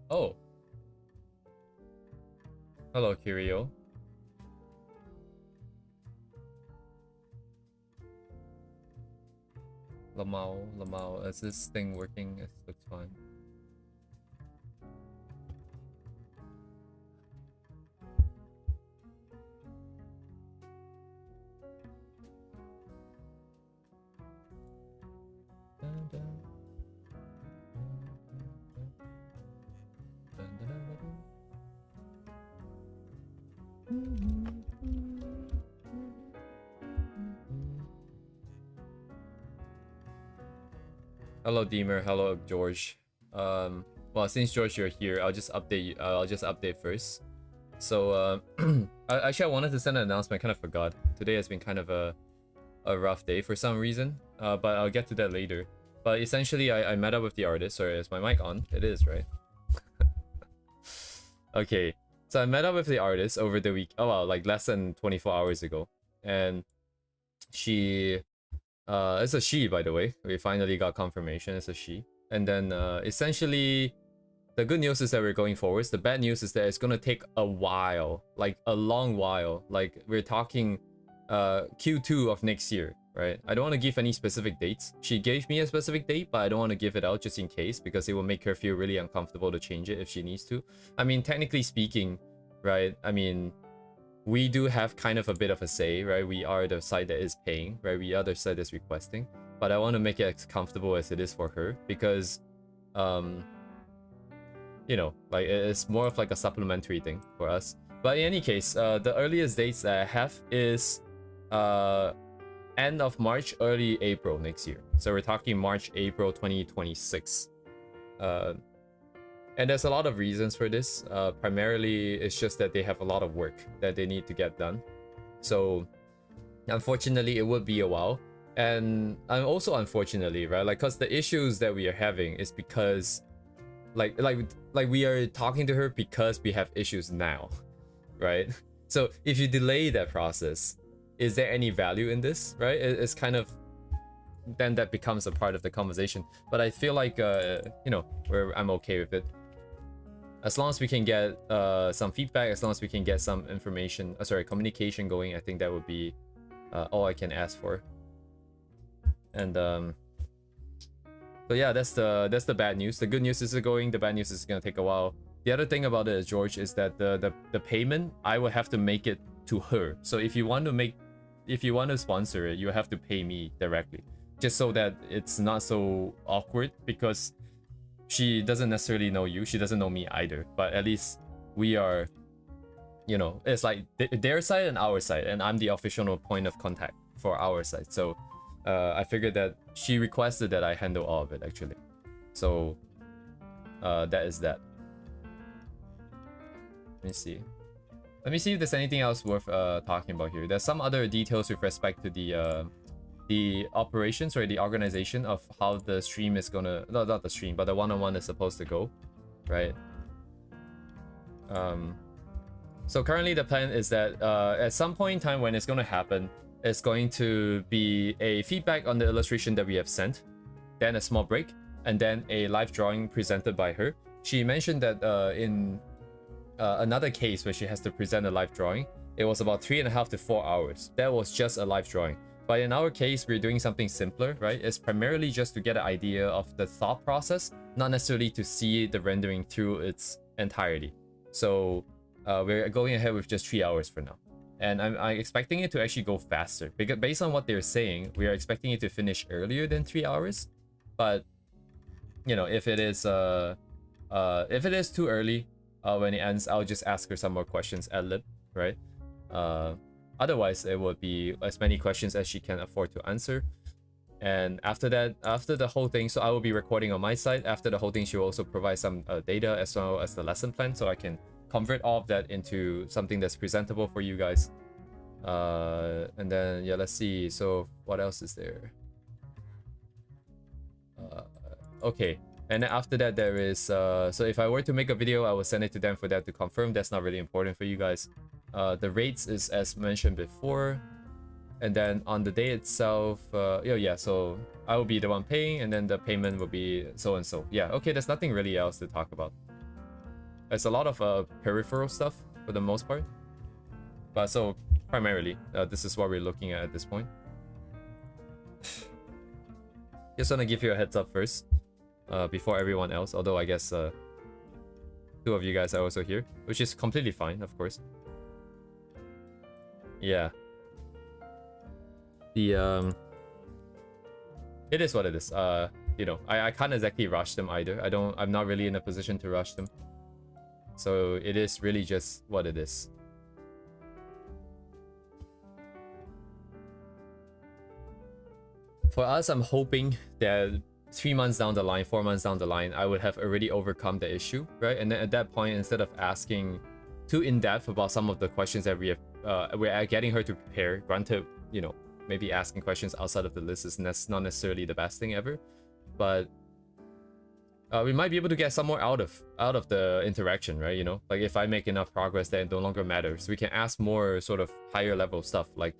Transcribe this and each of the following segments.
Oh. Hello, Kirio. Lamau. Is this thing working? It looks fine. Hello, Deemer. Hello, George. Well, since George, you're here, I'll just update you. I'll just update first. So, actually, I wanted to send an announcement. I kind of forgot. Today has been kind of a rough day for some reason. But I'll get to that later. But essentially, I met up with the artist. Sorry, is my mic on? It is, right? Okay. So I met up with the artist over the week. Oh, well, like less than 24 hours ago. And she... it's a she, by the way. We finally got confirmation. It's a she. And then essentially, the good news is that we're going forwards. The bad news is that it's gonna take a while, like a long while. Like we're talking Q2 of next year, right? I don't want to give any specific dates. She gave me a specific date, but I don't want to give it out just in case, because it will make her feel really uncomfortable to change it if she needs to. I mean, technically speaking, right? I mean, we do have kind of a bit of a say, right? We are the side that is paying, right? We are the side that's requesting. But I want to make it as comfortable as it is for her, because, you know, like it's more of like a supplementary thing for us. But in any case, the earliest dates that I have is end of March, early April next year. So we're talking March, April 2026. And there's a lot of reasons for this. Primarily, it's just that they have a lot of work that they need to get done. So, unfortunately, it would be a while. And also, unfortunately, right? Like, cause the issues that we are having is because, like we are talking to her because we have issues now, right? So if you delay that process, is there any value in this, right? It's kind of, then that becomes a part of the conversation. But I feel like, you know, I'm okay with it. As long as we can get some feedback, as long as we can get some information, communication going, I think that would be all I can ask for. And so yeah, that's the bad news. The good news is going. The bad news is gonna take a while. The other thing about it, George, is that the payment, I will have to make it to her. So if you want to sponsor it, you have to pay me directly, just so that it's not so awkward, because she doesn't necessarily know you, she doesn't know me either, but at least we are, you know, it's like their side and our side, and I'm the official point of contact for our side. So I figured that she requested that I handle all of it, actually. So that is that. Let me see if there's anything else worth talking about here. There's some other details with respect to the operations or the organization of how the stream is gonna, no, not the stream, but the one-on-one is supposed to go, right? So currently the plan is that at some point in time when it's gonna happen, it's going to be a feedback on the illustration that we have sent, then a small break, and then a live drawing presented by her. She mentioned that in another case where she has to present a live drawing, it was about 3.5 to 4 hours. That was just a live drawing. But in our case, we're doing something simpler, right? It's primarily just to get an idea of the thought process, not necessarily to see the rendering through its entirety. So we're going ahead with just 3 hours for now. And I'm expecting it to actually go faster, because based on what they're saying, we are expecting it to finish earlier than 3 hours. But, you know, if it is too early, when it ends, I'll just ask her some more questions ad lib, right? Otherwise, it would be as many questions as she can afford to answer. And after that, after the whole thing, so I will be recording on my side. After the whole thing, she will also provide some data as well as the lesson plan, so I can convert all of that into something that's presentable for you guys. And then, yeah, let's see. So what else is there? Okay. And then after that, there is, so if I were to make a video, I will send it to them for that to confirm. That's not really important for you guys. The rates is as mentioned before. And then on the day itself, yeah, so I will be the one paying, and then the payment will be so and so. Yeah, okay, there's nothing really else to talk about. It's a lot of peripheral stuff for the most part. But so primarily, this is what we're looking at this point. Just want to give you a heads up first, before everyone else. Although I guess 2 of you guys are also here, which is completely fine, of course. Yeah. The it is what it is. You know, I can't exactly rush them either. I'm not really in a position to rush them. So it is really just what it is. For us, I'm hoping that 3 months down the line, 4 months down the line, I would have already overcome the issue, right? And then at that point, instead of asking too in-depth about some of the questions that we have, we're getting her to prepare. Granted, you know, maybe asking questions outside of the list is not necessarily the best thing ever, but we might be able to get some more out of the interaction, right? You know, like if I make enough progress, then it no longer matters. We can ask more sort of higher level stuff, like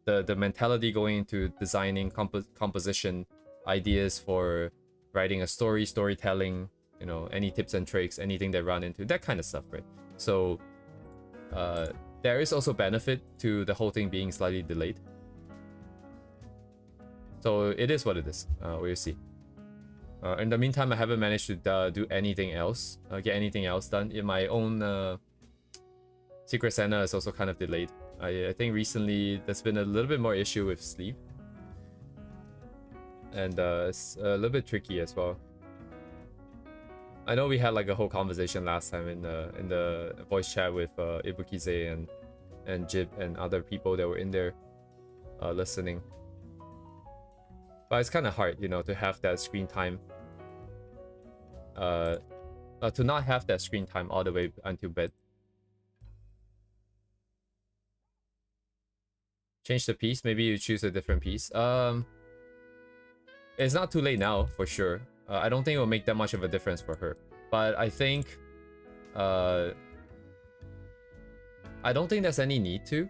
the mentality going into designing composition, ideas for writing a storytelling, you know, any tips and tricks, anything they run into, that kind of stuff, right? So there is also benefit to the whole thing being slightly delayed. So it is what it is. We'll see. In the meantime, I haven't managed to do anything else, get anything else done. In my own Secret Santa is also kind of delayed. I think recently there's been a little bit more issue with sleep. And it's a little bit tricky as well. I know we had like a whole conversation last time in the voice chat with Ibukize and Jib and other people that were in there listening. But it's kind of hard, you know, to have that screen time. To not have that screen time all the way until bed. Change the piece. Maybe you choose a different piece. It's not too late now, for sure. I don't think it will make that much of a difference for her. But I think... I don't think there's any need to.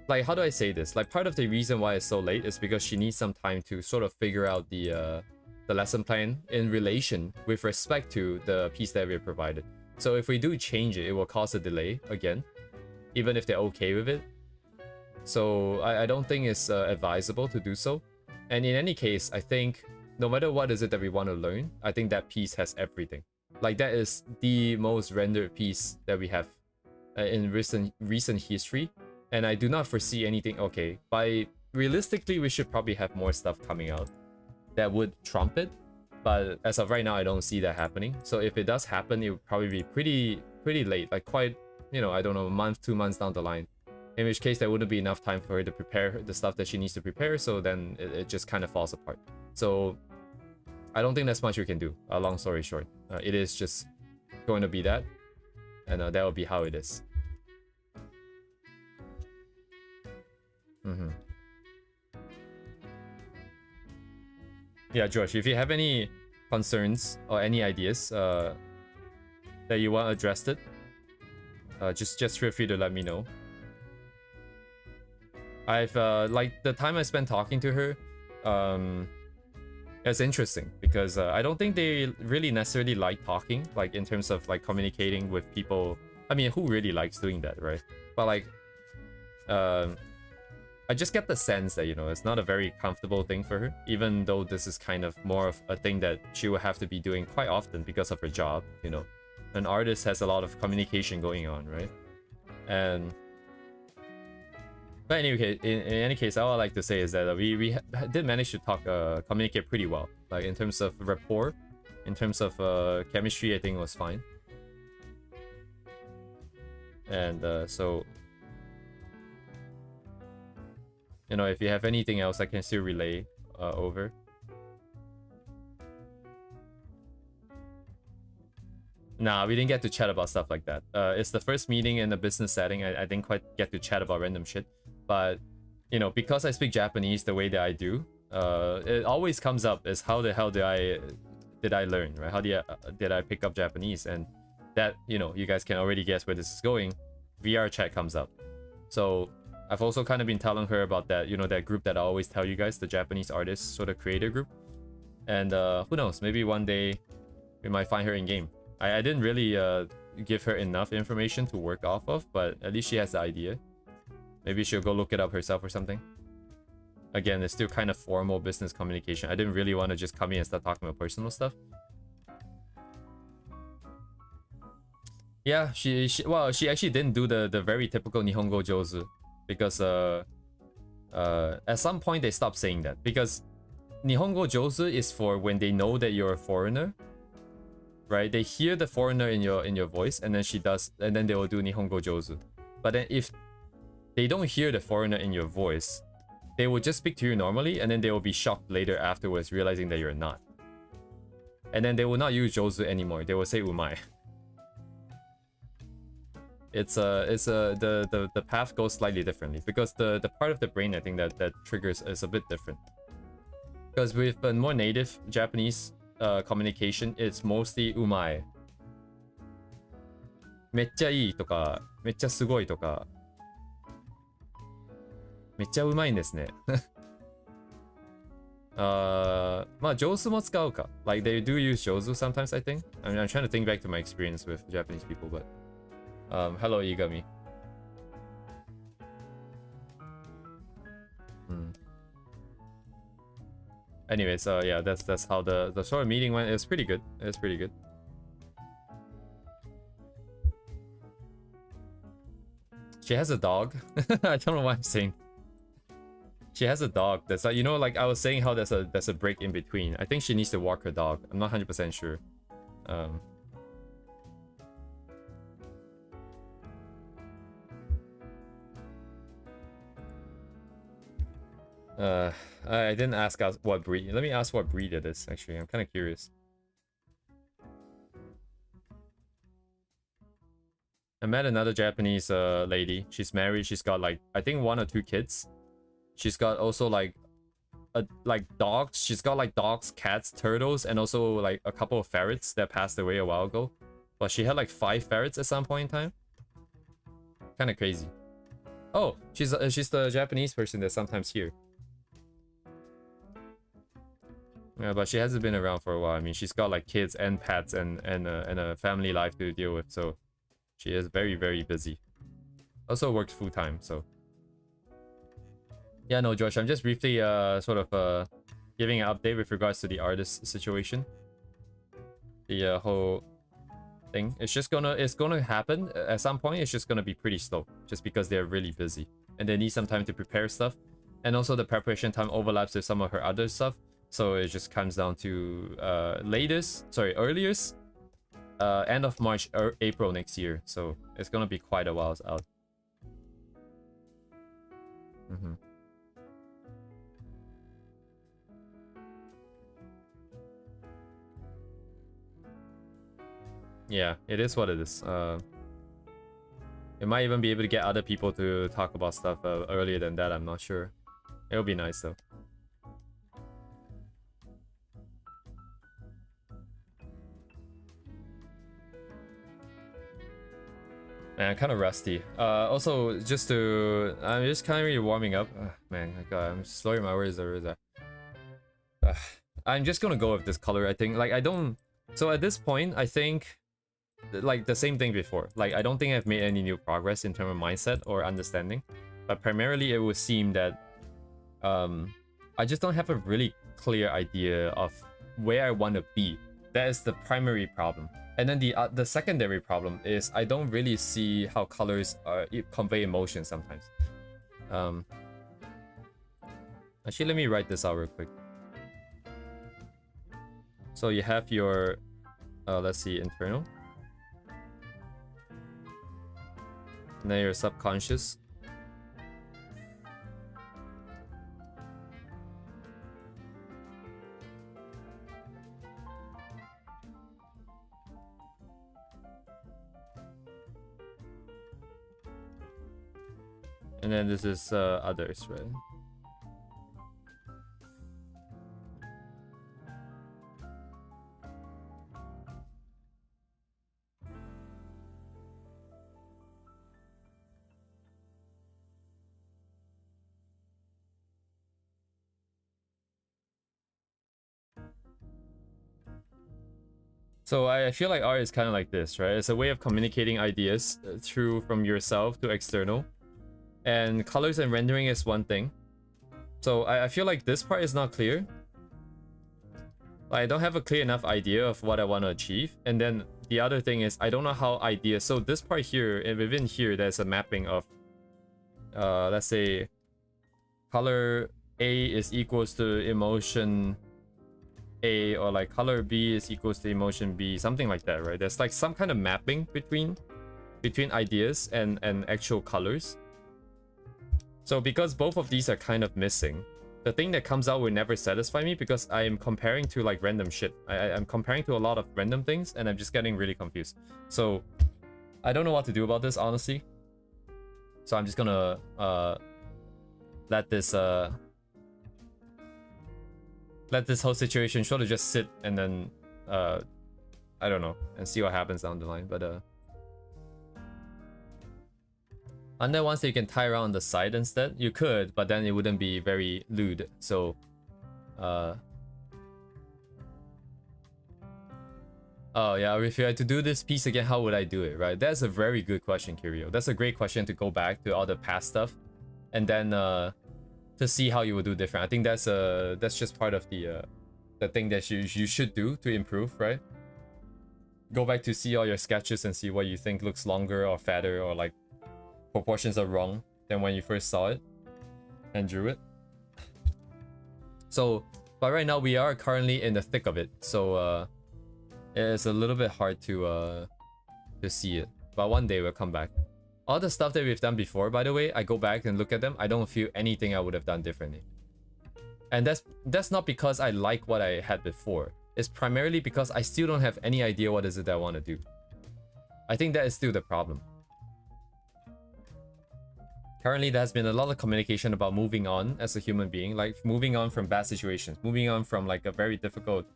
Like, how do I say this? Like, part of the reason why it's so late is because she needs some time to sort of figure out the lesson plan in relation with respect to the piece that we provided. So if we do change it, it will cause a delay again, even if they're okay with it. So I don't think it's advisable to do so. And in any case, I think no matter what is it that we want to learn, I think that piece has everything. Like, that is the most rendered piece that we have in recent history. And I do not foresee anything. Okay, realistically, we should probably have more stuff coming out that would trump it. But as of right now, I don't see that happening. So if it does happen, it would probably be pretty late, like quite, you know, I don't know, a month, 2 months down the line. In which case, there wouldn't be enough time for her to prepare the stuff that she needs to prepare. So then it just kind of falls apart. So I don't think there's much we can do. Long story short, it is just going to be that, and that will be how it is. Yeah, George, if you have any concerns or any ideas that you want addressed, just feel free to let me know. I've like the time I spent talking to her, it's interesting because I don't think they really necessarily like talking, like in terms of like communicating with people. I mean, who really likes doing that, right? But like, I just get the sense that, you know, it's not a very comfortable thing for her, even though this is kind of more of a thing that she will have to be doing quite often because of her job, you know. An artist has a lot of communication going on, right? But anyway, in any case, all I like to say is that we did manage to communicate pretty well. Like, in terms of rapport, in terms of chemistry, I think it was fine. And so, you know, if you have anything else, I can still relay over. Nah, we didn't get to chat about stuff like that. It's the first meeting in a business setting. I didn't quite get to chat about random shit. But, you know, because I speak Japanese the way that I do, it always comes up as how the hell did I learn, right? How did I pick up Japanese? And that, you know, you guys can already guess where this is going. VR chat comes up. So I've also kind of been telling her about that, you know, that group that I always tell you guys, the Japanese artist sort of creator group. And who knows, maybe one day we might find her in game. I didn't really give her enough information to work off of, but at least she has the idea. Maybe she'll go look it up herself or something. Again, it's still kind of formal business communication. I didn't really want to just come in and start talking about personal stuff. Yeah, she actually didn't do the very typical Nihongo Jozu, because at some point they stopped saying that, because Nihongo Jozu is for when they know that you're a foreigner, right? They hear the foreigner in your voice, and then they will do Nihongo Jozu. But then if they don't hear the foreigner in your voice, they will just speak to you normally, and then they will be shocked later afterwards, realizing that you're not. And then they will not use Jozu anymore. They will say umai. The path goes slightly differently, because the part of the brain I think that triggers is a bit different. Because with a more native Japanese communication, it's mostly umai. めっちゃいいとか、めっちゃすごいとか、めっちゃうまいんですね。まあ、上手も使うか。Like, they do use 上手 sometimes, I think. I mean, I'm trying to think back to my experience with Japanese people, but... hello, Igami. Anyways, yeah, that's how the sort of meeting went. It was pretty good. It was pretty good. She has a dog. I don't know what I'm saying. She has a dog. That's like, you know, like I was saying how there's a break in between. I think she needs to walk her dog. I'm not 100% sure. I didn't ask us what breed. Let me ask what breed it is, actually. I'm kind of curious. I met another Japanese lady. She's married. She's got like, I think 1 or 2 kids. She's got also like dogs. She's got like dogs, cats, turtles, and also like a couple of ferrets that passed away a while ago. But she had like 5 ferrets at some point in time. Kind of crazy. Oh, she's the Japanese person that's sometimes here. Yeah, but she hasn't been around for a while. I mean, she's got like kids and pets and a family life to deal with, so she is very, very busy. Also works full time, so. Yeah, no, Josh, I'm just briefly sort of giving an update with regards to the artist situation. The whole thing. It's gonna happen at some point. It's just gonna be pretty slow, just because they're really busy and they need some time to prepare stuff, and also the preparation time overlaps with some of her other stuff. So it just comes down to earliest end of March or April next year. So it's gonna be quite a while out. Yeah, it is what it is. It might even be able to get other people to talk about stuff earlier than that. I'm not sure. It'll be nice though. Man, I'm kind of rusty. Also, I'm just kind of really warming up. Man, God, I'm slurring my words. I'm just gonna go with this color, I think. Like, so at this point, I think, like, the same thing before. Like, I don't think I've made any new progress in terms of mindset or understanding. But primarily, it would seem that I just don't have a really clear idea of where I want to be. That is the primary problem. And then the secondary problem is I don't really see how colors convey emotion sometimes. Actually, let me write this out real quick. So you have your, let's see, internal. And then your subconscious. And then this is others, right? So I feel like art is kind of like this, right? It's a way of communicating ideas through from yourself to external. And colors and rendering is one thing. So I feel like this part is not clear. I don't have a clear enough idea of what I want to achieve. And then the other thing is I don't know how ideas... So this part here, and within here, there's a mapping of, let's say, color A is equals to emotion A, or like color B is equals to emotion B, something like that, right? There's like some kind of mapping between ideas and actual colors. So because both of these are kind of missing, the thing that comes out will never satisfy me because I am comparing to like random shit. I'm comparing to a lot of random things and I'm just getting really confused. So I don't know what to do about this, honestly. So I'm just gonna let this whole situation sort of just sit and then I don't know, and see what happens down the line. But and then once you can tie around the side instead, you could, but then it wouldn't be very lewd. So oh yeah, if you had to do this piece again, how would I do it, right? That's a very good question, Kirio. That's a great question to go back to all the past stuff and then to see how you would do different. I think that's just part of the thing that you should do to improve, right? Go back to see all your sketches and see what you think looks longer or fatter, or like proportions are wrong than when you first saw it and drew it. So, but right now we are currently in the thick of it, so it's a little bit hard to see it. But one day we'll come back. All the stuff that we've done before, by the way, I go back and look at them, I don't feel anything I would have done differently. And that's not because I like what I had before. It's primarily because I still don't have any idea what is it that I want to do. I think that is still the problem. Currently, there has been a lot of communication about moving on as a human being, like moving on from bad situations, moving on from like a very difficult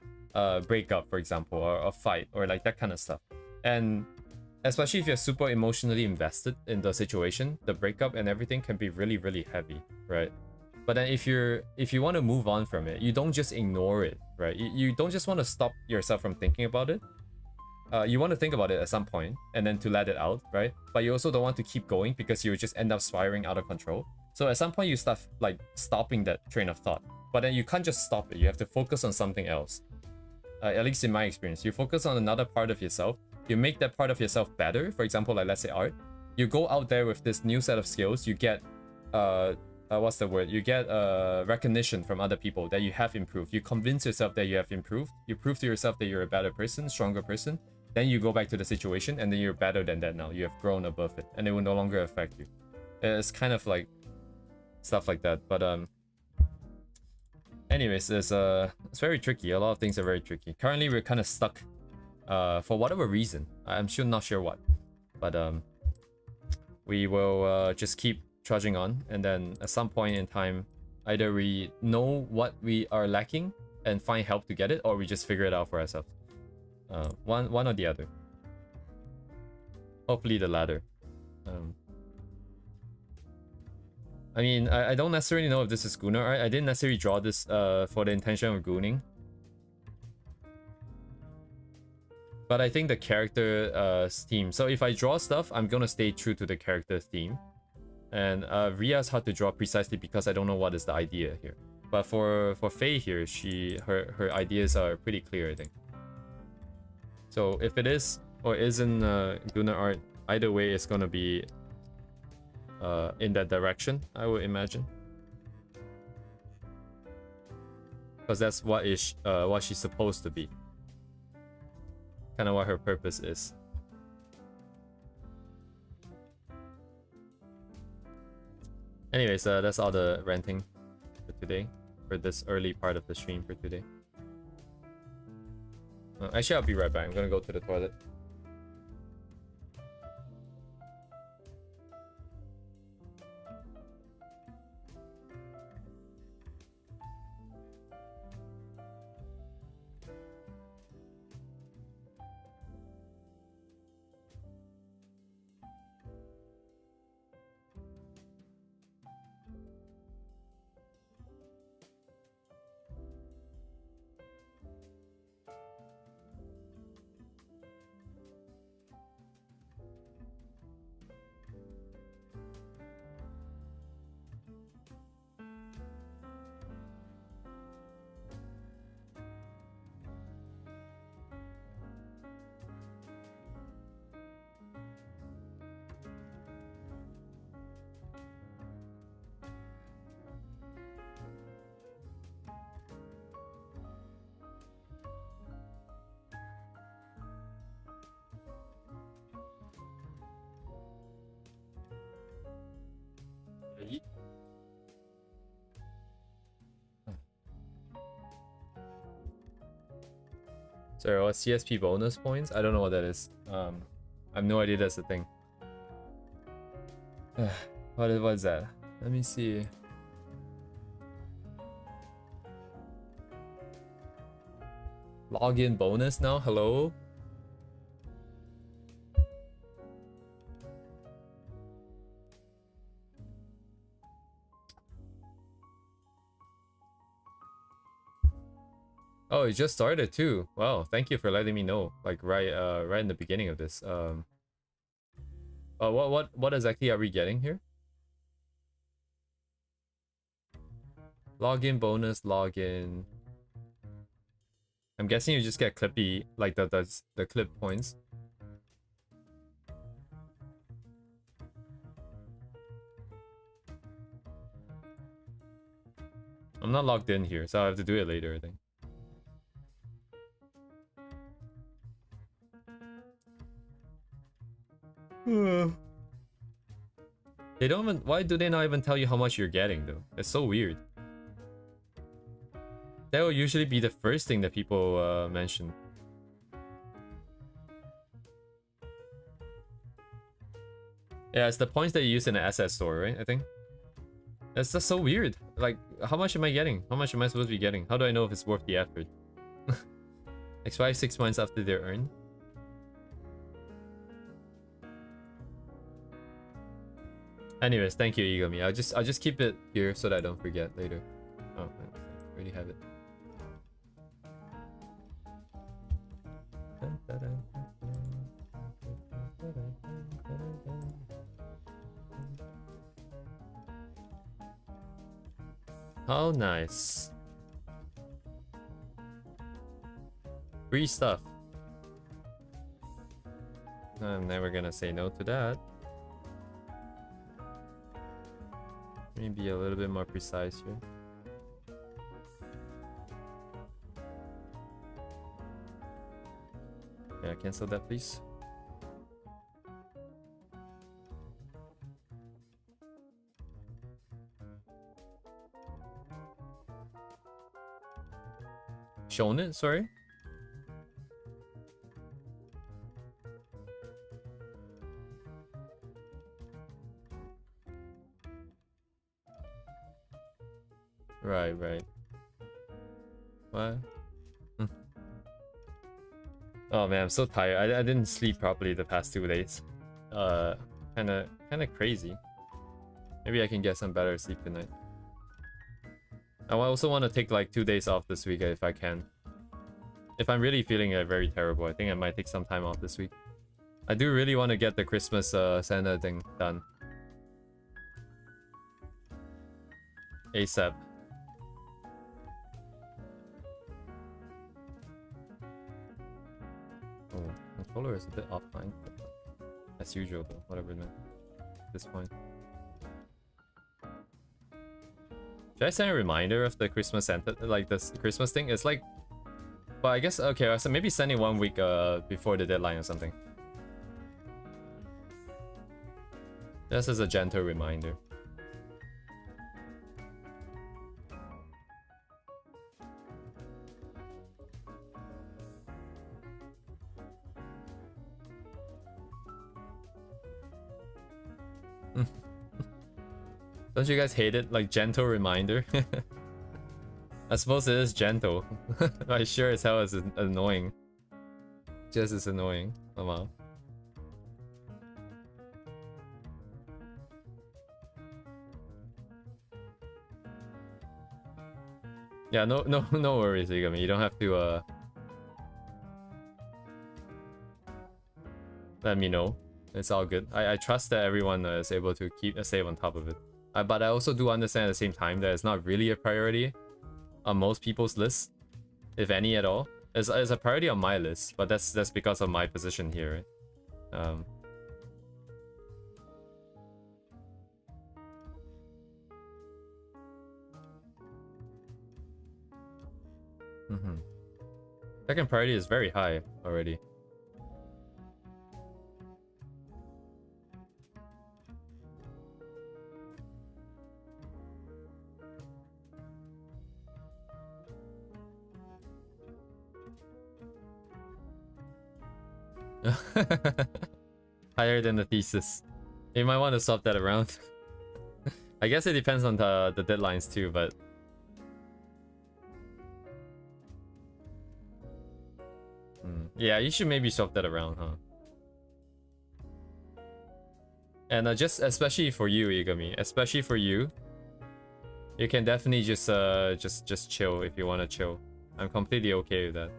breakup, for example, or a fight, or like that kind of stuff. And especially if you're super emotionally invested in the situation, the breakup and everything can be really, really heavy, right? But then if you want to move on from it, you don't just ignore it, right? You don't just want to stop yourself from thinking about it. You want to think about it at some point and then to let it out, right? But you also don't want to keep going because you just end up spiraling out of control. So at some point you start like stopping that train of thought, but then you can't just stop it. You have to focus on something else. At least in my experience, you focus on another part of yourself. You make that part of yourself better. For example, like let's say art. You go out there with this new set of skills. You get what's the word? You get recognition from other people that you have improved. You convince yourself that you have improved. You prove to yourself that you're a better person, stronger person. Then you go back to the situation and then you're better than that now. You have grown above it and it will no longer affect you. It's kind of like stuff like that. But anyways, it's very tricky. A lot of things are very tricky. Currently we're kind of stuck for whatever reason. I'm still not sure what. But we will just keep trudging on, and then at some point in time either we know what we are lacking and find help to get it, or we just figure it out for ourselves. One or the other. Hopefully the latter. I mean, I don't necessarily know if this is Gooner art. I didn't necessarily draw this for the intention of gooning. But I think the character theme. So if I draw stuff, I'm gonna stay true to the character theme. And Ria's hard to draw precisely because I don't know what is the idea here. But for Faye here, her ideas are pretty clear, I think. So if it is or isn't Guna art, either way it's gonna be in that direction, I would imagine. Because that's what she's supposed to be. Kind of what her purpose is. Anyways, that's all the ranting for today, for this early part of the stream for today. Actually, I'll be right back. I'm gonna go to the toilet. Sorry, what CSP bonus points? I don't know what that is. I have no idea that's a thing. What is that? Let me see. Login bonus now? Hello? Oh, it just started too. Wow, thank you for letting me know. Like right in the beginning of this. What exactly are we getting here? Login bonus, login. I'm guessing you just get clippy, like the clip points. I'm not logged in here, so I have to do it later, I think. They don't even. Why do they not even tell you how much you're getting though? It's so weird. That will usually be the first thing that people mention. Yeah, it's the points that you use in the asset store, right? I think. That's just so weird. Like, how much am I getting? How much am I supposed to be getting? How do I know if it's worth the effort? Expire 6 months after they're earned. Anyways, thank you, Igami. I'll just keep it here so that I don't forget later. Oh, I already have it. How nice. Free stuff. I'm never gonna say no to that. Let me be a little bit more precise here. Yeah, cancel that, please. Shonen, sorry? Right. What? Oh man, I'm so tired. I didn't sleep properly the past 2 days. Kinda crazy. Maybe I can get some better sleep tonight. I also want to take like 2 days off this week if I can. If I'm really feeling very terrible, I think I might take some time off this week. I do really want to get the Christmas Santa thing done. ASAP. Oh, controller is a bit offline. As usual though, whatever man. At this point. Should I send a reminder of the Christmas Santa, like this Christmas thing? It's like, but I guess okay. So maybe send it 1 week before the deadline or something. Just as a gentle reminder. Don't you guys hate it? Like gentle reminder? I suppose it is gentle. I sure as hell is annoying. Just as annoying. Oh wow. Yeah, no worries, Igami. You don't have to let me know. It's all good. I trust that everyone is able to stay on top of it. But I also do understand at the same time that it's not really a priority on most people's lists, if any at all. It's a priority on my list, but that's because of my position here, right? Second priority is very high already. Higher than the thesis. You might want to swap that around. I guess it depends on the deadlines too, but... Yeah, you should maybe swap that around, huh? And just especially for you, Igami, especially for you, you can definitely just chill if you want to chill. I'm completely okay with that.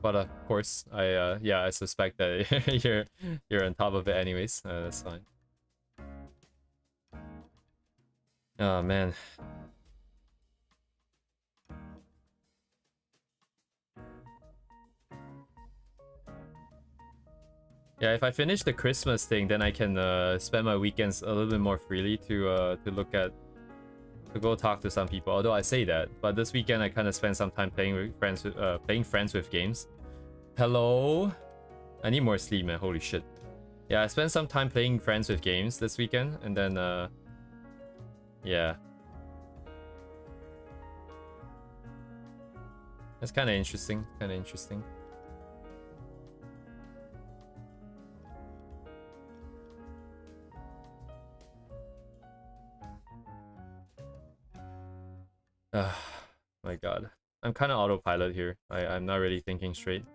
But of course, I suspect that you're on top of it anyways. That's fine. Oh man. Yeah, if I finish the Christmas thing, then I can spend my weekends a little bit more freely to go talk to some people. Although I say that, but this weekend I kind of spent some time playing friends with games. Hello, I need more sleep, man. Holy shit. Yeah, I spent some time playing friends with games this weekend, and then yeah, that's kind of interesting. My god. I'm kind of autopilot here. I'm not really thinking straight.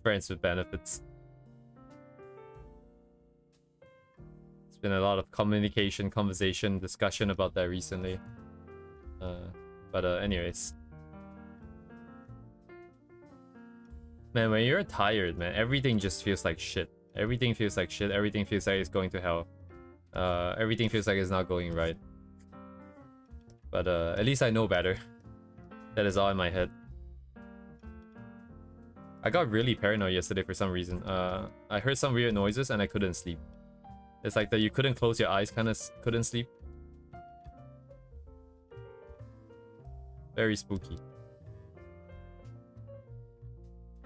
Friends with benefits. It's been a lot of communication, conversation, discussion about that recently. But anyways. Man, when you're tired, man, everything just feels like shit. Everything feels like shit. Everything feels like it's going to hell. Everything feels like it's not going right. But at least I know better. That is all in my head. I got really paranoid yesterday for some reason. I heard some weird noises and I couldn't sleep. It's like that you couldn't close your eyes, kind of couldn't sleep. Very spooky.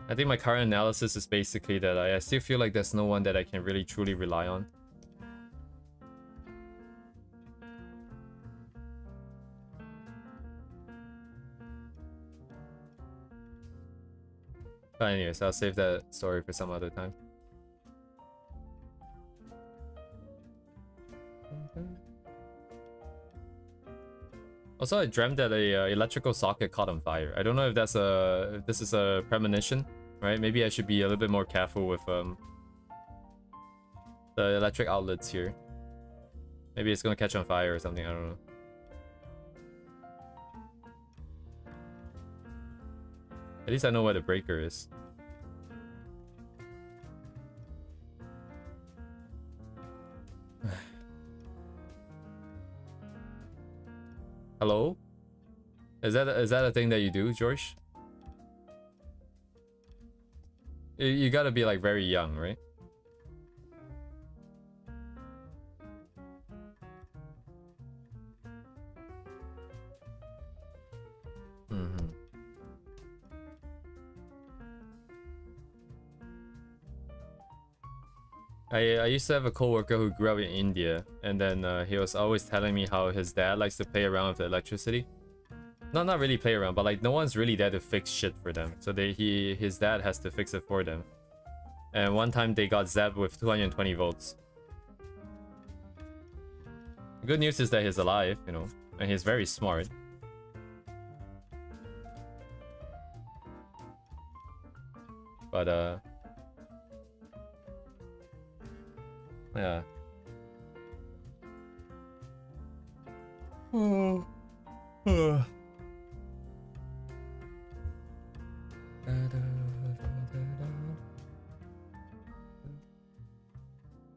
I think my current analysis is basically that I still feel like there's no one that I can really truly rely on. But anyways, I'll save that story for some other time. Also, I dreamt that a electrical socket caught on fire. I don't know if this is a premonition, right? Maybe I should be a little bit more careful with the electric outlets here. Maybe it's gonna catch on fire or something. I don't know. At least I know where the breaker is. Hello? Is that a thing that you do, George? You gotta be like very young, right? I used to have a coworker who grew up in India, and then he was always telling me how his dad likes to play around with the electricity. Not really play around, but like no one's really there to fix shit for them. So his dad has to fix it for them. And one time they got zapped with 220 volts. The good news is that he's alive, you know, and he's very smart. But yeah.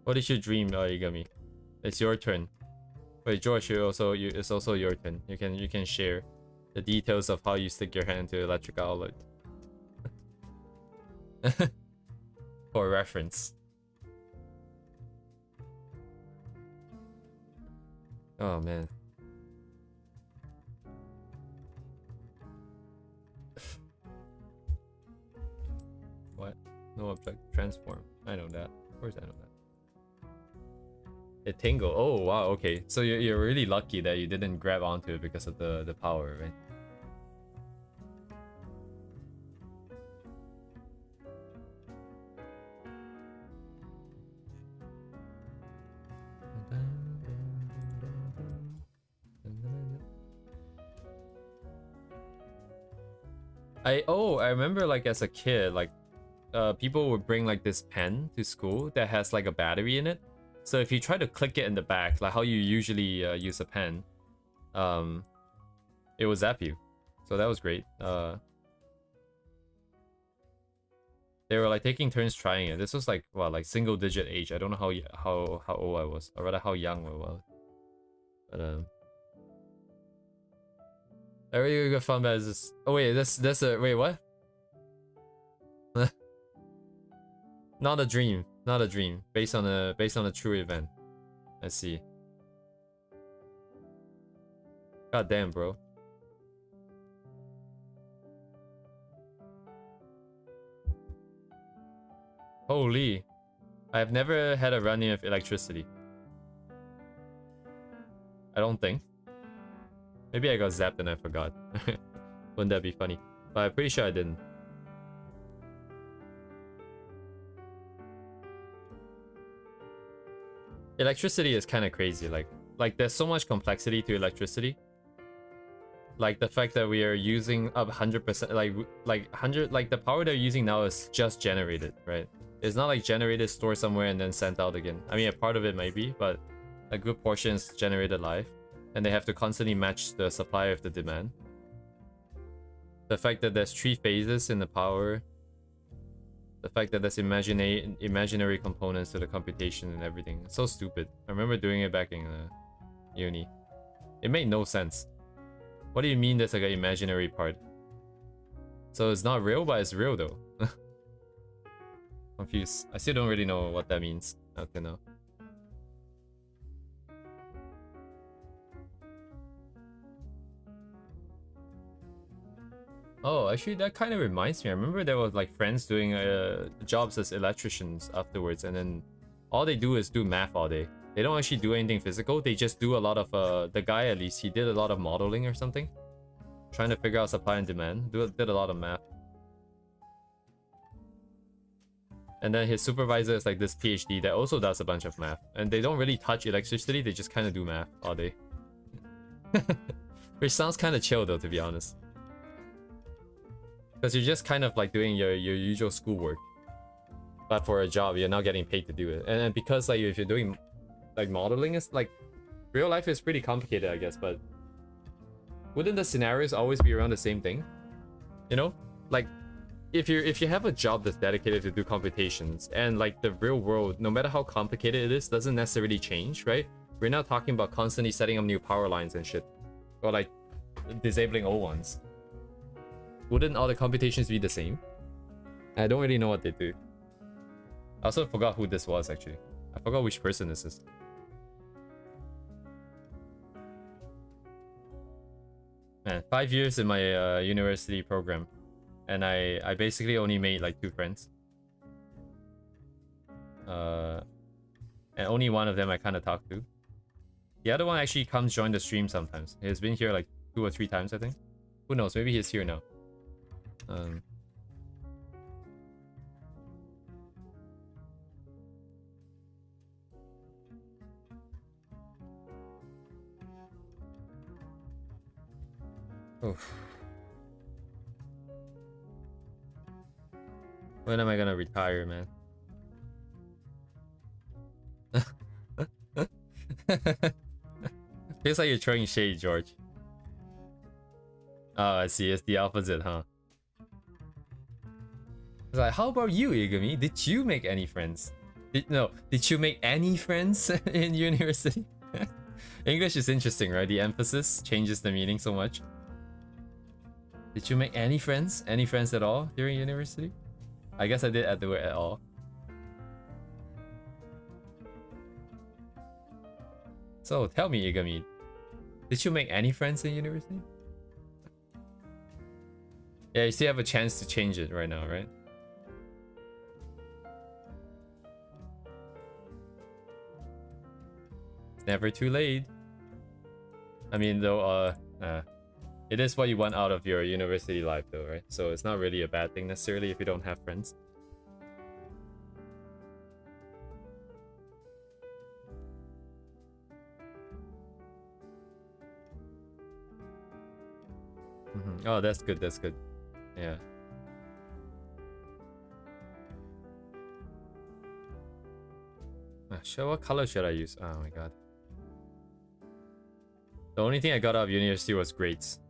What did you dream, Igami? It's your turn. Wait, George, it's also your turn. You can share the details of how you stick your hand into electric outlet. For reference. Oh man. What? No object transform. I know that. Of course I know that. It tingle. Oh wow, okay. So you're really lucky that you didn't grab onto it because of the power, right? I remember like as a kid, like people would bring like this pen to school that has like a battery in it. So if you try to click it in the back, like how you usually use a pen, it will zap you. So that was great. They were like taking turns trying it. This was like well, like single digit age. I don't know how old I was, or rather how young I was. But I really got fun as this. Oh wait, that's a wait what? Not a dream, not a dream. Based on a true event. I see. God damn, bro. Holy. I've never had a run-in of electricity. I don't think. Maybe I got zapped and I forgot. Wouldn't that be funny? But I'm pretty sure I didn't. Electricity is kind of crazy. Like there's so much complexity to electricity. Like the fact that we are using up 100%, like 100, like the power they're using now is just generated, right? It's not like generated, stored somewhere, and then sent out again. I mean, a part of it might be, but a good portion is generated live, and they have to constantly match the supply of the demand. The fact that there's 3 phases in the power, the fact that there's imaginary components to the computation and everything. It's so stupid. I remember doing it back in uni. It made no sense. What do you mean there's like an imaginary part? So it's not real, but it's real though. Confused. I still don't really know what that means. Okay, no. Oh, actually, that kind of reminds me. I remember there was like friends doing jobs as electricians afterwards, and then all they do is do math all day. They don't actually do anything physical. They just do a lot of the guy at least, he did a lot of modeling or something, trying to figure out supply and demand. Did a lot of math. And then his supervisor is like this PhD that also does a bunch of math. And they don't really touch electricity, they just kind of do math all day. Which sounds kind of chill though, to be honest. Because you're just kind of like doing your usual schoolwork. But for a job, you're not getting paid to do it. And because like if you're doing like modeling, it's like real life is pretty complicated, I guess, but wouldn't the scenarios always be around the same thing? You know? Like if you have a job that's dedicated to do computations, and like the real world, no matter how complicated it is, doesn't necessarily change, right? We're not talking about constantly setting up new power lines and shit, or like disabling old ones. Wouldn't all the computations be the same? I don't really know what they do. I also forgot who this was actually. I forgot which person this is. Man, 5 years in my university program, and I basically only made like 2 friends. And only one of them I kind of talked to. The other one actually comes join the stream sometimes. He's been here like 2 or 3 times, I think. Who knows? Maybe he's here now. Oof. When am I gonna retire, man? Feels like you're throwing shade, George. Oh, I see. It's the opposite, huh? It's like, how about you, Igami? Did you make any friends? Did you make any friends in university? English is interesting, right? The emphasis changes the meaning so much. Did you make any friends? Any friends at all during university? I guess I did at the word at all. So tell me, Igami, did you make any friends in university? Yeah, you still have a chance to change it right now, right? Never too late. I mean, though, it is what you want out of your university life, though, right? So it's not really a bad thing necessarily if you don't have friends. Oh, that's good. That's good. Yeah. Sure, what color should I use? Oh my god. The only thing I got out of university was grades.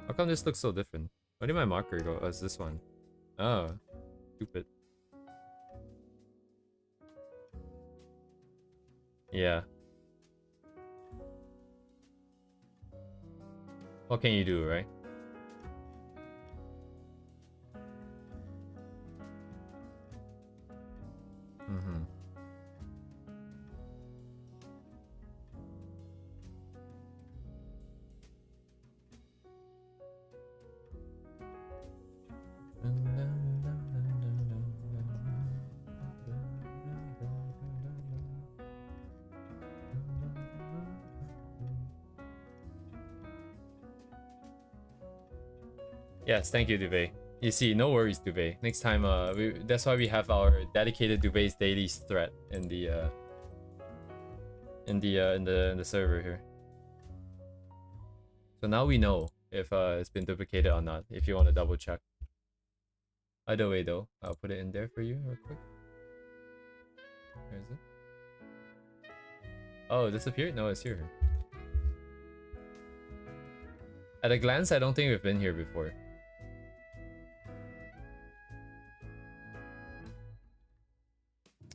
How come this looks so different? Where did my marker go? Oh, it's this one. Oh, stupid. Yeah. What can you do, right? Yes, thank you, Duvet. You see, no worries, Duvet. Next time, that's why we have our dedicated Duvet's daily thread in the server here. So now we know if it's been duplicated or not. If you want to double check. Either way, though, I'll put it in there for you real quick. Where is it? Oh, it disappeared? No, it's here. At a glance, I don't think we've been here before.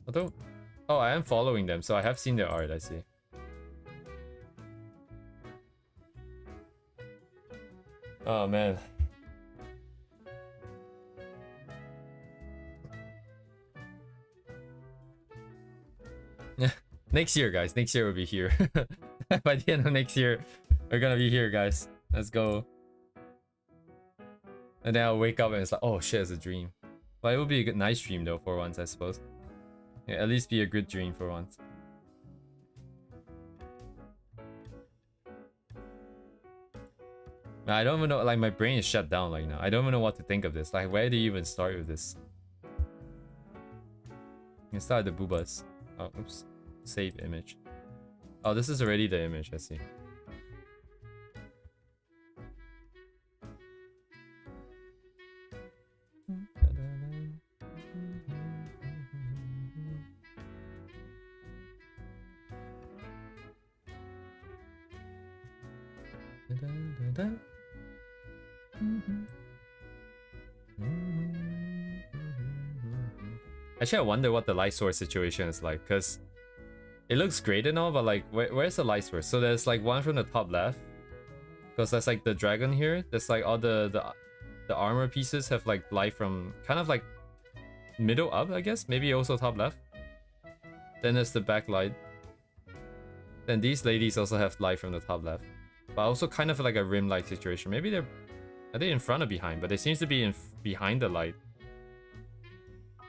Although, oh, I am following them, so I have seen their art, I see. Oh, man. Next year, guys. Next year we'll be here. By the end of next year, we're gonna be here, guys. Let's go. And then I'll wake up and it's like, oh shit, it's a dream. But it will be a good, nice dream though, for once, I suppose. Yeah, at least be a good dream for once. I don't even know, like my brain is shut down like now. I don't even know what to think of this. Like, where do you even start with this? You can start with the boobas. Oh, oops. Save image. Oh, this is already the image, I see. Actually, I wonder what the light source situation is like, because it looks great and all, but like, where's the light source? So there's like one from the top left, because that's like the dragon here. There's like all the armor pieces have like light from kind of like middle up, I guess. Maybe also top left. Then there's the backlight. Then these ladies also have light from the top left, but also kind of like a rim light situation. Maybe are they in front or behind? But they seems to be behind the light.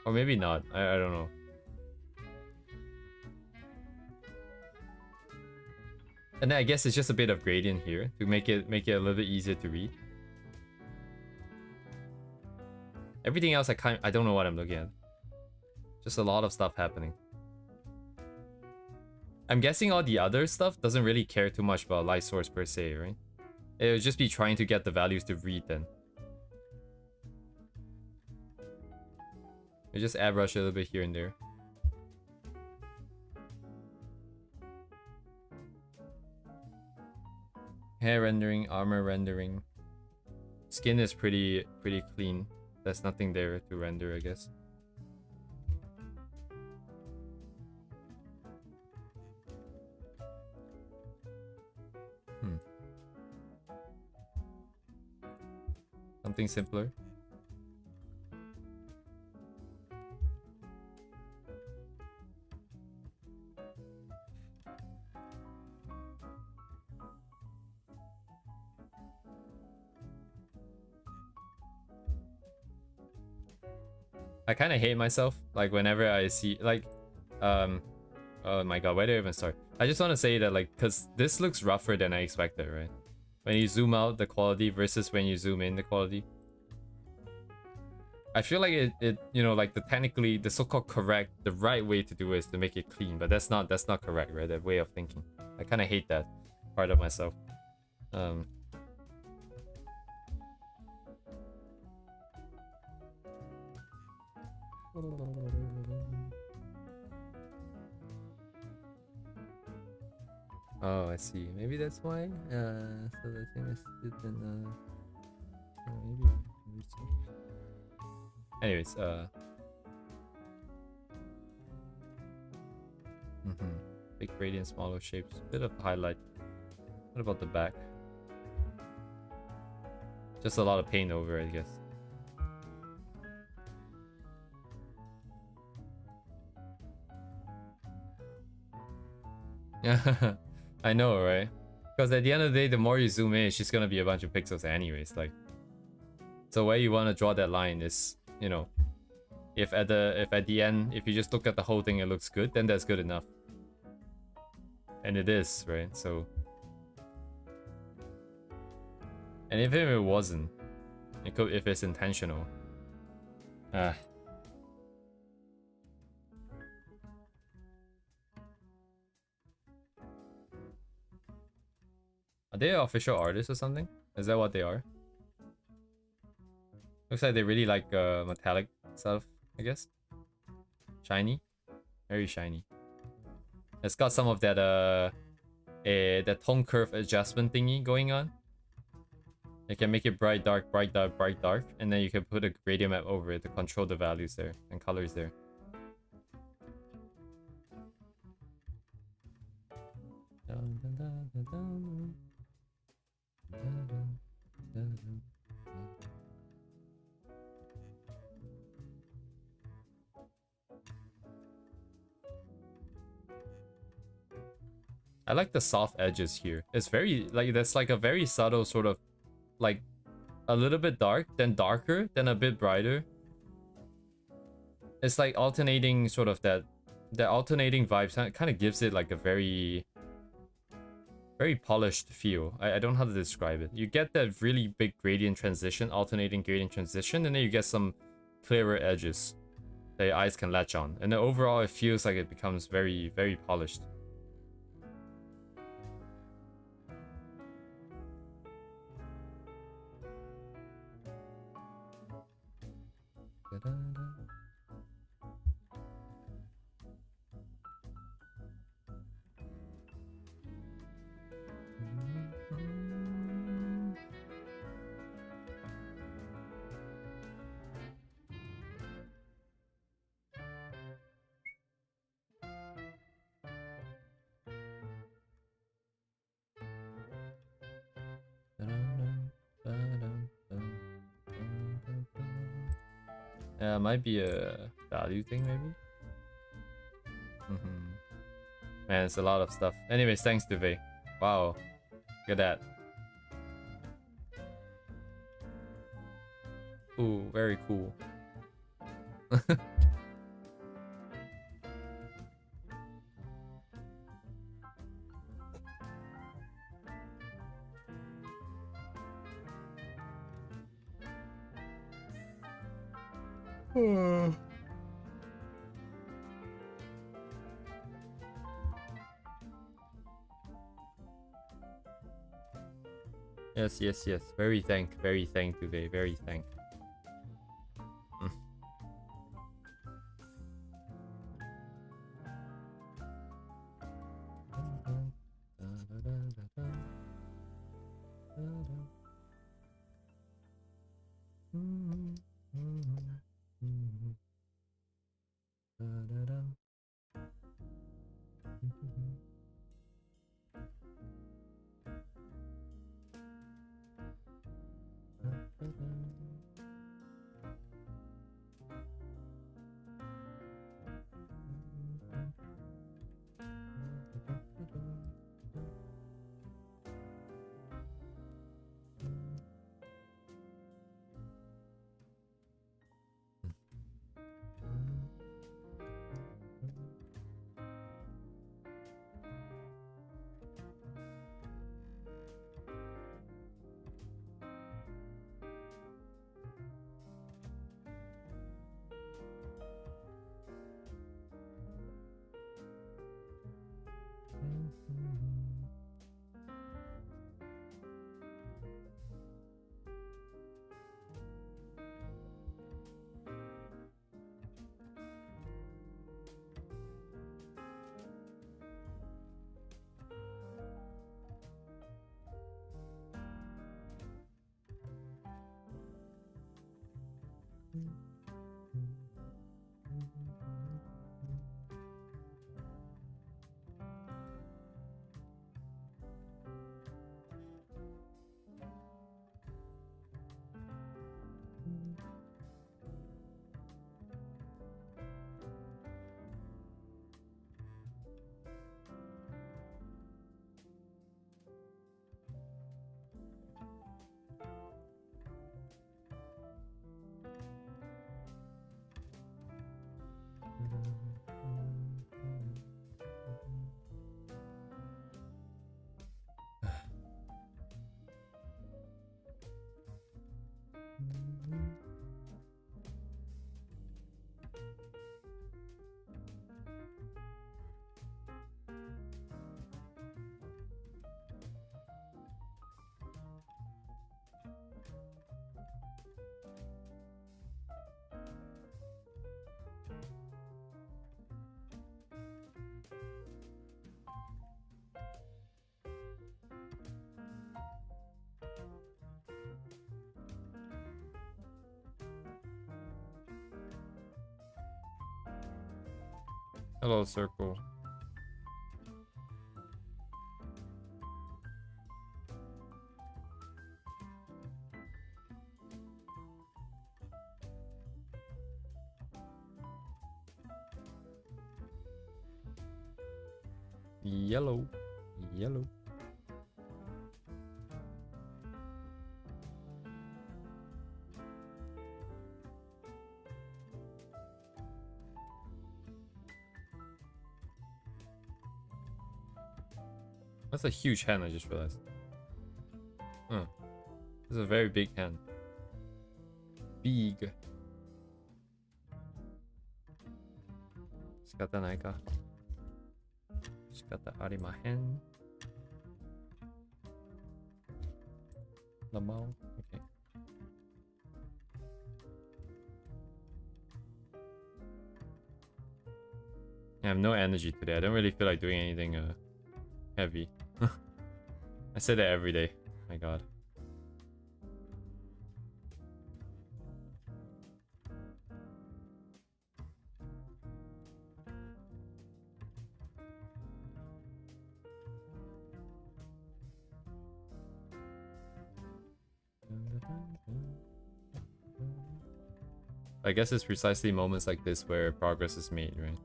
Or maybe not. I don't know. And then I guess it's just a bit of gradient here to make it a little bit easier to read. Everything else I don't know what I'm looking at. Just a lot of stuff happening. I'm guessing all the other stuff doesn't really care too much about light source per se, right? It would just be trying to get the values to read then. We just airbrush a little bit here and there. Hair rendering, armor rendering. Skin is pretty clean. There's nothing there to render, I guess. Something simpler. I kind of hate myself, like whenever I see like Oh my god, where do I even start? I just want to say that, like, because this looks rougher than I expected, right? When you zoom out, the quality versus when you zoom in, the quality. I feel like it you know, like the so-called correct, the right way to do it is to make it clean, but that's not correct, right? That way of thinking. I kind of hate that part of myself. Oh, I see. Maybe that's why. So the thing is, maybe so. Anyways, big gradient, smaller shapes, bit of highlight. What about the back? Just a lot of paint over, I guess. Yeah, I know, right? Because at the end of the day, the more you zoom in, it's just gonna be a bunch of pixels anyways. Like, so where you want to draw that line is, you know, if at the end, if you just look at the whole thing, it looks good, then that's good enough. And it is, right? So, and if it wasn't, it could, if it's intentional. Are they official artists or something? Is that what they are? Looks like they really like metallic stuff, I guess. Shiny, very shiny. It's got some of that that tone curve adjustment thingy going on. You can make it bright, dark, bright, dark, bright, dark, and then you can put a gradient map over it to control the values there and colors there. Dun, dun, dun, dun, dun. Dun, dun, dun, dun. I like the soft edges here. It's very, like, that's like a very subtle sort of, like, a little bit dark, then darker, then a bit brighter. It's like alternating sort of that alternating vibes kind of gives it like a very polished feel. I don't know how to describe it. You get that really big gradient transition, alternating gradient transition, and then you get some clearer edges that your eyes can latch on. And then overall, it feels like it becomes very, very polished. Yeah, it might be a value thing, maybe. Man, it's a lot of stuff. Anyways, thanks, Duvet. Wow, look at that. Ooh, very cool. Yes, yes, yes. Very thank today. Very thank. Hello, circle. Yellow. Yellow. That's a huge hand, I just realized. Huh. That's a very big hand. Big. 仕方ないか。仕方ありまへん。Lamau? Okay. I have no energy today. I don't really feel like doing anything heavy. I say that every day. My god. I guess it's precisely moments like this where progress is made, right?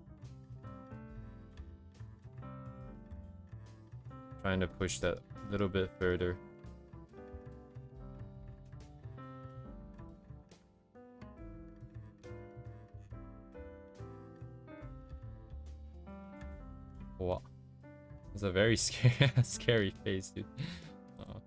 Trying to push that a little bit further. What? It's a very scary face, dude. Uh-oh.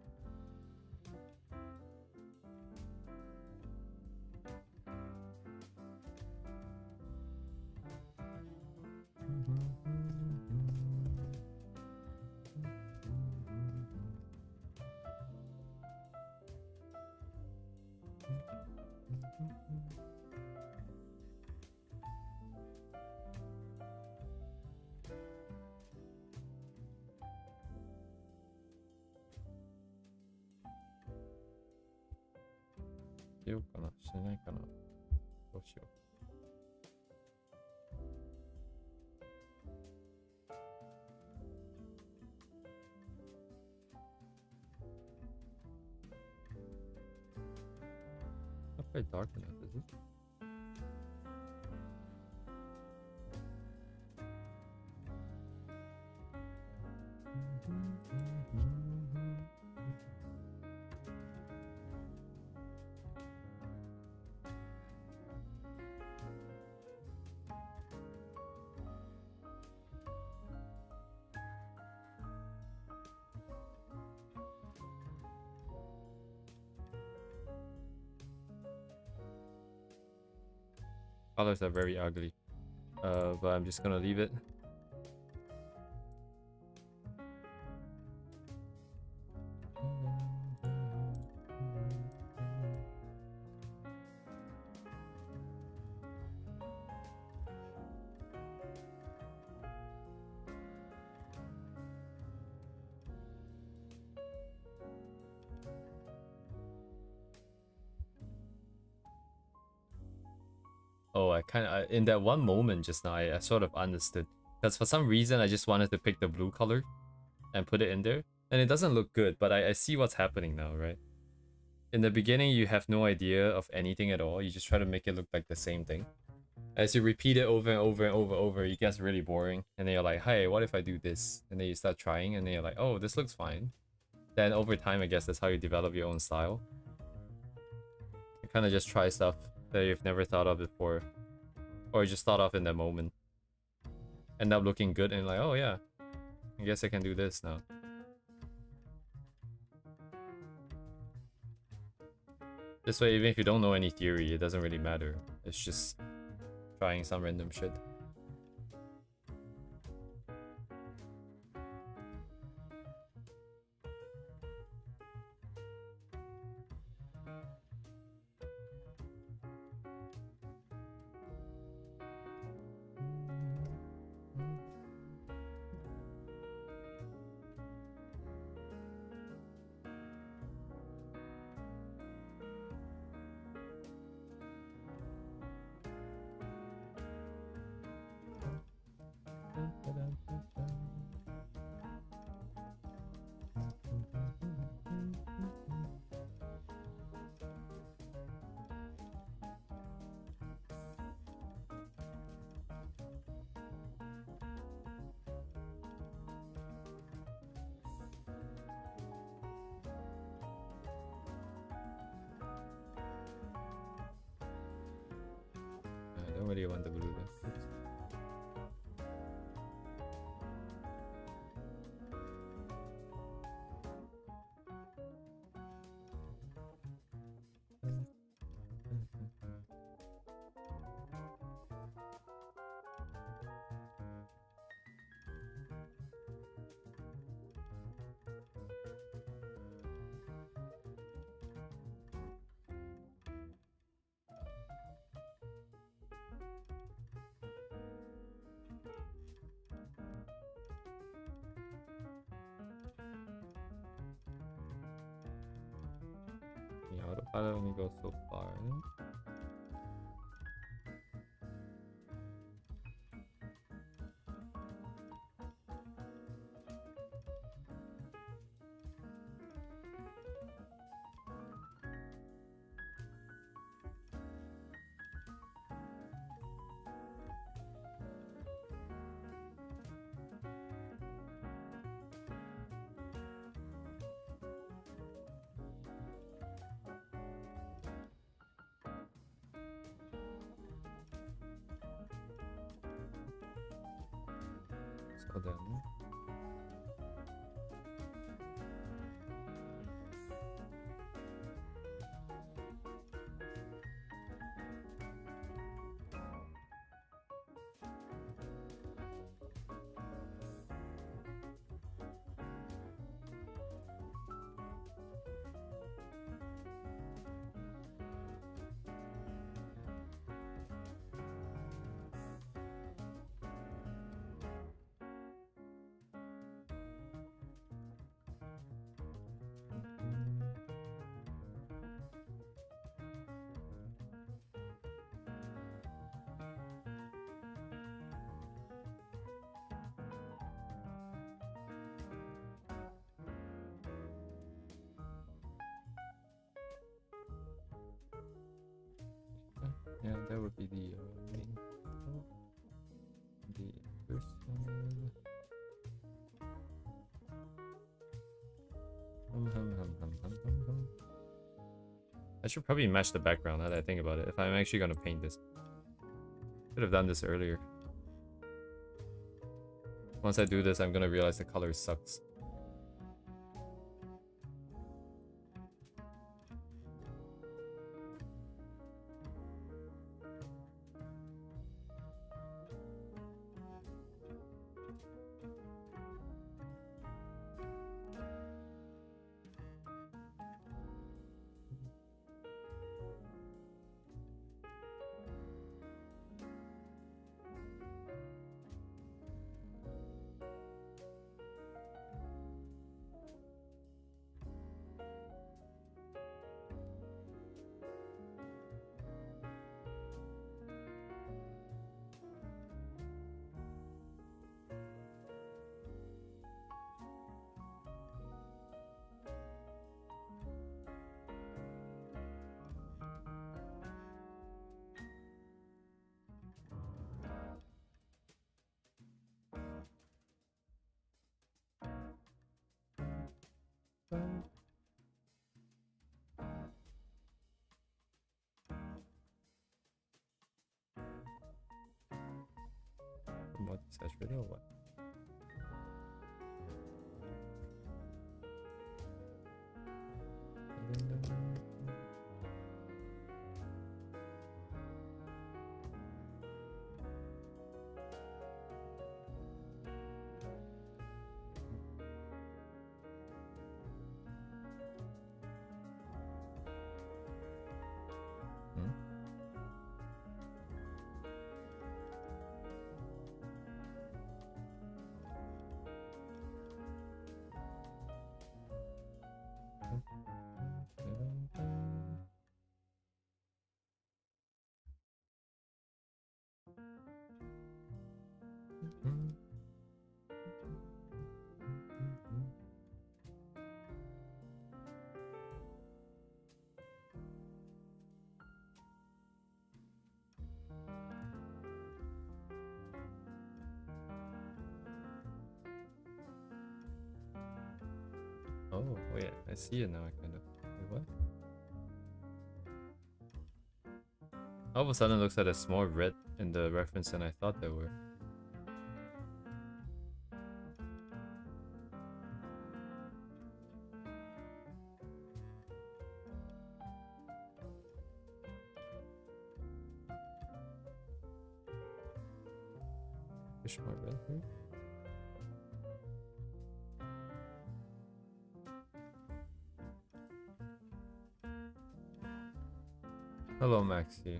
Not quite dark enough, is it? Colors are very ugly. But I'm just gonna leave it. Oh, I kind of in that one moment just now, I sort of understood. Because for some reason, I just wanted to pick the blue color and put it in there. And it doesn't look good, but I see what's happening now, right? In the beginning, you have no idea of anything at all. You just try to make it look like the same thing. As you repeat it over and over and over, it gets really boring. And then you're like, hey, what if I do this? And then you start trying, and then you're like, oh, this looks fine. Then over time, I guess that's how you develop your own style. You kind of just try stuff that you've never thought of before. Or just thought of in that moment. End up looking good and like, oh yeah, I guess I can do this now. This way, even if you don't know any theory, it doesn't really matter. It's just trying some random shit. I don't really want the blue though. Oops. The autopilot only goes so far. So then, yeah, that would be the main. The first one. I should probably match the background now that I think about it, if I'm actually gonna paint this. Should have done this earlier. Once I do this, I'm gonna realize the color sucks. Multi-saturated or what? Oh, wait, I see it now, kind of. Wait, what? All of a sudden, it looks like there's more red in the reference than I thought there were. There's more red here. Hello, Maxi.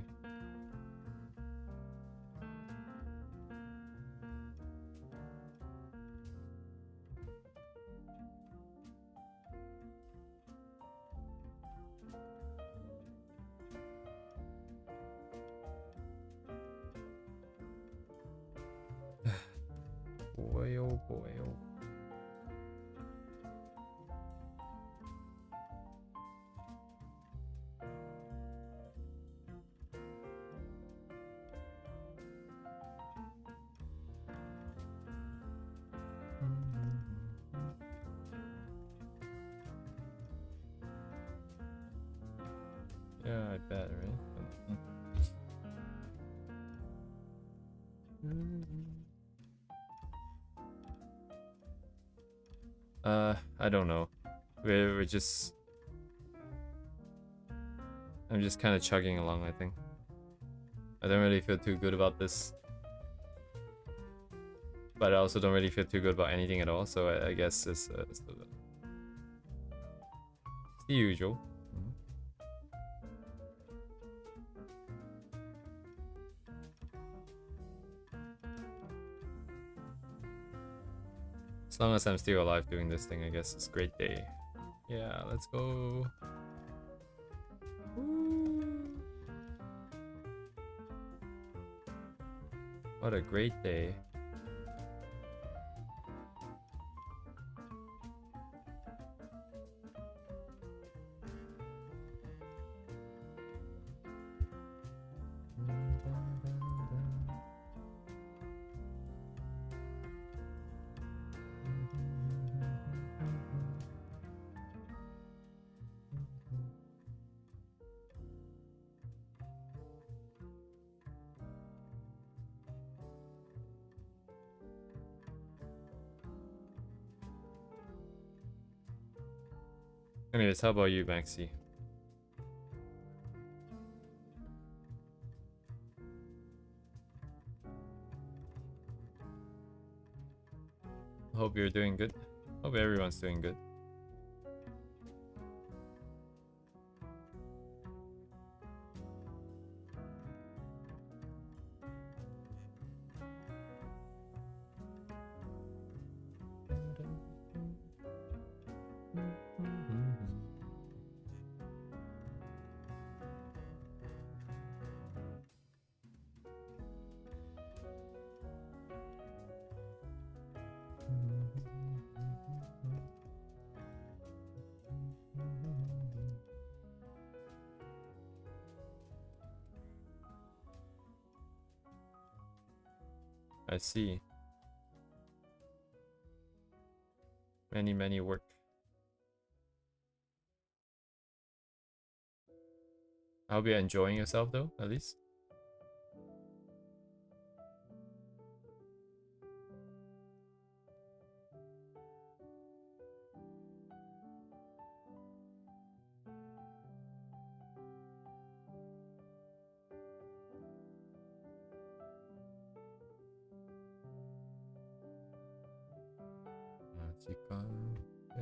Boy, oh boy, oh. Yeah, I bet, right? I don't know. We're just... I'm just kind of chugging along, I think. I don't really feel too good about this. But I also don't really feel too good about anything at all, so I guess it's the usual. As long as I'm still alive doing this thing, I guess it's a great day. Yeah, let's go. Woo. What a great day. Anyways, how about you, Maxi? Hope you're doing good. Hope everyone's doing good. I see. Many work. I hope you're enjoying yourself though, at least. 時間で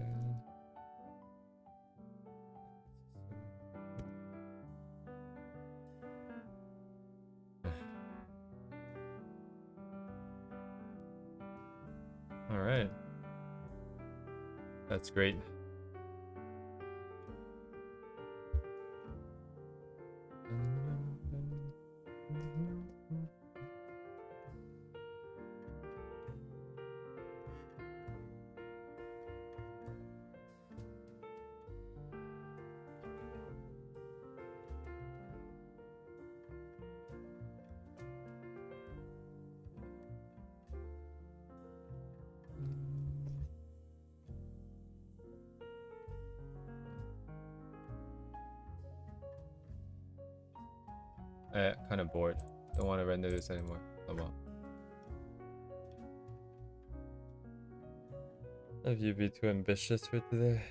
All right, that's great. Kind of bored. Don't want to render this anymore. Come on. Have you been too ambitious for today?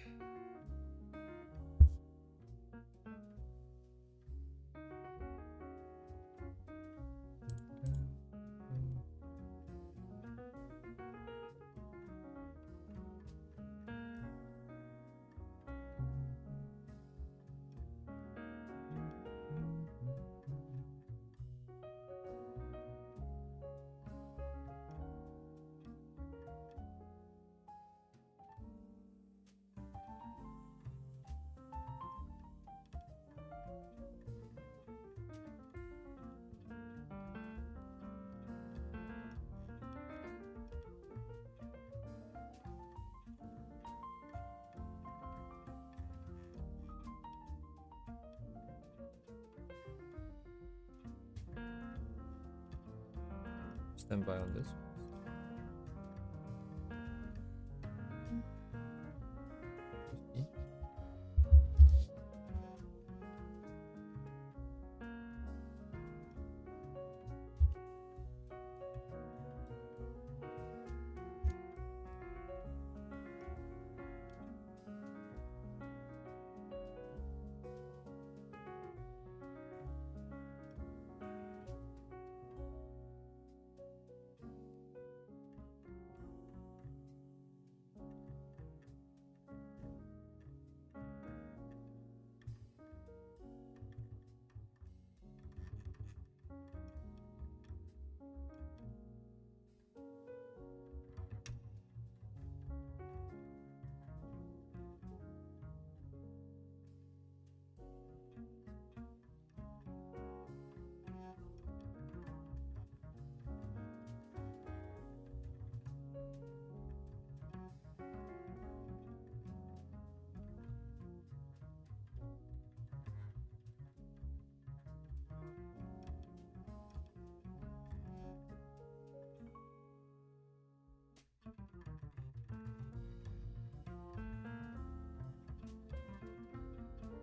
Stand by on this.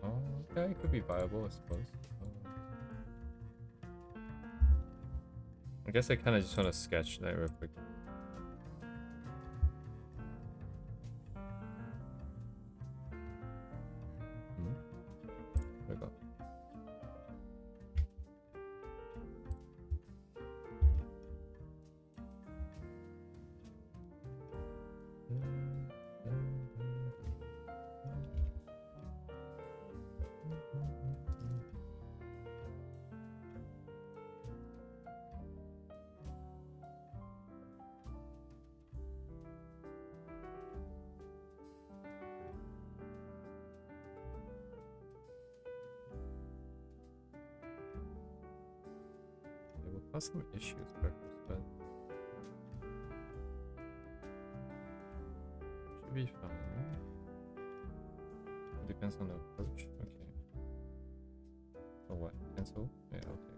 Oh, okay, it could be viable, I suppose. I guess I kind of just want to sketch that real quick. There we go. It will cause some issues, perhaps, but should be fine. It depends on the approach. Okay. Oh, what? Cancel? Yeah, okay.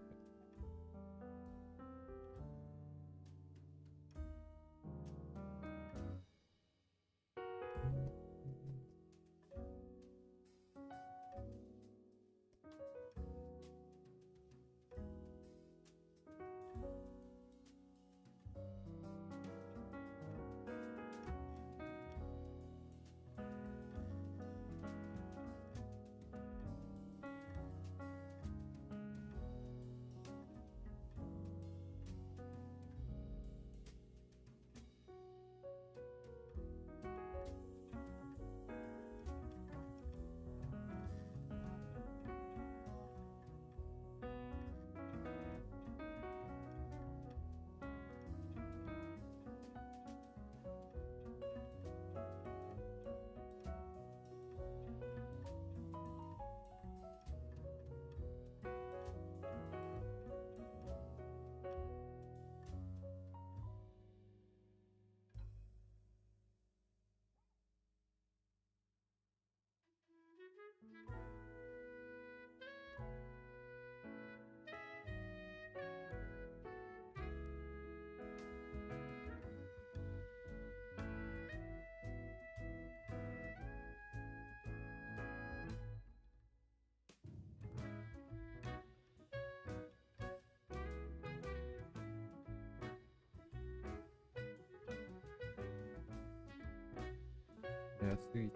Yeah, sweet.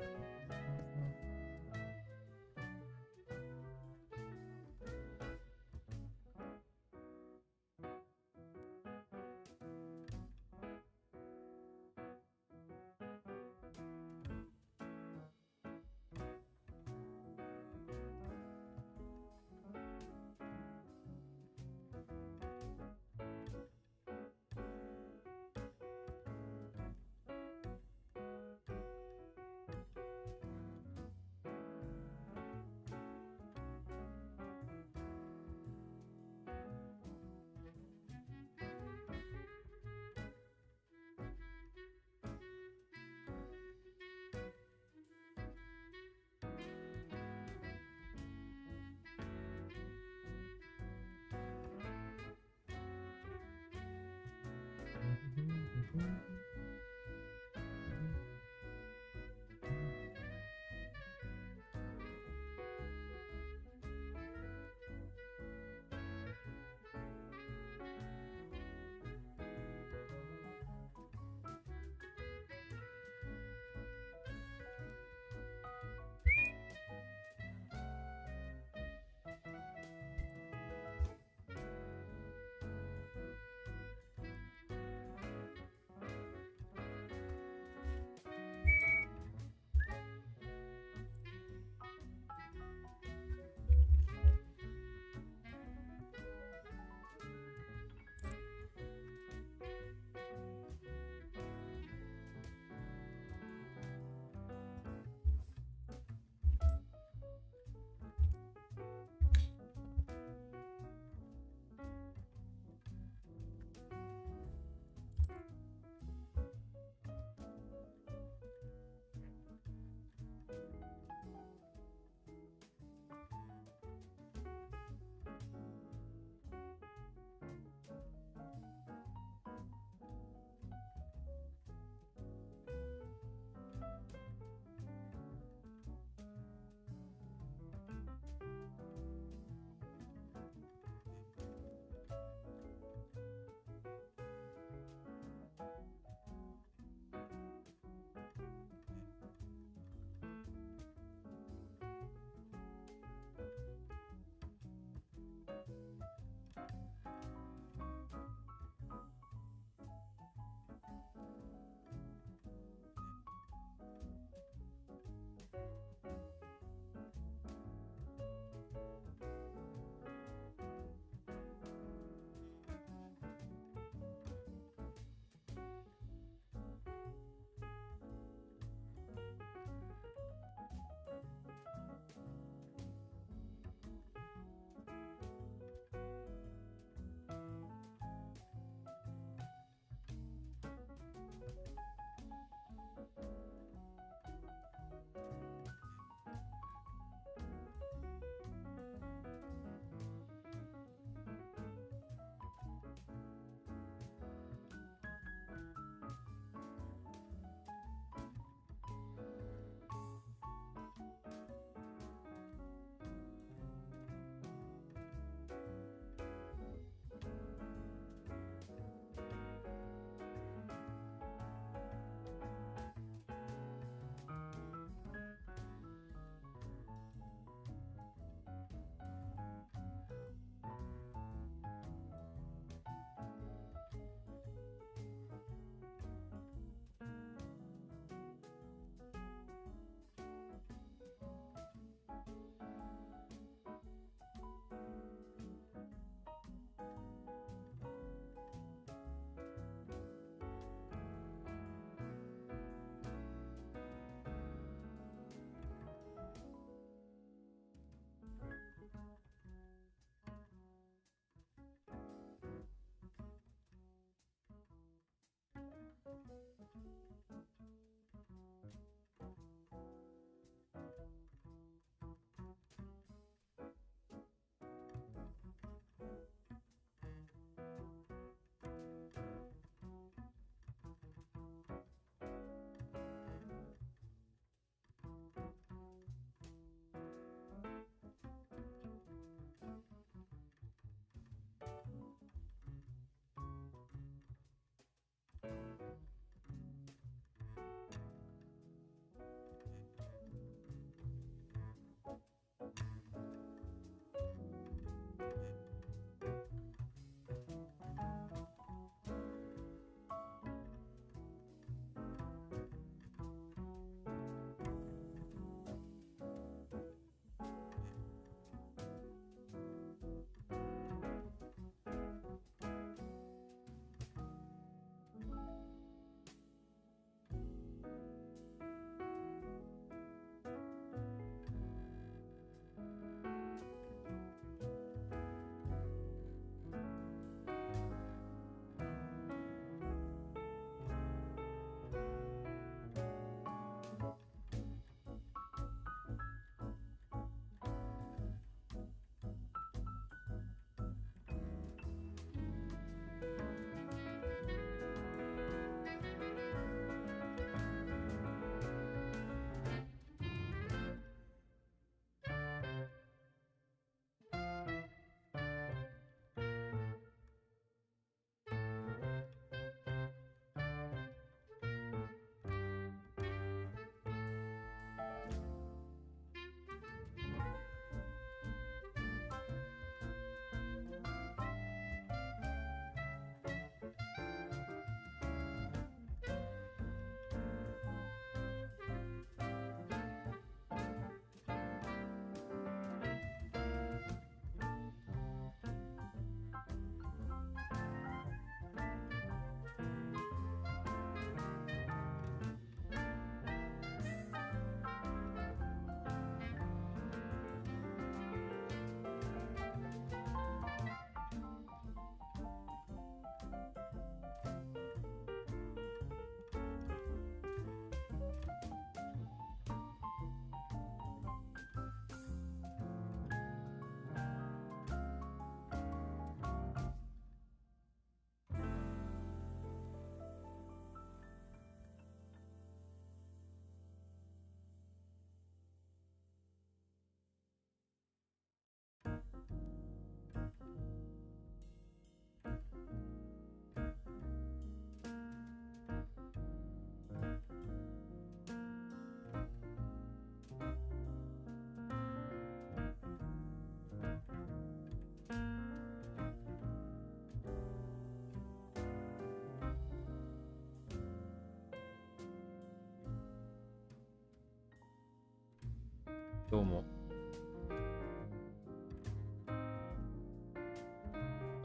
Domo.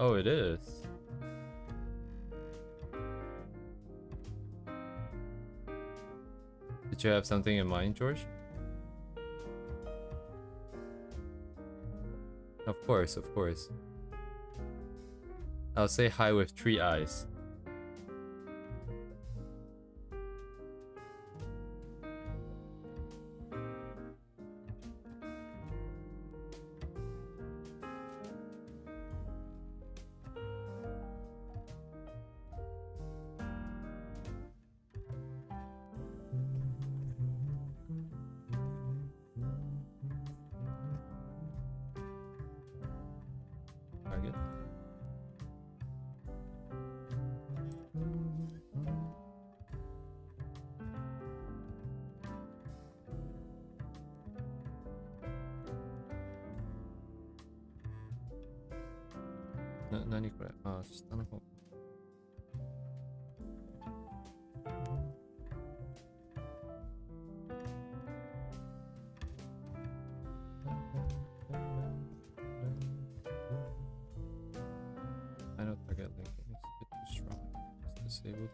Oh, it is. Did you have something in mind, George? Of course, of course. I'll say hi with 3 eyes. Target. Nani kore? Ah, shita no hou. I know target linking is a bit too strong. It's disabled.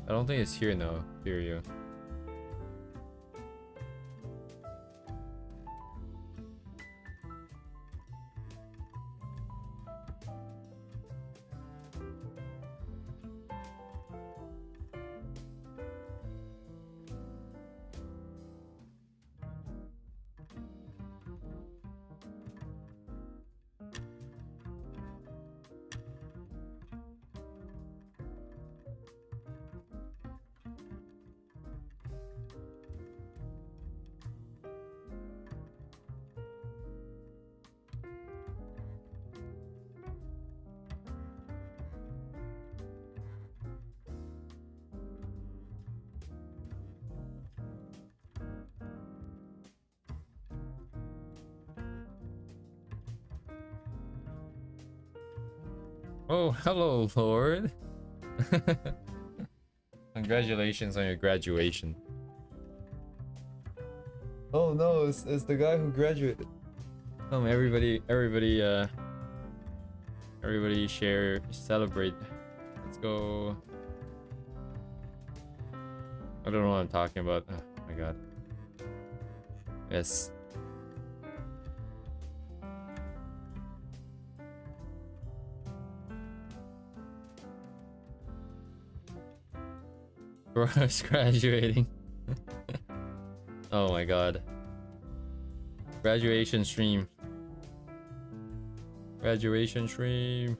I don't think it's here now, Furio. Oh, hello, Lord. Congratulations on your graduation. Oh no, it's the guy who graduated. Everybody share, celebrate. Let's go. I don't know what I'm talking about. Oh my god. Yes. Bro's graduating. Oh my god. Graduation stream. Graduation stream.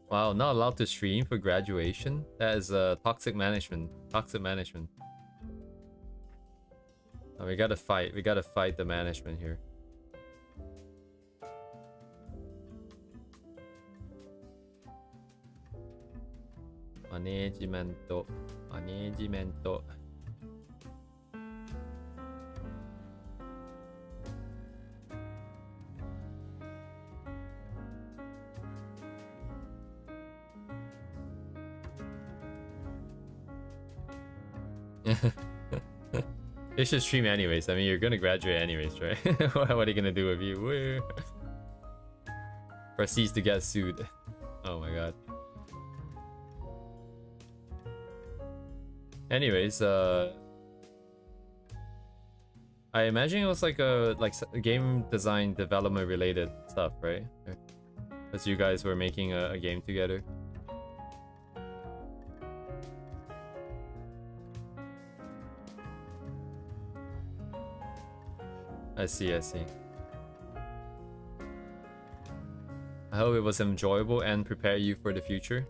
Wow, not allowed to stream for graduation? That is toxic management. Toxic management. Oh, we gotta fight. We gotta fight the management here. Management. Management. They should stream anyways. I mean, you're gonna graduate anyways, right? What are they gonna do with you? Woo. Proceeds to get sued. Oh my god. Anyways, I imagine it was like a game design development related stuff, right? Because you guys were making a game together. I see, I see. I hope it was enjoyable and prepare you for the future.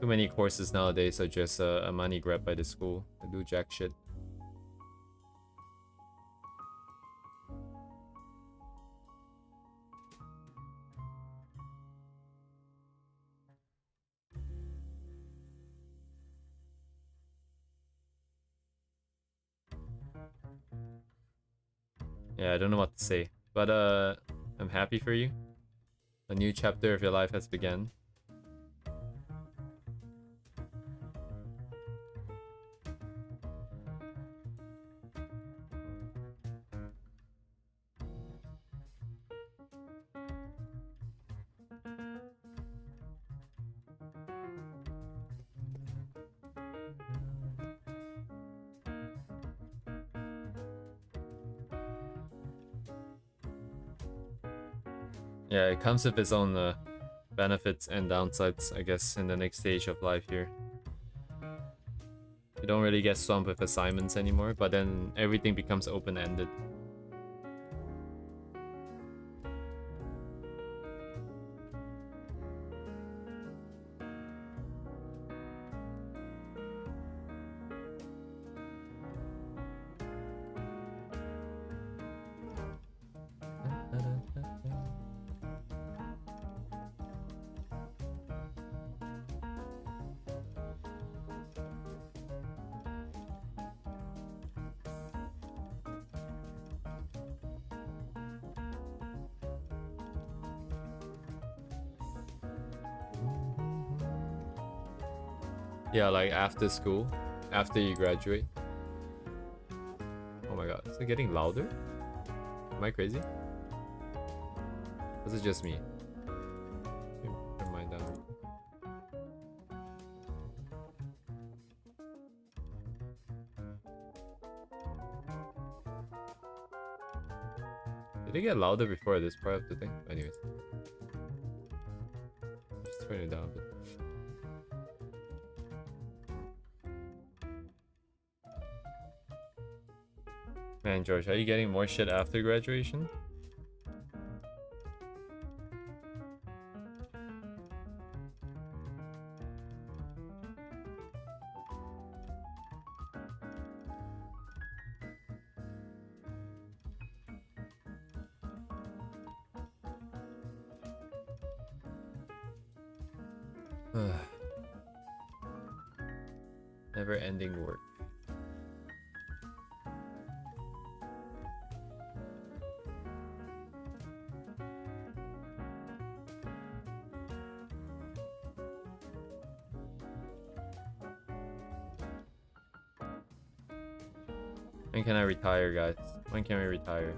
Too many courses nowadays are just a money grab by the school. I do jack shit. Yeah, I don't know what to say, but I'm happy for you. A new chapter of your life has begun. Yeah, it comes with its own benefits and downsides, I guess, in the next stage of life here. You don't really get swamped with assignments anymore, but then everything becomes open-ended. Yeah, like after school, after you graduate. Oh my god, is it getting louder? Am I crazy? Or is it just me? Turn mine down. Did it get louder before this part of the thing? Anyways. Just turn it down a bit. Man, George, are you getting more shit after graduation? Never-ending work. When can I retire, guys? When can we retire?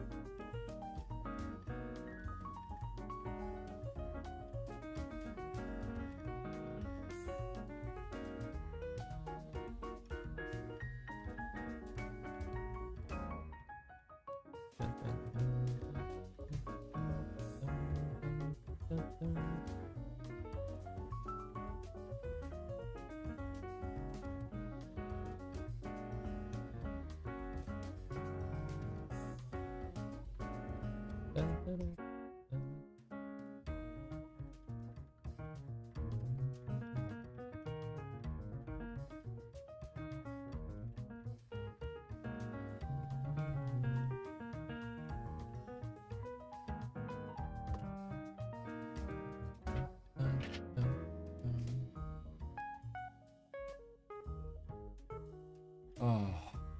Oh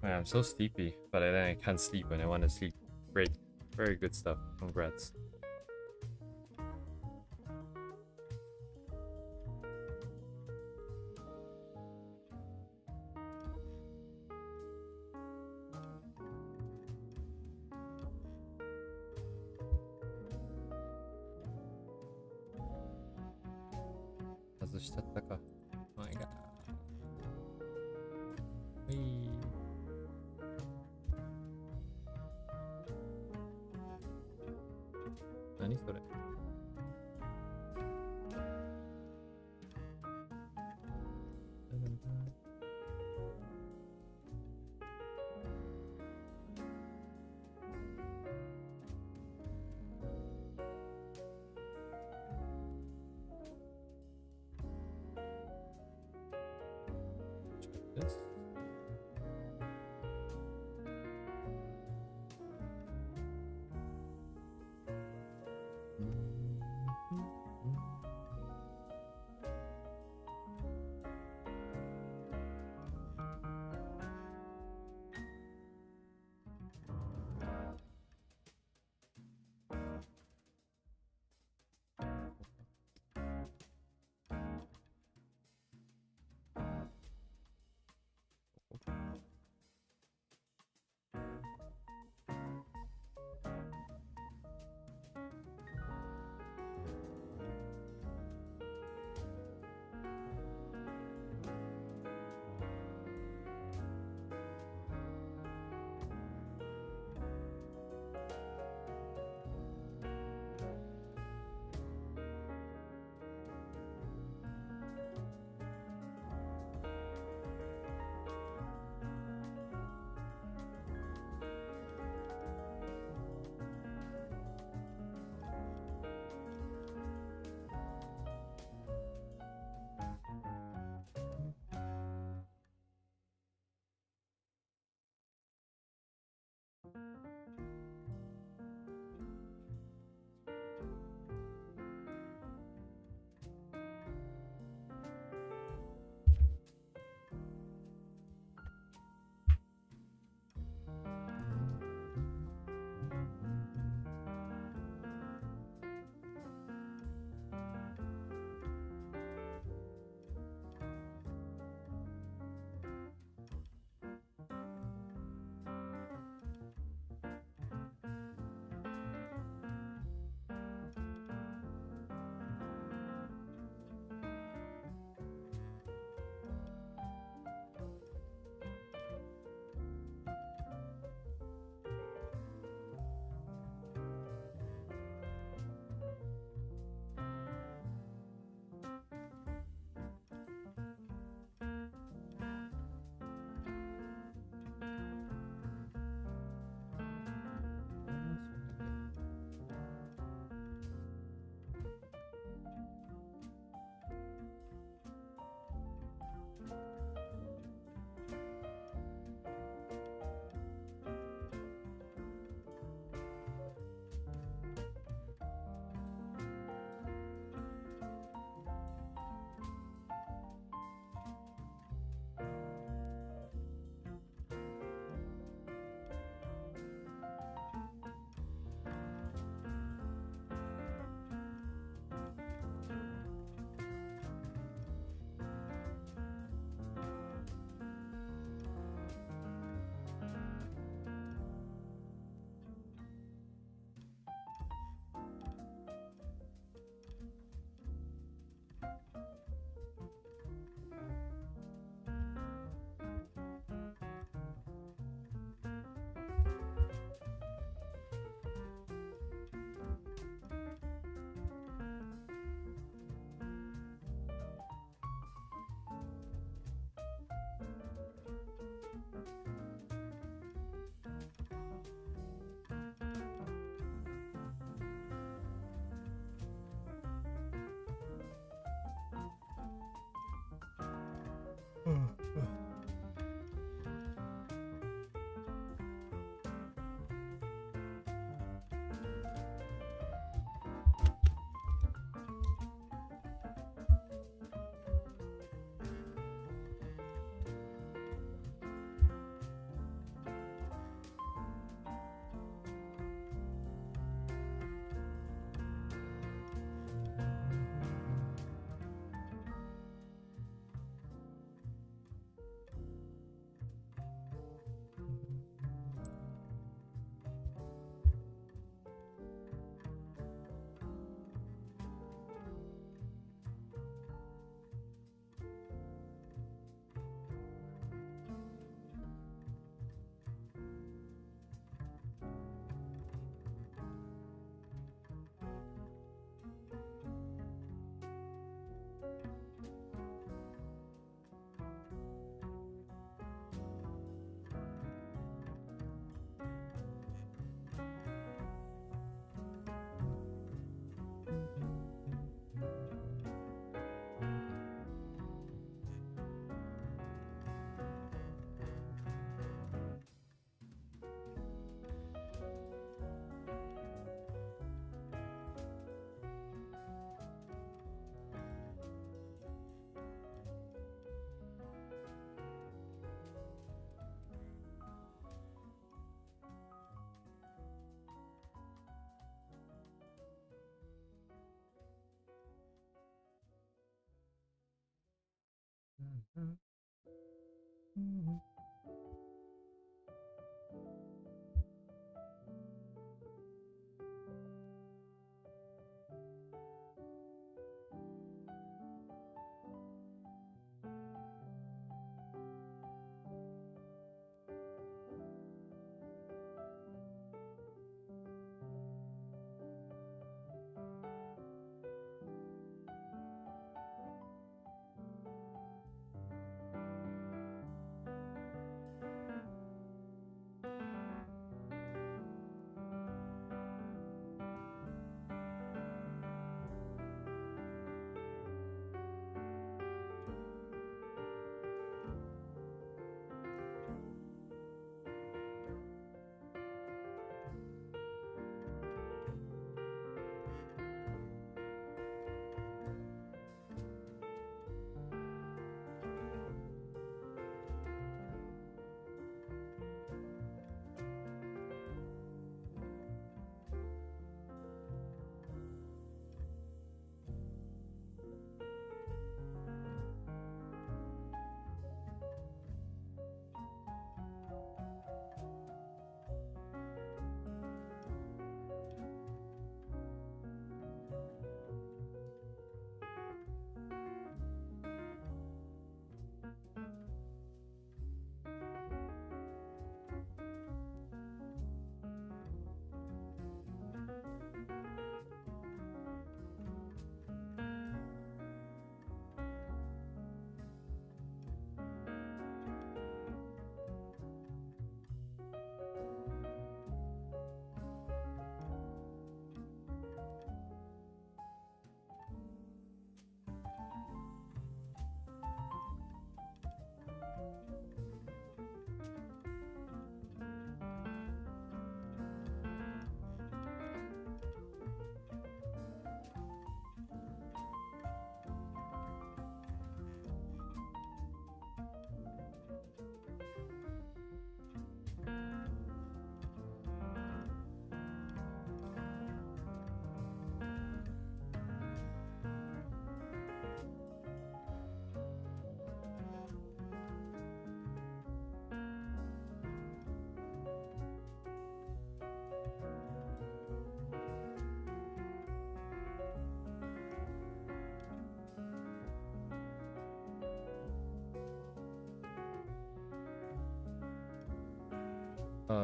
man, I'm so sleepy, but then I can't sleep when I want to sleep. Great, very good stuff. Congrats. 外しちゃったか。My God。はい。何それ。This.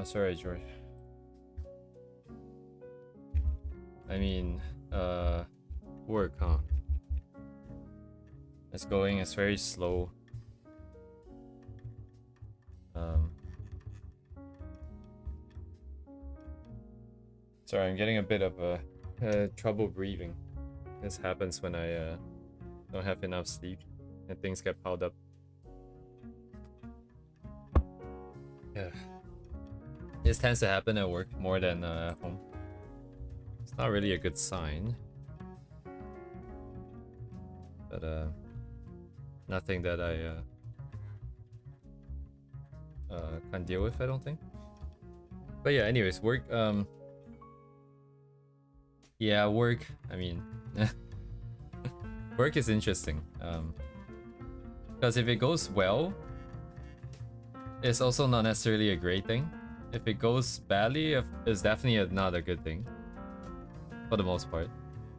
Sorry, George. I mean, work, huh? It's going, it's very slow. Sorry, I'm getting a bit of trouble breathing. This happens when I don't have enough sleep and things get piled up. Yeah. This tends to happen at work more than at home. It's not really a good sign. But nothing that I can't deal with, I don't think. But yeah, anyways, work, yeah, work, I mean, work is interesting. Because if it goes well, it's also not necessarily a great thing. If it goes badly, it's definitely not a good thing. For the most part.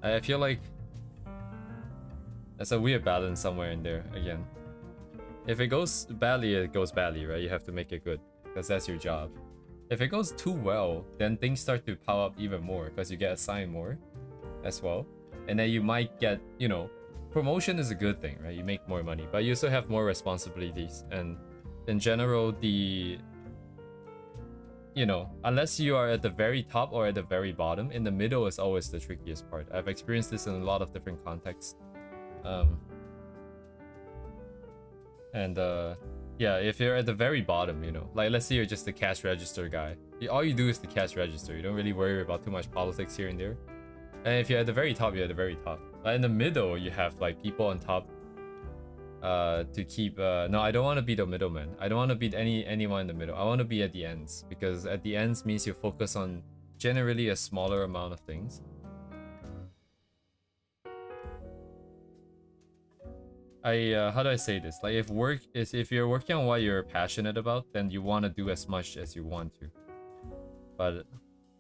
I feel like there's a weird balance somewhere in there, again. If it goes badly, it goes badly, right? You have to make it good, because that's your job. If it goes too well, then things start to pile up even more, because you get assigned more as well. And then you might get, you know, promotion is a good thing, right? You make more money, but you also have more responsibilities. And in general, you know, unless you are at the very top or at the very bottom, in the middle is always the trickiest part. I've experienced this in a lot of different contexts. Yeah, if you're at the very bottom, you know, like let's say you're just the cash register guy. All you do is the cash register. You don't really worry about too much politics here and there. And if you're at the very top, you're at the very top. But in the middle, you have like people on top to keep no, I don't want to be the middleman. I don't want to beat anyone in the middle. I want to be at the ends, because at the ends means you focus on generally a smaller amount of things. how do I say this? Like if you're working on what you're passionate about, then you want to do as much as you want to. But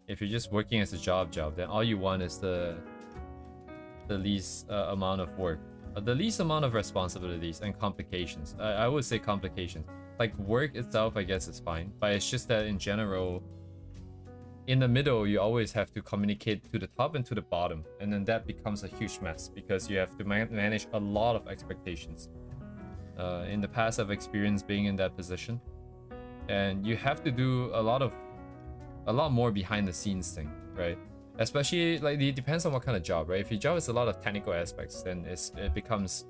if you're just working as a job, then all you want is the least amount of work, the least amount of responsibilities and complications. I would say complications. Like work itself, I guess is fine, but it's just that in general, in the middle, you always have to communicate to the top and to the bottom, and then that becomes a huge mess because you have to manage a lot of expectations. In the past, I've experienced being in that position, and you have to do a lot more behind the scenes thing, right? Especially like it depends on what kind of job, right? If your job is a lot of technical aspects, then it becomes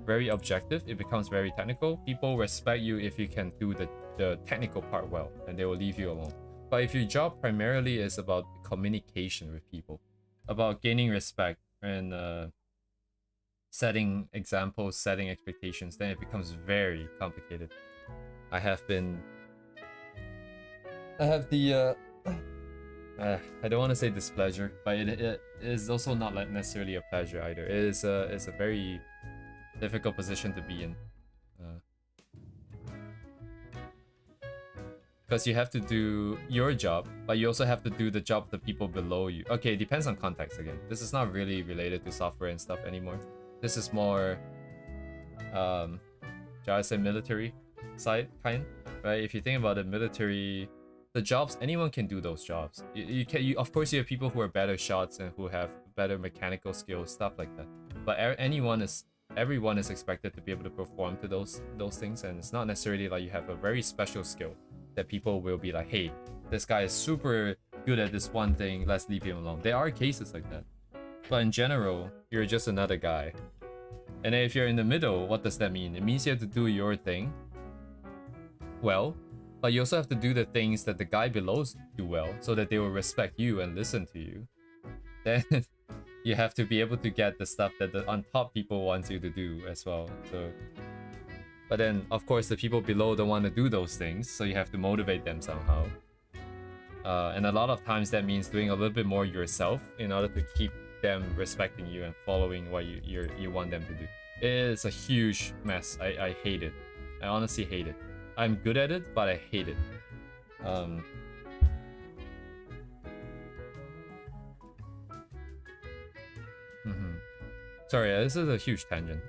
very objective. It becomes very technical. People respect you if you can do the technical part well, and they will leave you alone. But if your job primarily is about communication with people, about gaining respect and setting examples, setting expectations, then it becomes very complicated. I have the I don't want to say displeasure, but it is also not like necessarily a pleasure either. It's a very difficult position to be in, because you have to do your job, but you also have to do the job of the people below you. Okay, it depends on context again. This is not really related to software and stuff anymore. This is more, shall I say, military side kind, right? If you think about it, military. The jobs, anyone can do those jobs. Of course, you have people who are better shots and who have better mechanical skills, stuff like that. But everyone is expected to be able to perform to those things, and it's not necessarily like you have a very special skill that people will be like, hey, this guy is super good at this one thing, let's leave him alone. There are cases like that, but in general, you're just another guy. And if you're in the middle, what does that mean? It means you have to do your thing well, but you also have to do the things that the guy below do well, so that they will respect you and listen to you. Then you have to be able to get the stuff that the on top people want you to do as well. So, but then of course the people below don't want to do those things, so you have to motivate them somehow. And a lot of times that means doing a little bit more yourself in order to keep them respecting you and following what you want them to do. It is a huge mess. I hate it. I honestly hate it. I'm good at it, but I hate it. Sorry, this is a huge tangent.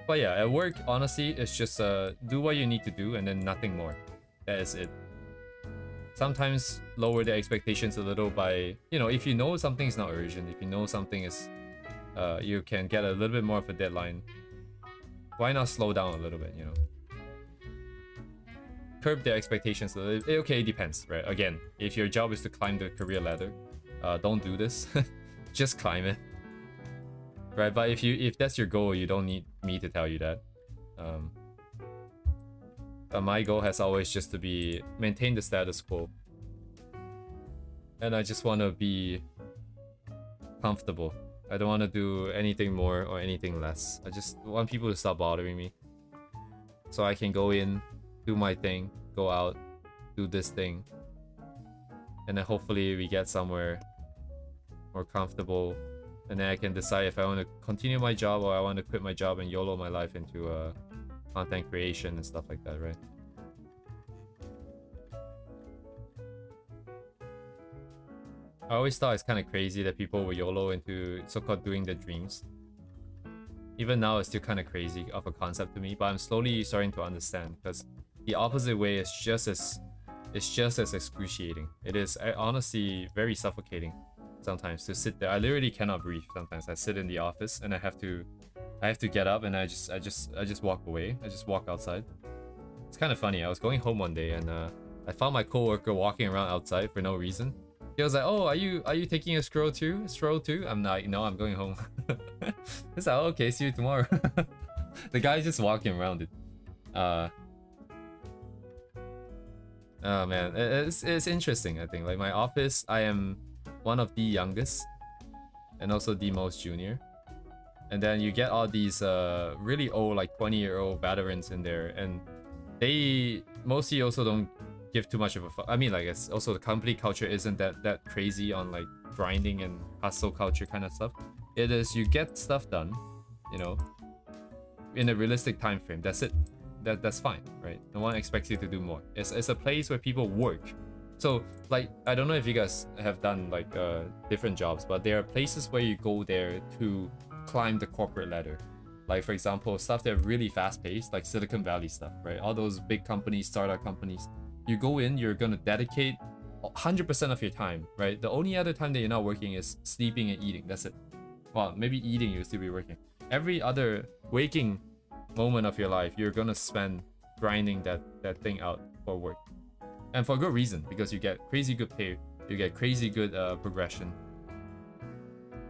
But yeah, at work, honestly, it's just do what you need to do and then nothing more. That is it. Sometimes lower the expectations a little by, if you know something is not urgent, if you know something is, you can get a little bit more of a deadline, why not slow down a little bit, Curb their expectations a little. Okay, it depends, right? Again, if your job is to climb the career ladder, don't do this. Just climb it, right? But if that's your goal, you don't need me to tell you that. But my goal has always just to be maintain the status quo, and I just want to be comfortable. I don't want to do anything more or anything less. I just want people to stop bothering me, so I can go in, do my thing, go out, do this thing, and then hopefully we get somewhere more comfortable, and then I can decide if I want to continue my job or I want to quit my job and YOLO my life into content creation and stuff like that, right? I always thought it's kind of crazy that people will YOLO into so-called doing their dreams. Even now, it's still kind of crazy of a concept to me, but I'm slowly starting to understand, because the opposite way is just as excruciating. It is honestly very suffocating sometimes to sit there. I literally cannot breathe sometimes. I sit in the office and I have to get up and I just walk away. I just walk outside. It's kind of funny. I was going home one day and I found my coworker walking around outside for no reason. He was like, "Oh, are you taking a stroll too? I'm like, no, I'm going home." It's like, oh, okay, see you tomorrow. The guy's just walking around it. Oh man, it's interesting. I think like my office, I am one of the youngest and also the most junior, and then you get all these really old, like 20-year-old veterans in there, and they mostly also don't give too much of a fuck. I mean, like, it's also the company culture isn't that crazy on like grinding and hustle culture kind of stuff. It is, you get stuff done, in a realistic time frame. That's it. That's fine, right? No one expects you to do more. It's a place where people work. So like, I don't know if you guys have done like different jobs, but there are places where you go there to climb the corporate ladder. Like, for example, stuff that are really fast paced, like Silicon Valley stuff, right? All those big companies, startup companies. You go in, you're gonna dedicate 100% of your time, right? The only other time that you're not working is sleeping and eating. That's it. Well, maybe eating you'll still be working. Every other waking moment of your life, you're gonna spend grinding that thing out for work. And for good reason, because you get crazy good pay, you get crazy good progression.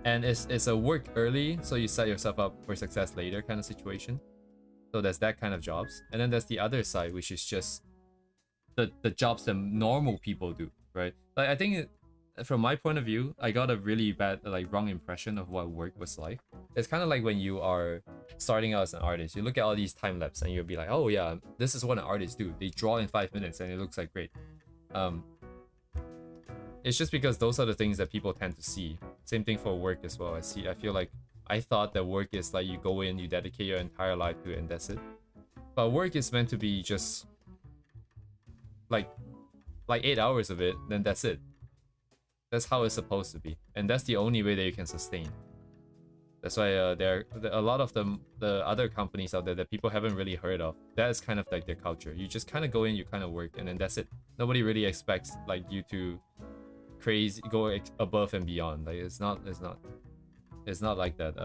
And it's a work early, so you set yourself up for success later kind of situation. So there's that kind of jobs. And then there's the other side, which is just the jobs that normal people do, right? Like, I think from my point of view, I got a really bad, like, wrong impression of what work was like. It's kind of like when you are starting out as an artist, you look at all these time lapse and you'll be like, oh yeah, this is what an artist do. They draw in 5 minutes and it looks like great. It's just because those are the things that people tend to see. Same thing for work as well. I feel like I thought that work is like you go in, you dedicate your entire life to it, and that's it. But work is meant to be just like 8 hours of it, then that's it. That's how it's supposed to be, and that's the only way that you can sustain. That's why there are a lot of the other companies out there that people haven't really heard of. That is kind of like their culture. You just kind of go in, you kind of work, and then that's it. Nobody really expects like you to go above and beyond. Like, it's not like that.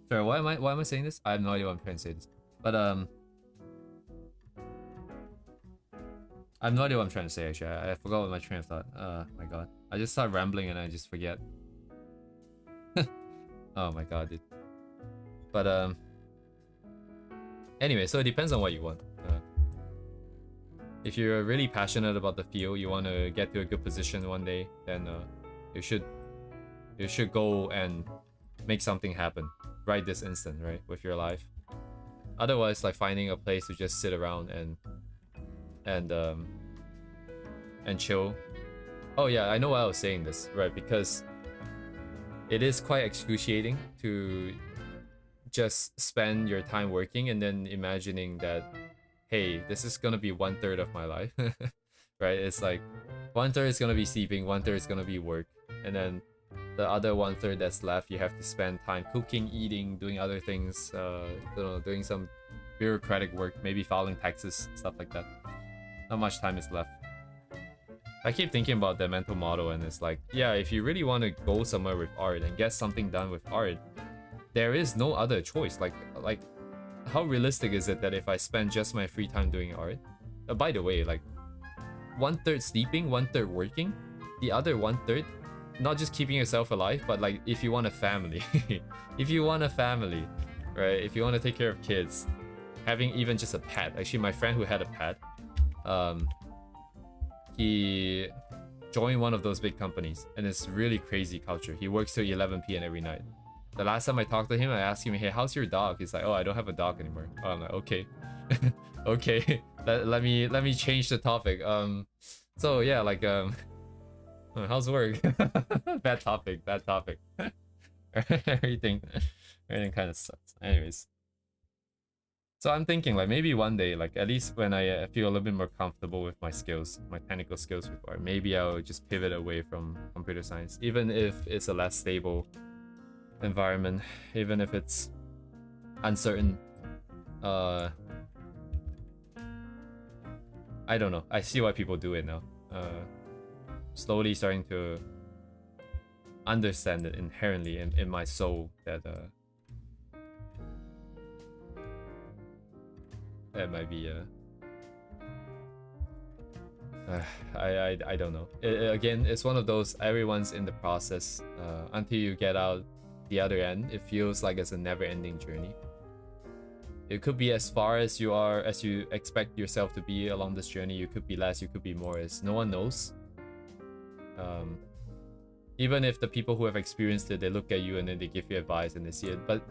Sorry, why am I saying this? I have no idea why I'm trying to say this, but I have no idea what I'm trying to say, actually. I forgot what my train of thought. My god. I just start rambling and I just forget. Oh my god, dude. But, anyway, so it depends on what you want. If you're really passionate about the field, you want to get to a good position one day, then you should go and make something happen right this instant, right, with your life. Otherwise, like, finding a place to just sit around and chill. Oh yeah, I know why I was saying this, right? Because it is quite excruciating to just spend your time working and then imagining that, hey, this is gonna be 1/3 of my life, right? It's like 1/3 is gonna be sleeping, 1/3 is gonna be work, and then the other 1/3 that's left, you have to spend time cooking, eating, doing other things, doing some bureaucratic work, maybe filing taxes, stuff like that. Not much time is left. I keep thinking about that mental model, and it's like, yeah, if you really want to go somewhere with art and get something done with art, there is no other choice. Like how realistic is it that if I spend just my free time doing art, by the way, like 1/3 sleeping, 1/3 working, the other 1/3 not just keeping yourself alive, but like if you want a family, if you want a family, right? If you want to take care of kids, having even just a pet. Actually, my friend who had a pet, he joined one of those big companies, and it's really crazy culture. He works till 11 p.m. every night. The last time I talked to him, I asked him, hey, how's your dog? He's like, oh, I don't have a dog anymore. Oh, I'm like, okay. Okay, let me change the topic. So yeah, like, how's work? Bad topic. everything kind of sucks. Anyways, so I'm thinking, like, maybe one day, like, at least when I feel a little bit more comfortable with my skills, my technical skills with art, maybe I'll just pivot away from computer science, even if it's a less stable environment, even if it's uncertain. I don't know. I see why people do it now. Slowly starting to understand it inherently in my soul that that might be I don't know. Again, it's one of those, everyone's in the process. Until you get out the other end, it feels like it's a never-ending journey. It could be as far as you are, as you expect yourself to be along this journey. You could be less, you could be more. As no one knows. Even if the people who have experienced it, they look at you and then they give you advice and they see it, but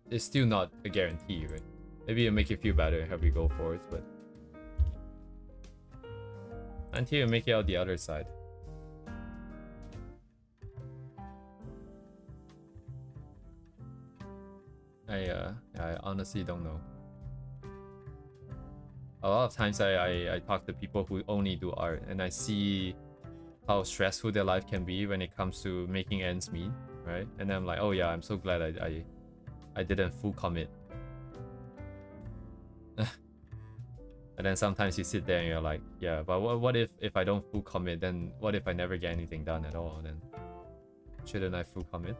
it's still not a guarantee, right? Maybe it'll make you feel better and help you go forward, but until you make it out the other side. I honestly don't know. A lot of times I talk to people who only do art, and I see how stressful their life can be when it comes to making ends meet, right? And then I'm like, oh yeah, I'm so glad I didn't full commit. And then sometimes you sit there and you're like, yeah, but what if I don't full commit? Then what if I never get anything done at all? Then shouldn't I full commit?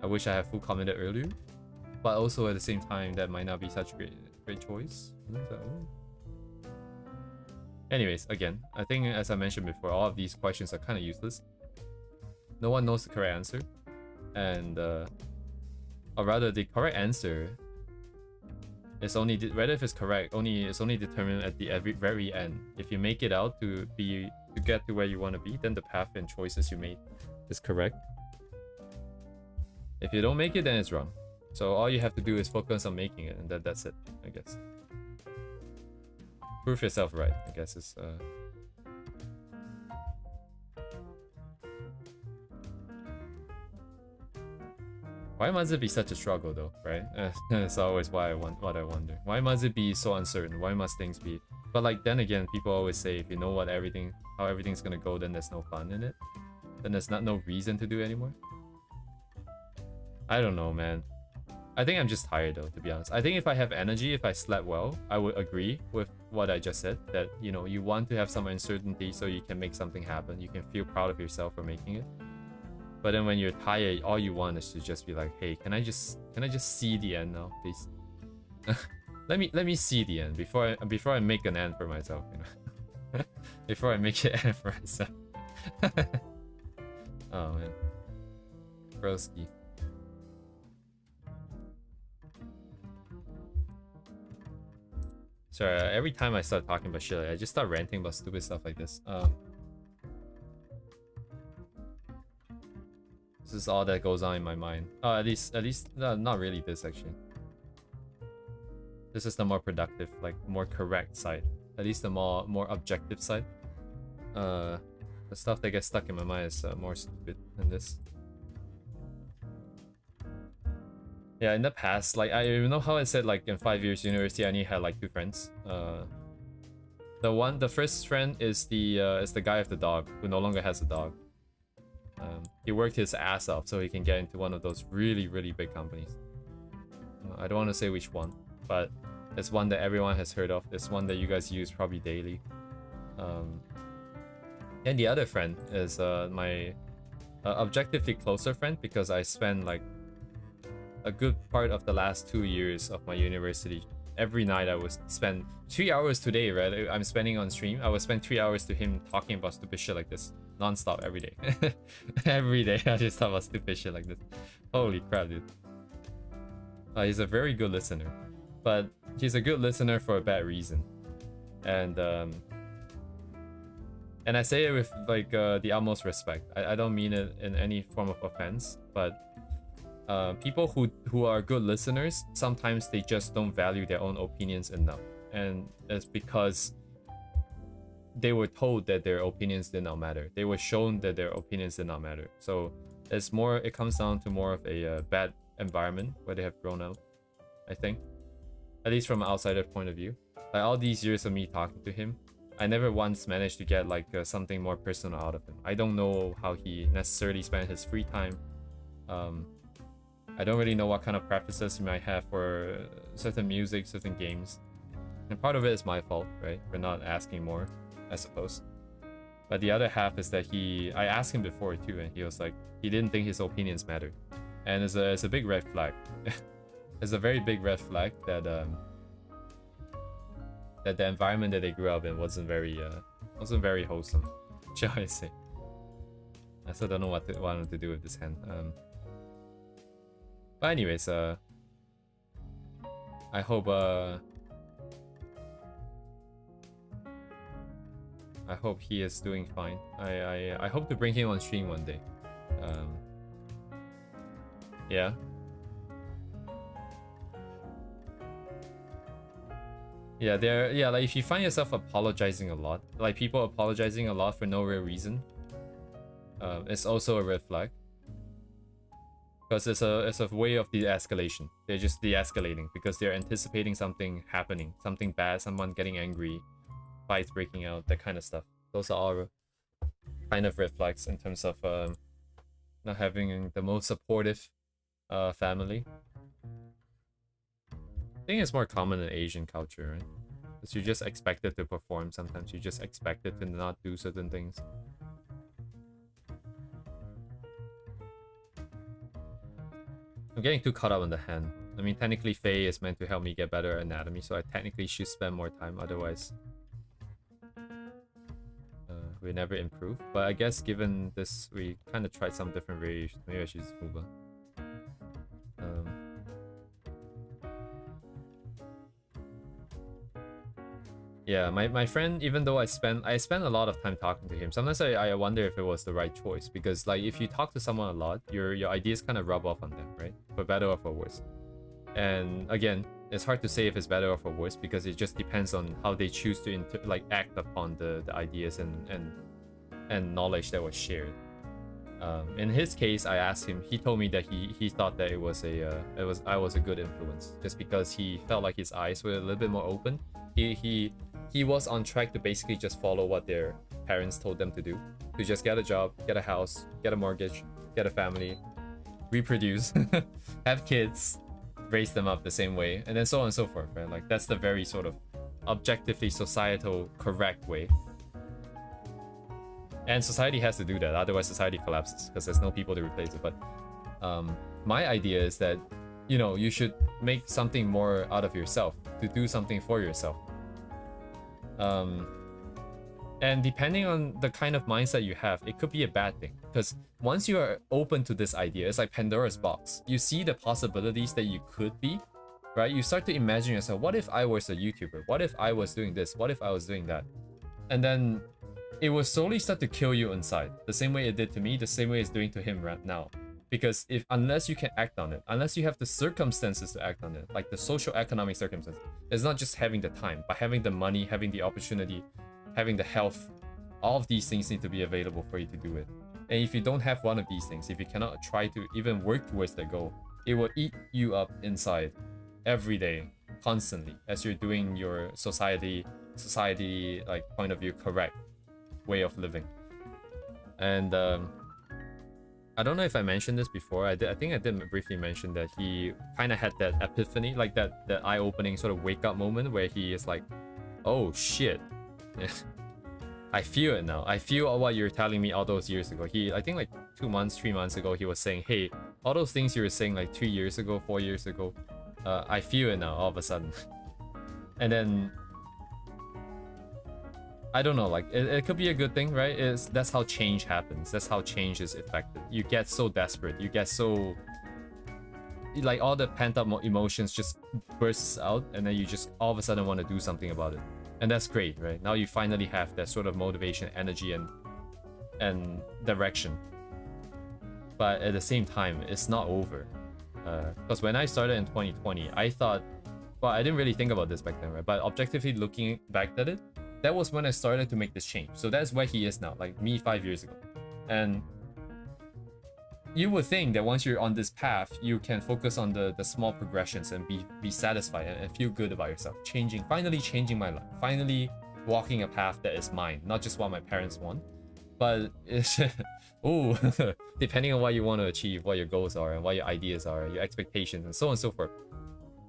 I wish I had full committed earlier, but also at the same time that might not be such a great choice. So, anyways, again, I think as I mentioned before, all of these questions are kind of useless. No one knows the correct answer, and or rather, the correct answer is only whether if it's correct. It's only determined at the very end. If you make it out to get to where you want to be, then the path and choices you made is correct. If you don't make it, then it's wrong. So all you have to do is focus on making it, and that's it, I guess. Prove yourself right, I guess is Why must it be such a struggle though, right? That's always what I wonder. Why must it be so uncertain? Why must things be? But like then again, people always say if you know how everything's gonna go, then there's no fun in it. Then there's no reason to do it anymore. I don't know, man. I think I'm just tired though, to be honest. I think if I have energy, if I slept well, I would agree with what I just said. That, you know, you want to have some uncertainty so you can make something happen. You can feel proud of yourself for making it. But then when you're tired, all you want is to just be like, hey, can I just see the end now, please? let me see the end before I make an end for myself, you know. Before I make it end for myself. Oh man. Broski. Sorry, every time I start talking about shit, I just start ranting about stupid stuff like this. This is all that goes on in my mind. At least, no, not really this actually. This is the more productive, like more correct side. At least the more objective side. The stuff that gets stuck in my mind is more stupid than this. Yeah, in the past, like you know how I said like in 5 years university I only had like 2 friends. The first friend is the guy with the dog who no longer has a dog. He worked his ass off so he can get into one of those really big companies. I don't want to say which one, but it's one that everyone has heard of. It's one that you guys use probably daily. And the other friend is my objectively closer friend because I spend like a good part of the last 2 years of my university. Every night I would spend 3 hours today, right? I'm spending on stream. I would spend 3 hours to him talking about stupid shit like this. Non-stop every day. Every day I just talk about stupid shit like this. Holy crap, dude. He's a very good listener. But he's a good listener for a bad reason. And I say it with like the utmost respect. I don't mean it in any form of offense, but people who are good listeners, sometimes they just don't value their own opinions enough. And it's because they were told that their opinions did not matter. They were shown that their opinions did not matter. So it comes down to more of a bad environment where they have grown up, I think. At least from an outsider point of view. Like all these years of me talking to him, I never once managed to get like something more personal out of him. I don't know how he necessarily spent his free time. I don't really know what kind of preferences he might have for certain music, certain games. And part of it is my fault, right? For not asking more, I suppose. But the other half is that I asked him before too, and he was like, he didn't think his opinions mattered. And it's a big red flag. It's a very big red flag that that the environment that they grew up in wasn't very wholesome, shall I say. I still don't know what to do with this hand. But anyways, I hope he is doing fine. I hope to bring him on stream one day. Yeah. Yeah, like if you find yourself apologizing a lot, like people apologizing a lot for no real reason, it's also a red flag. because it's a way of de-escalation. They're just de-escalating because they're anticipating something happening, something bad, someone getting angry, fights breaking out, that kind of stuff. Those are all kind of red flags in terms of not having the most supportive family. I think it's more common in Asian culture, right? Because you're just expected to perform sometimes. You're just expected to not do certain things. I'm getting too caught up on the hand. I mean, technically, Faye is meant to help me get better at anatomy, so I technically should spend more time. Otherwise, we never improve. But I guess given this, we kind of tried some different variations. Maybe I should just move on. Yeah, my friend, even though I spent a lot of time talking to him, sometimes I wonder if it was the right choice, because like if you talk to someone a lot, your ideas kind of rub off on them, right? For better or for worse. And again, it's hard to say if it's better or for worse, because it just depends on how they choose to act upon the ideas and knowledge that was shared. In his case, I asked him. He told me that he thought that I was a good influence, just because he felt like his eyes were a little bit more open. He was on track to basically just follow what their parents told them to do, to just get a job, get a house, get a mortgage, get a family, reproduce, have kids, raise them up the same way, and then so on and so forth, right? Like that's the very sort of objectively societal correct way. And society has to do that, otherwise society collapses because there's no people to replace it. But my idea is that, you know, you should make something more out of yourself, to do something for yourself. And depending on the kind of mindset you have, it could be a bad thing, because once you are open to this idea, it's like Pandora's box. You see the possibilities that you could be, right? You start to imagine yourself, what if I was a YouTuber? What if I was doing this? What if I was doing that? And then it will slowly start to kill you inside, the same way it did to me, the same way it's doing to him right now. Because unless you can act on it, unless you have the circumstances to act on it, like the social economic circumstances, it's not just having the time, but having the money, having the opportunity, having the health. All of these things need to be available for you to do it. And if you don't have one of these things, if you cannot try to even work towards the goal, it will eat you up inside every day, constantly, as you're doing your society like point of view correct way of living. And I don't know if I mentioned this before. I think I did briefly mention that he kind of had that epiphany, like that eye-opening sort of wake-up moment where he is like, oh shit, I feel it now. I feel what you're telling me all those years ago. I think like 2 months, 3 months ago, he was saying, hey, all those things you were saying like 2 years ago, 4 years ago, I feel it now all of a sudden. And then I don't know, like it could be a good thing, right? That's how change happens. That's how change is effected. You get so desperate, you get so like all the pent up emotions just bursts out, and then you just all of a sudden want to do something about it. And that's great, right? Now you finally have that sort of motivation, energy, and direction. But at the same time, it's not over. Because when I started in 2020, I thought, well, I didn't really think about this back then, right? But objectively looking back at it, that was when I started to make this change. So that's where he is now, like me 5 years ago. And you would think that once you're on this path, you can focus on the small progressions and be satisfied and feel good about yourself. Finally changing my life. Finally walking a path that is mine, not just what my parents want. But it's, ooh, depending on what you want to achieve, what your goals are, and what your ideas are, your expectations, and so on and so forth.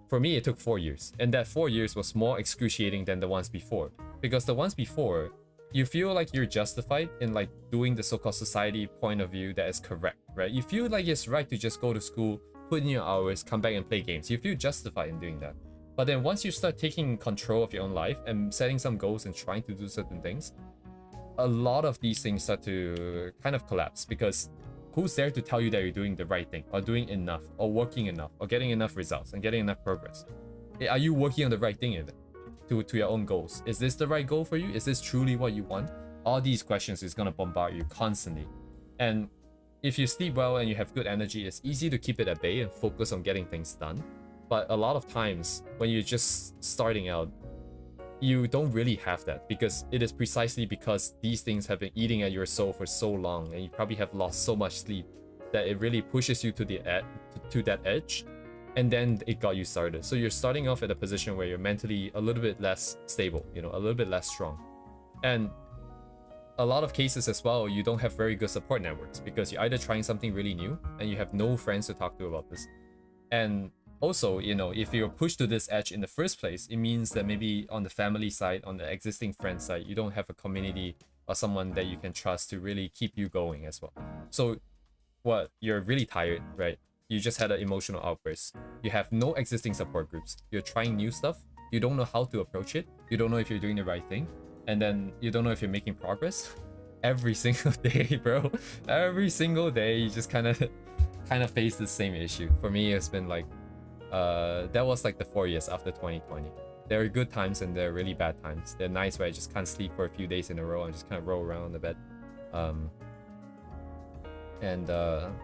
For me, it took 4 years. And that 4 years was more excruciating than the ones before. Because the ones before, you feel like you're justified in like doing the so-called society point of view that is correct, right? You feel like it's right to just go to school, put in your hours, come back and play games. You feel justified in doing that. But then once you start taking control of your own life and setting some goals and trying to do certain things, a lot of these things start to kind of collapse, because who's there to tell you that you're doing the right thing, or doing enough, or working enough, or getting enough results and getting enough progress? Are you working on the right thing in it? To your own goals? Is this the right goal for you? Is this truly what you want? All these questions is gonna bombard you constantly. And if you sleep well and you have good energy, it's easy to keep it at bay and focus on getting things done. But a lot of times when you're just starting out, you don't really have that, because it is precisely because these things have been eating at your soul for so long, and you probably have lost so much sleep that it really pushes you to the to that edge, and then it got you started. So you're starting off at a position where you're mentally a little bit less stable, you know, a little bit less strong. And a lot of cases as well, you don't have very good support networks because you're either trying something really new and you have no friends to talk to about this. And also, you know, if you're pushed to this edge in the first place, it means that maybe on the family side, on the existing friend side, you don't have a community or someone that you can trust to really keep you going as well. So what, you're really tired, right? You just had an emotional outburst. You have no existing support groups. You're trying new stuff. You don't know how to approach it. You don't know if you're doing the right thing. And then you don't know if you're making progress. Every single day, bro. Every single day, you just kind of face the same issue. For me, it's been like, that was like the 4 years after 2020. There are good times and there are really bad times. They're nice where I just can't sleep for a few days in a row and just kind of roll around on the bed.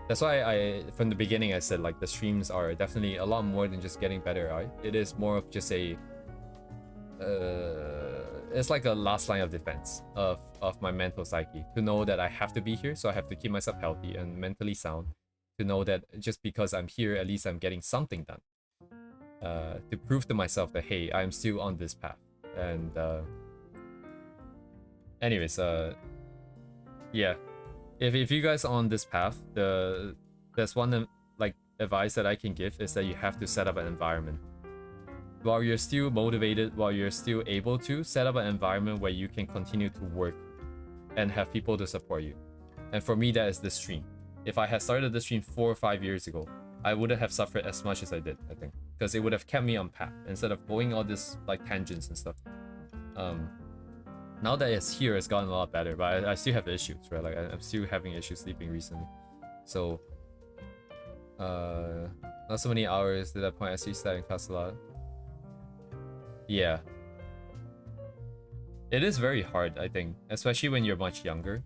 That's why I, from the beginning, I said like the streams are definitely a lot more than just getting better, right? It is more of just a, it's like a last line of defense of my mental psyche, to know that I have to be here, so I have to keep myself healthy and mentally sound, to know that just because I'm here, at least I'm getting something done, to prove to myself that, hey, I'm still on this path. And anyways, yeah, if you guys are on this path, there's one like advice that I can give is that you have to set up an environment. While you're still motivated, while you're still able to, set up an environment where you can continue to work and have people to support you. And for me, that is this stream. If I had started this stream 4 or 5 years ago, I wouldn't have suffered as much as I did, I think, because it would have kept me on path instead of going all this like tangents and stuff. Now that it's here, it's gotten a lot better, but I still have issues, right? Like I'm still having issues sleeping recently. So not so many hours to that point. I see studying class a lot. Yeah, it is very hard, I think, especially when you're much younger.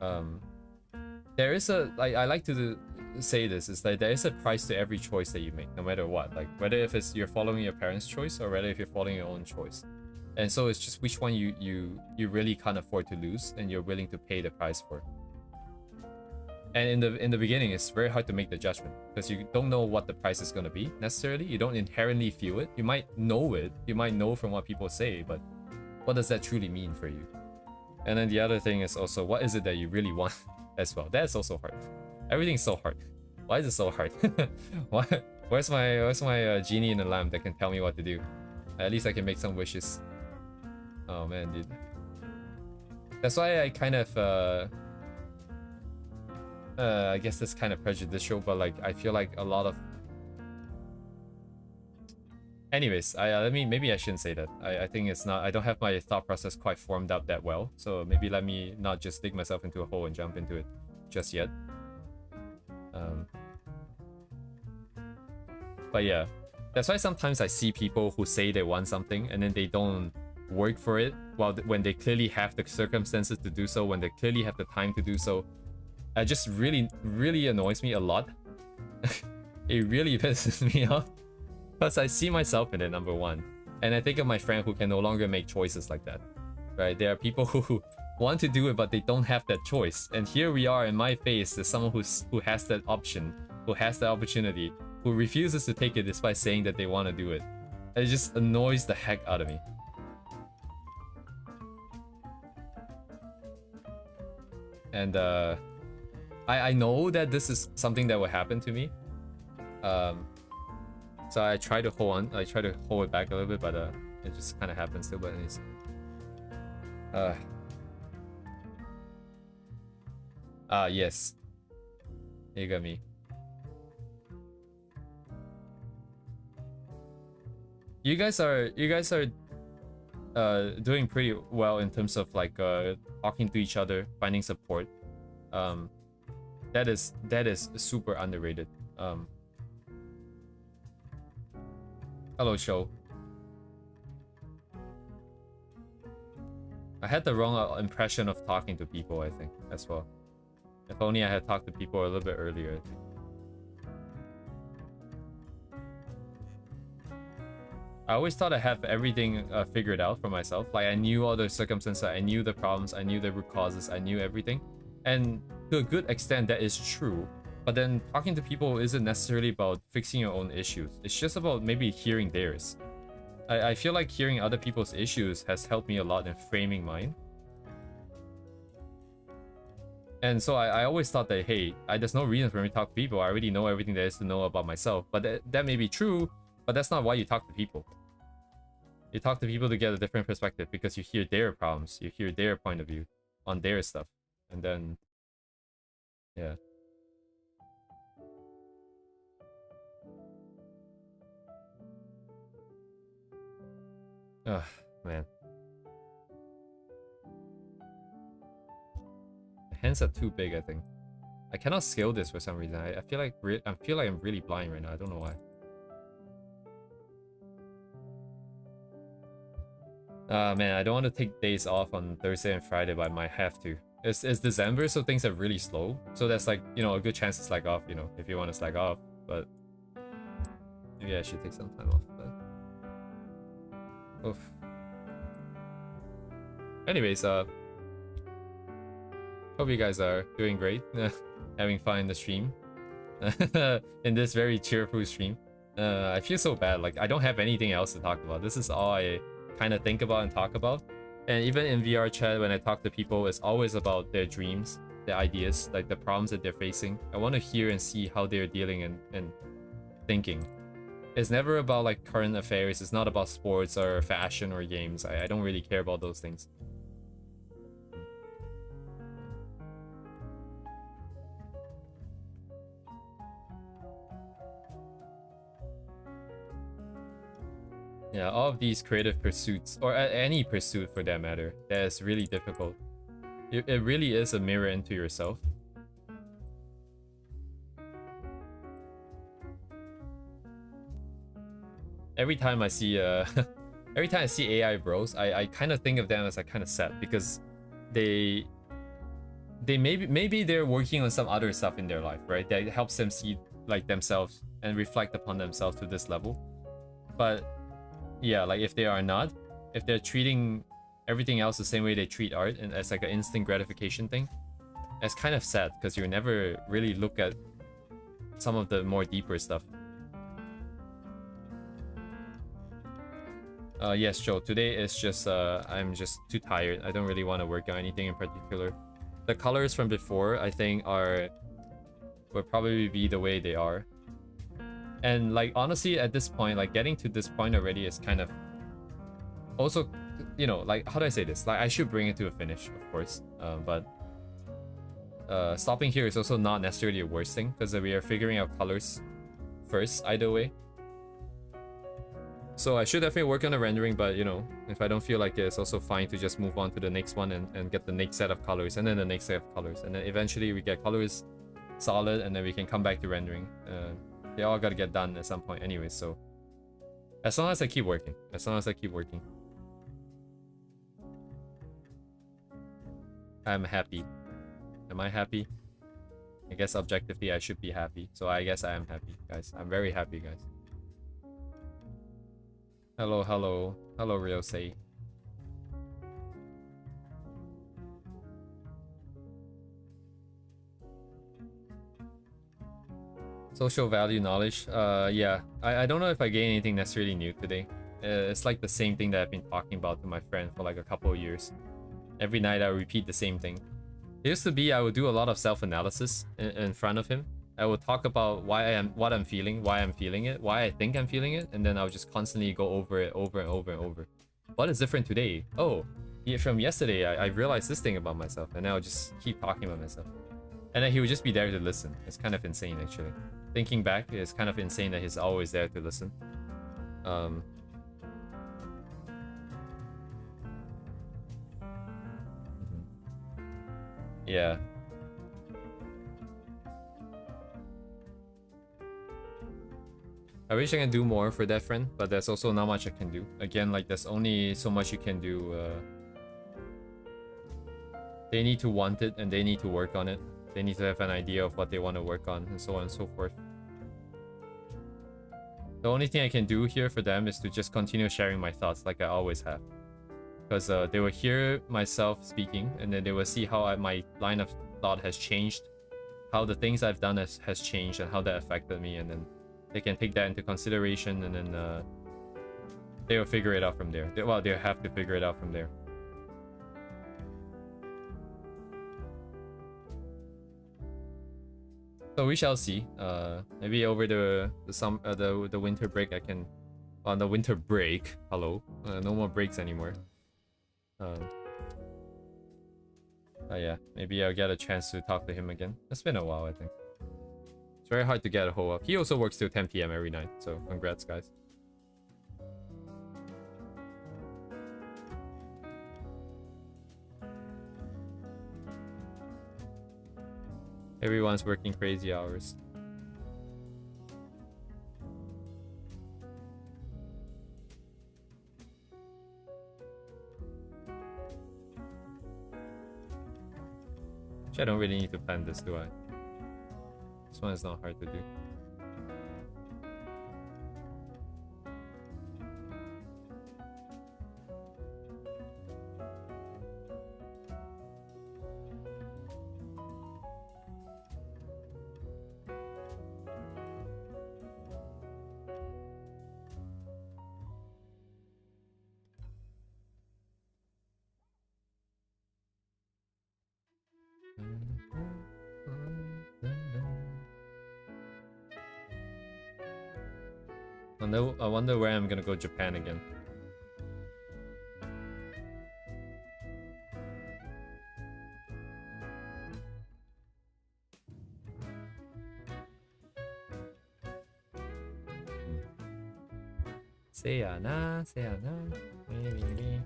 There is a, like, I like to say this, is that there is a price to every choice that you make, no matter what, like whether if it's you're following your parents' choice or whether if you're following your own choice. And so it's just which one you really can't afford to lose and you're willing to pay the price for. And in the beginning, it's very hard to make the judgment because you don't know what the price is going to be necessarily. You don't inherently feel it. You might know it. You might know from what people say, but what does that truly mean for you? And then the other thing is also, what is it that you really want as well? That's also hard. Everything's so hard. Why is it so hard? Why? Where's my genie in the lamp that can tell me what to do? At least I can make some wishes. Oh man, dude. That's why I kind of I guess that's kind of prejudicial, but like I feel like a lot of, anyways, maybe I shouldn't say that. I think it's not, I don't have my thought process quite formed up that well, so maybe let me not just dig myself into a hole and jump into it just yet. But yeah, that's why sometimes I see people who say they want something and then they don't work for it, when they clearly have the circumstances to do so, when they clearly have the time to do so. It just really annoys me a lot. It really pisses me off because I see myself in it, number one, and I think of my friend who can no longer make choices like that, right? There are people who want to do it but they don't have that choice, and here we are in my face as someone who has that option, who has the opportunity, who refuses to take it despite saying that they want to do it. It just annoys the heck out of me. And I know that this is something that will happen to me, so I try to hold on. I try to hold it back a little bit, but it just kind of happens still. But anyways, yes, you got me. You guys are doing pretty well in terms of like talking to each other, finding support. That is super underrated. Hello, show. I had the wrong impression of talking to people, I think, as well. If only I had talked to people a little bit earlier, I think. I always thought I have everything figured out for myself. Like I knew all the circumstances, I knew the problems, I knew the root causes, I knew everything. And to a good extent that is true, but then talking to people isn't necessarily about fixing your own issues. It's just about maybe hearing theirs. I feel like hearing other people's issues has helped me a lot in framing mine. And so I always thought that, hey, there's no reason for me to talk to people. I already know everything there is to know about myself. But that may be true, but that's not why you talk to people. You talk to people to get a different perspective because you hear their problems. You hear their point of view on their stuff. And then, yeah. Ugh, man. The hands are too big, I think. I cannot scale this for some reason. I feel like I'm really blind right now. I don't know why. Man, I don't want to take days off on Thursday and Friday, but I might have to. It's December, so things are really slow. So that's like, you know, a good chance to slack off, you know, if you want to slack off. But maybe I should take some time off. But oof. Anyways, hope you guys are doing great, having fun in the stream, in this very cheerful stream. I feel so bad, like I don't have anything else to talk about. This is all I kind of think about and talk about. And even in VR chat, when I talk to people, it's always about their dreams, their ideas, like the problems that they're facing. I want to hear and see how they're dealing and thinking. It's never about like current affairs. It's not about sports or fashion or games. I don't really care about those things. Yeah, all of these creative pursuits, or any pursuit for that matter, that is really difficult. It really is a mirror into yourself. Every time I see every time I see AI bros, I kind of think of them as like kind of sad because they maybe they're working on some other stuff in their life, right? That helps them see like themselves and reflect upon themselves to this level. But yeah, like if they are not, if they're treating everything else the same way they treat art and as like an instant gratification thing, it's kind of sad because you never really look at some of the more deeper stuff. Yes, Joe, today is just I'm just too tired. I don't really want to work on anything in particular. The colors from before, I think, will probably be the way they are. And like honestly, at this point, like getting to this point already is kind of also, you know, like how do I say this? Like I should bring it to a finish, of course. But stopping here is also not necessarily a worst thing because we are figuring out colors first either way. So I should definitely work on the rendering, but you know, if I don't feel like it, it's also fine to just move on to the next one and get the next set of colors and then the next set of colors. And then eventually we get colors solid and then we can come back to rendering. They all gotta get done at some point anyway, so as long as I keep working. I'm happy. Am I happy? I guess objectively I should be happy. So I guess I am happy, guys. I'm very happy, guys. Hello, hello. Hello, Ryosei. Social value knowledge. Yeah. I don't know if I gained anything necessarily new today. It's like the same thing that I've been talking about to my friend for like a couple of years. Every night I repeat the same thing. It used to be I would do a lot of self-analysis in front of him. I would talk about what I'm feeling, why I'm feeling it, why I think I'm feeling it, and then I'll just constantly go over it over and over and over. What is different today? Oh, from yesterday I realized this thing about myself, and then I'll just keep talking about myself. And then he would just be there to listen. It's kind of insane, actually. Thinking back, it's kind of insane that he's always there to listen. Yeah. I wish I can do more for that friend, but there's also not much I can do. Again, like there's only so much you can do. They need to want it and they need to work on it. They need to have an idea of what they want to work on and so on and so forth. The only thing I can do here for them is to just continue sharing my thoughts like I always have. Because they will hear myself speaking and then they will see how my line of thought has changed, how the things I've done has changed, and how that affected me, and then they can take that into consideration, and then they'll figure it out from there. Well, they'll have to figure it out from there. So we shall see. Maybe over the winter break I can, on the winter break. Hello, no more breaks anymore. Yeah, maybe I'll get a chance to talk to him again. It's been a while, I think. It's very hard to get a hold of. He also works till 10 p.m. every night, so congrats, guys. Everyone's working crazy hours. I don't really need to plan this, do I? This one is not hard to do. I wonder where I'm gonna go Japan again. Sayana, maybe.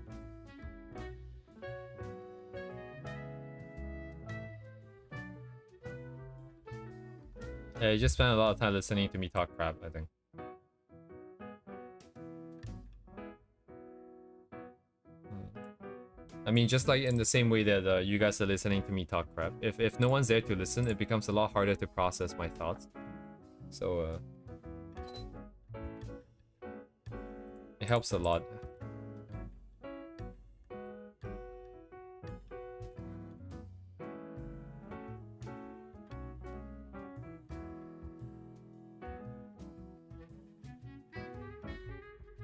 Yeah, you just spent a lot of time listening to me talk crap, I think. I mean, just like in the same way that you guys are listening to me talk crap. If no one's there to listen, it becomes a lot harder to process my thoughts. So, it helps a lot.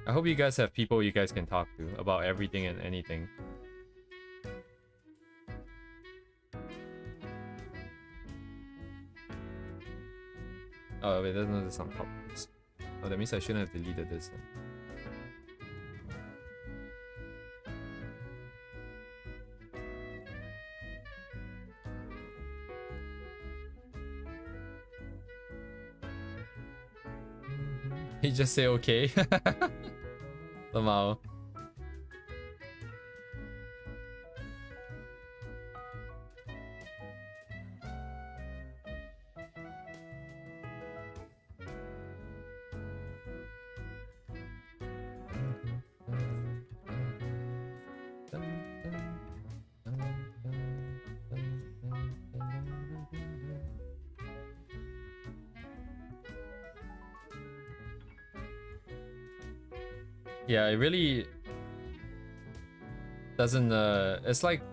I hope you guys have people you guys can talk to about everything and anything. Oh wait, there's no some top. Oh, that means I shouldn't have deleted this then. He just say okay. Somehow. Yeah, it really doesn't it's like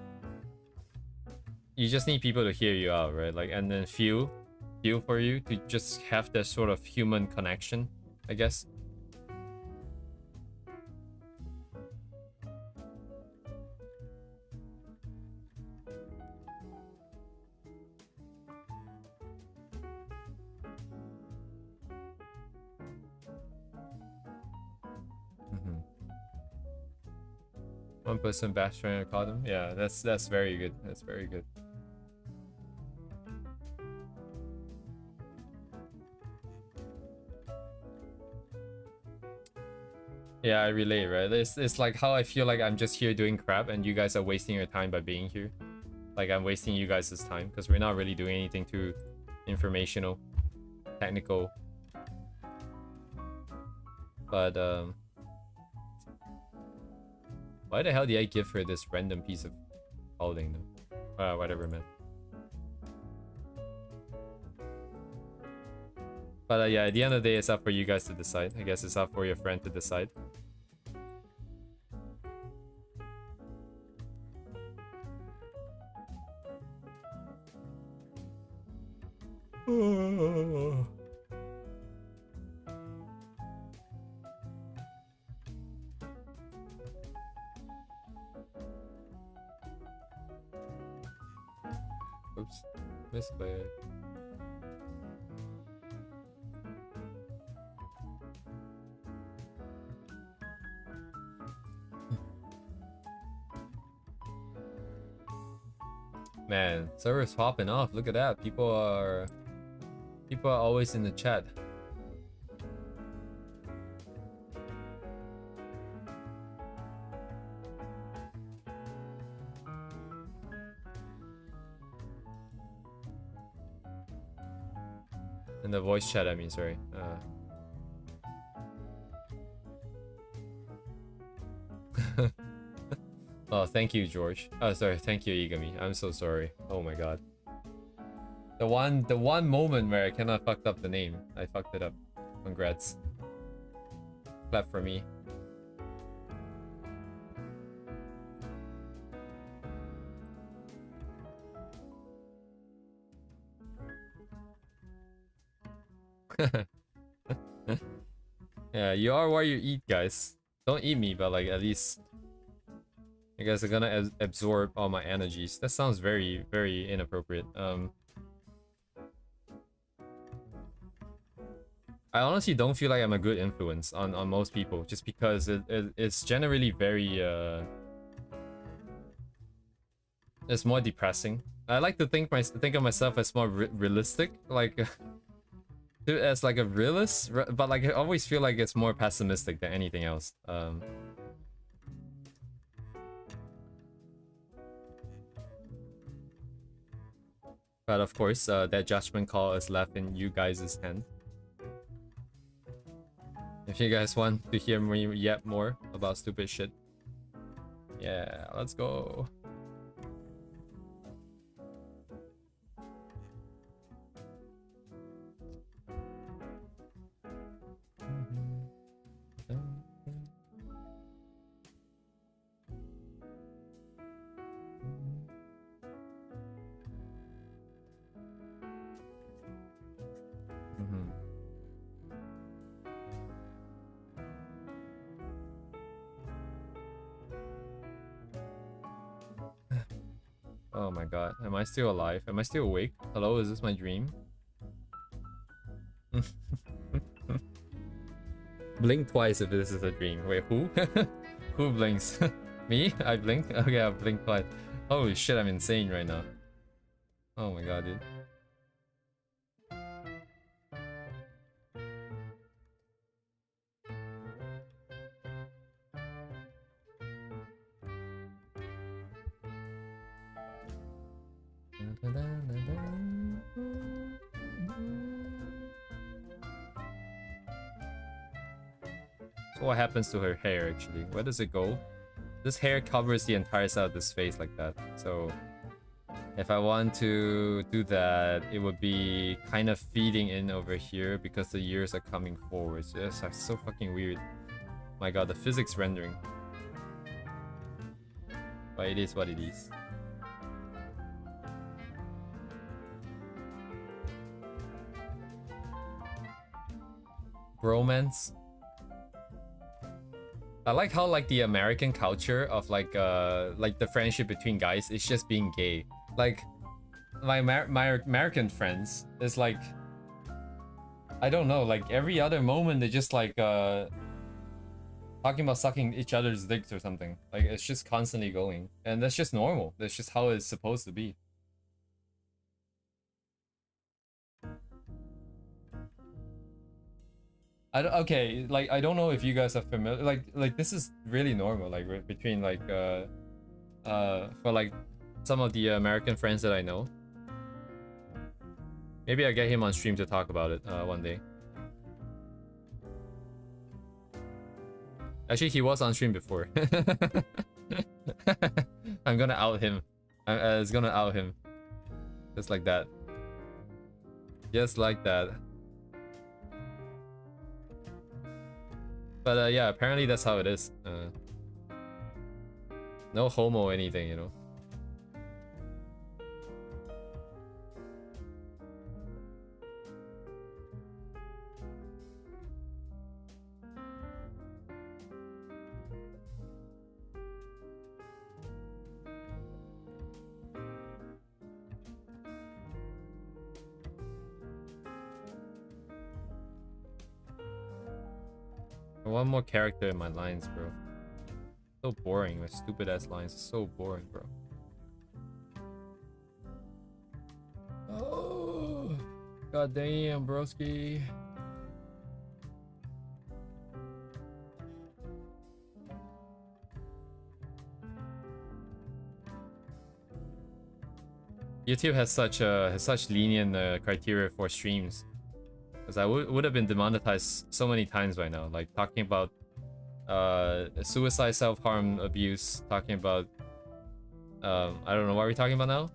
you just need people to hear you out, right? Like, and then feel for you to just have that sort of human connection, I guess. One person best friend called him. Yeah, that's very good. That's very good. Yeah, I relate, right? It's like how I feel like I'm just here doing crap and you guys are wasting your time by being here. Like I'm wasting you guys' time because we're not really doing anything too informational, technical. But why the hell did I give her this random piece of clothing though? Whatever, man. But yeah, at the end of the day, it's up for you guys to decide. I guess it's up for your friend to decide. Oops, misplay. Man, server's popping off. Look at that. People are always in the chat. In the voice chat, I mean, sorry. Oh, thank you, George. Oh, sorry. Thank you, Igami. I'm so sorry. Oh my god. The one moment where I cannot fucked up the name. I fucked it up. Congrats. Clap for me. Yeah, you are what you eat, guys. Don't eat me, but like at least you guys are gonna absorb all my energies. That sounds very, very inappropriate. I honestly don't feel like I'm a good influence on most people, just because it's generally very it's more depressing. I like to think of myself as more realistic, like as like a realist, but like I always feel like it's more pessimistic than anything else. But of course, that judgment call is left in you guys' hand. If you guys want to hear me yet more about stupid shit, yeah, let's go. Oh my god, am I still alive? Am I still awake? Hello, is this my dream? Blink twice if this is a dream. Wait, who? Who blinks? Me? I blink? Okay, I blink twice. Holy shit, I'm insane right now. Oh my god, dude. So what happens to her hair actually? Where does it go? This hair covers the entire side of this face like that. So if I want to do that, it would be kind of feeding in over here because the ears are coming forward. So it's like so fucking weird. My god, the physics rendering. But it is what it is. Bromance. I like how like the American culture of like the friendship between guys is just being gay. Like my American friends is like, I don't know, like every other moment they just like talking about sucking each other's dicks or something. Like it's just constantly going, and that's just normal. That's just how it's supposed to be. Okay, like I don't know if you guys are familiar. Like this is really normal. Like between like for like some of the American friends that I know. Maybe I get him on stream to talk about it one day. Actually, he was on stream before. I'm gonna out him. It's gonna out him. Just like that. Just like that. But yeah, apparently that's how it is. No homo or anything, you know. I want more character in my lines, bro. So boring. My stupid ass lines are so boring, bro. Oh, god damn, broski. YouTube has such lenient criteria for streams, because I would have been demonetized so many times by now. Like talking about suicide, self-harm, abuse, talking about I don't know what we're talking about now.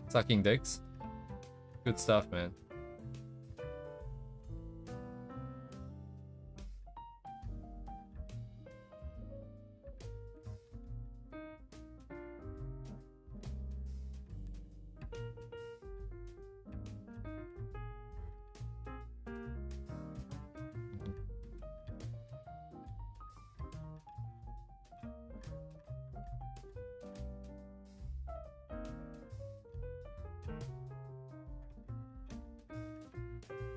Sucking dicks. Good stuff, man.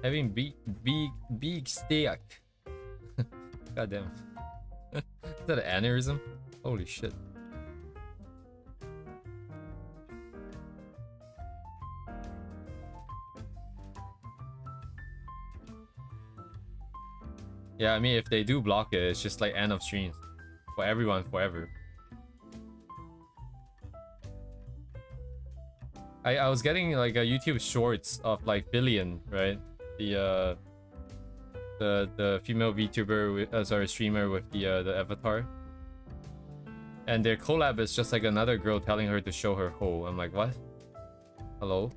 Having big steak. God damn. Is that an aneurysm? Holy shit. Yeah, I mean, if they do block it, it's just like end of streams. For everyone, forever. I was getting like a YouTube shorts of like Billion, right? The female VTuber with, sorry, streamer with the avatar. And their collab is just like another girl telling her to show her hole. I'm like, what? Hello?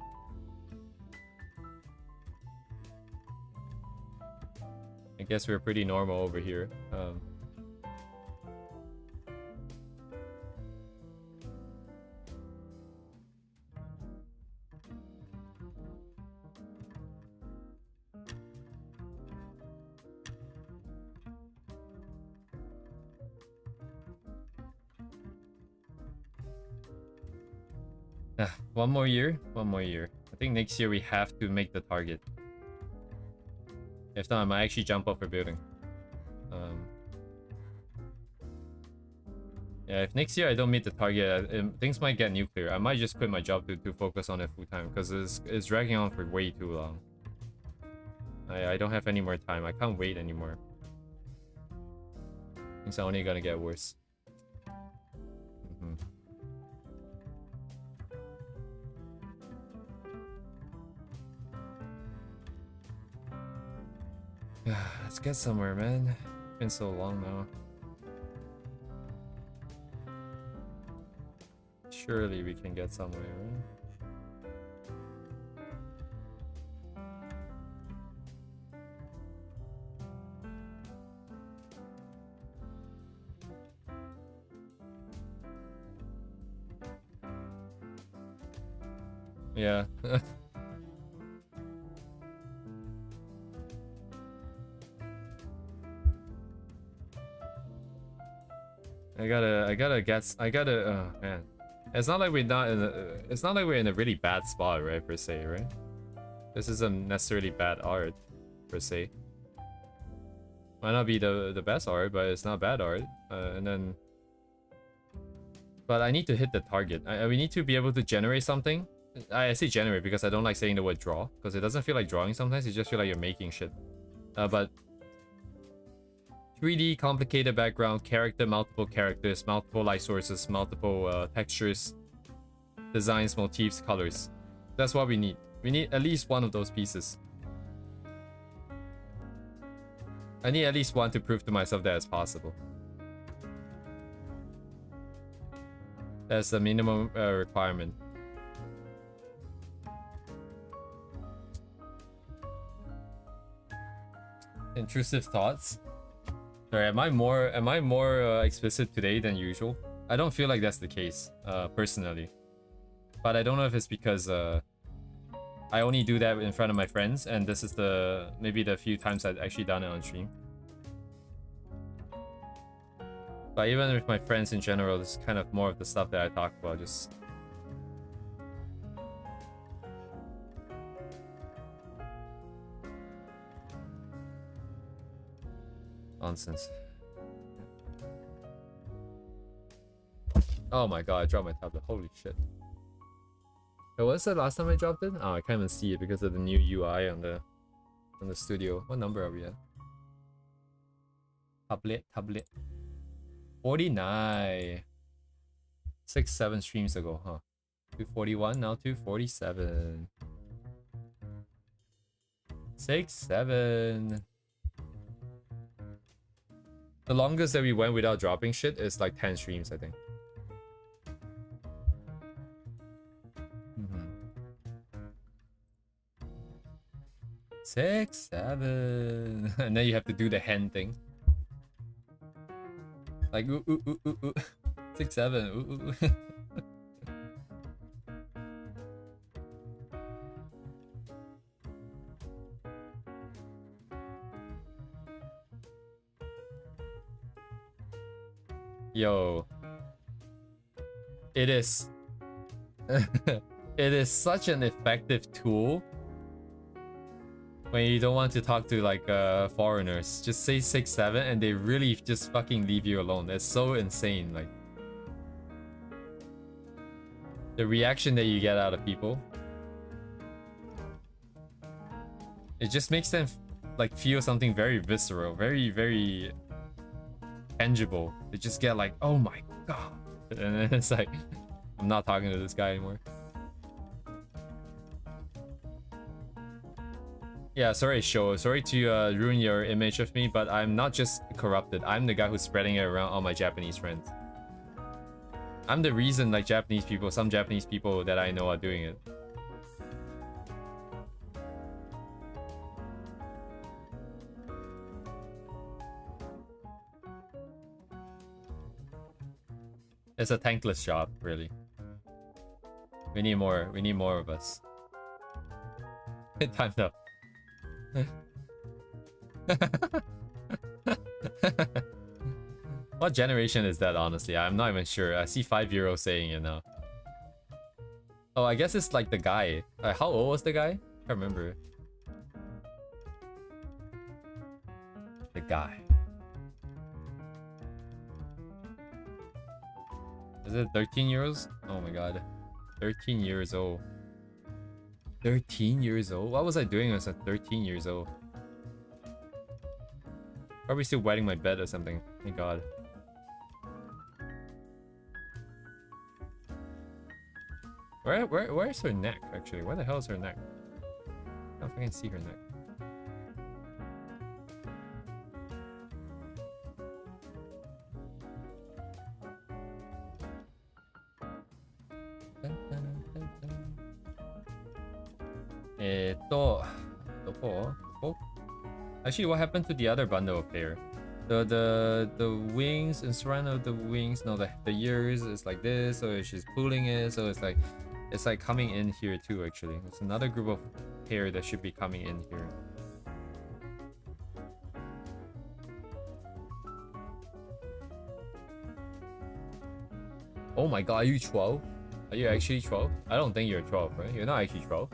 I guess we're pretty normal over here. One more year? One more year. I think next year we have to make the target. If not, I might actually jump off a building. Yeah, if next year I don't meet the target, things might get nuclear. I might just quit my job to focus on it full time, because it's dragging on for way too long. I don't have any more time. I can't wait anymore. Things are only gonna get worse. Let's get somewhere, man. It's been so long now. Surely we can get somewhere, right? Yeah. Oh man. It's not like we're not in it's not like we're in a really bad spot, right, per se, right? This isn't necessarily bad art, per se. Might not be the best art, but it's not bad art. But I need to hit the target. We need to be able to generate something. I say generate because I don't like saying the word draw, because it doesn't feel like drawing sometimes. You just feel like you're making shit. But 3D, complicated background, character, multiple characters, multiple light sources, multiple textures, designs, motifs, colors. That's what we need. We need at least one of those pieces. I need at least one to prove to myself that it's possible. That's the minimum requirement. Intrusive thoughts. Sorry, am I more explicit today than usual? I don't feel like that's the case, personally. But I don't know if it's because I only do that in front of my friends, and this is maybe the few times I've actually done it on stream. But even with my friends in general, this is kind of more of the stuff that I talk about, just... Nonsense. Oh my god, I dropped my tablet. Holy shit. Wait, what was the last time I dropped it? Oh, I can't even see it because of the new UI on the studio. What number are we at? Tablet. 49. 6-7 streams ago, huh? 241, now 247. 6-7. The longest that we went without dropping shit is like 10 streams, I think. 6-7. And then you have to do the hand thing. Like, ooh, ooh, ooh, ooh, ooh. 6-7. Ooh, ooh, ooh. Yo. It is... it is such an effective tool when you don't want to talk to like foreigners. Just say 6-7 and they really just fucking leave you alone. That's so insane. Like the reaction that you get out of people, it just makes them like feel something very visceral, very tangible. They just get like, oh my god, and then it's like, I'm not talking to this guy anymore. Yeah, sorry, Show. Sorry to ruin your image of me, but I'm not just corrupted. I'm the guy who's spreading it around all my Japanese friends. I'm the reason like some Japanese people that I know are doing it. It's a thankless job, really. We need more of us. Time's up. What generation is that, honestly? I'm not even sure. I see 5-year-old saying it now. Oh, I guess it's like the guy. How old was the guy? I can't remember. The guy. Is it 13 years? Oh my god. 13 years old. 13 years old? What was I doing when I was 13 years old? Probably still wetting my bed or something. Thank god. Where's her neck, actually? Where the hell is her neck? I don't know if I can see her neck. Actually, what happened to the other bundle of hair? The wings and surround of the wings, no, the ears is like this, so she's pulling it, so it's like coming in here too. Actually, it's another group of hair that should be coming in here. Oh my god, are you 12? Are you actually 12? I don't think you're 12, right? You're not actually 12.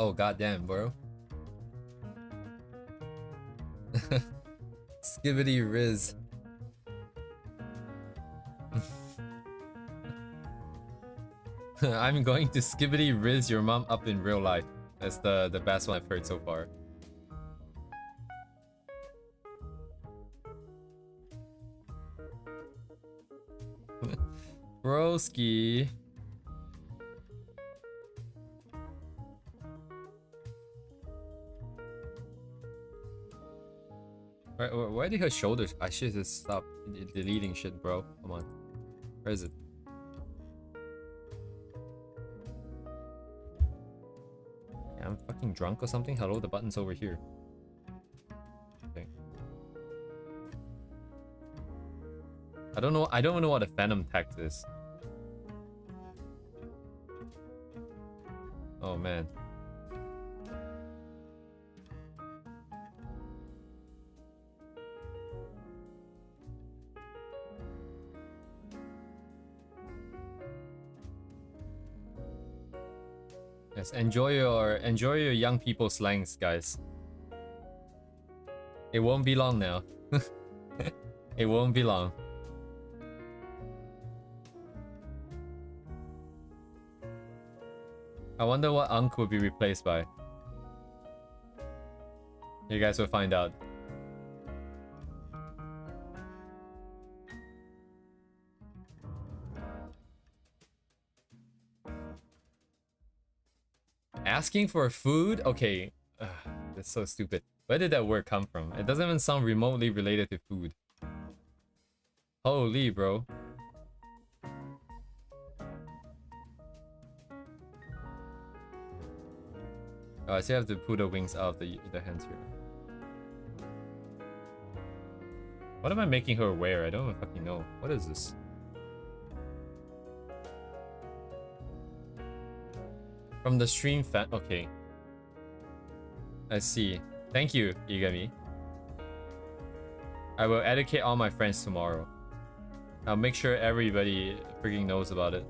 Oh goddamn, bro. Skibbity Riz. I'm going to Skibbity Riz your mom up in real life. That's the best one I've heard so far. Broski. Where did her shoulders? I should just stop deleting shit, bro. Come on. Where is it? Yeah, I'm fucking drunk or something? Hello, the button's over here. Okay. I don't know what a phantom text is. Oh man. Yes, enjoy your young people slangs, guys. It won't be long now. It won't be long. I wonder what Unk will be replaced by. You guys will find out. Asking for food? Okay. That's so stupid. Where did that word come from? It doesn't even sound remotely related to food. Holy, bro. Oh, I still have to pull the wings out of the hands here. What am I making her wear? I don't even fucking know. What is this? From the stream fan. Okay. I see. Thank you, Igami. I will educate all my friends tomorrow. I'll make sure everybody freaking knows about it.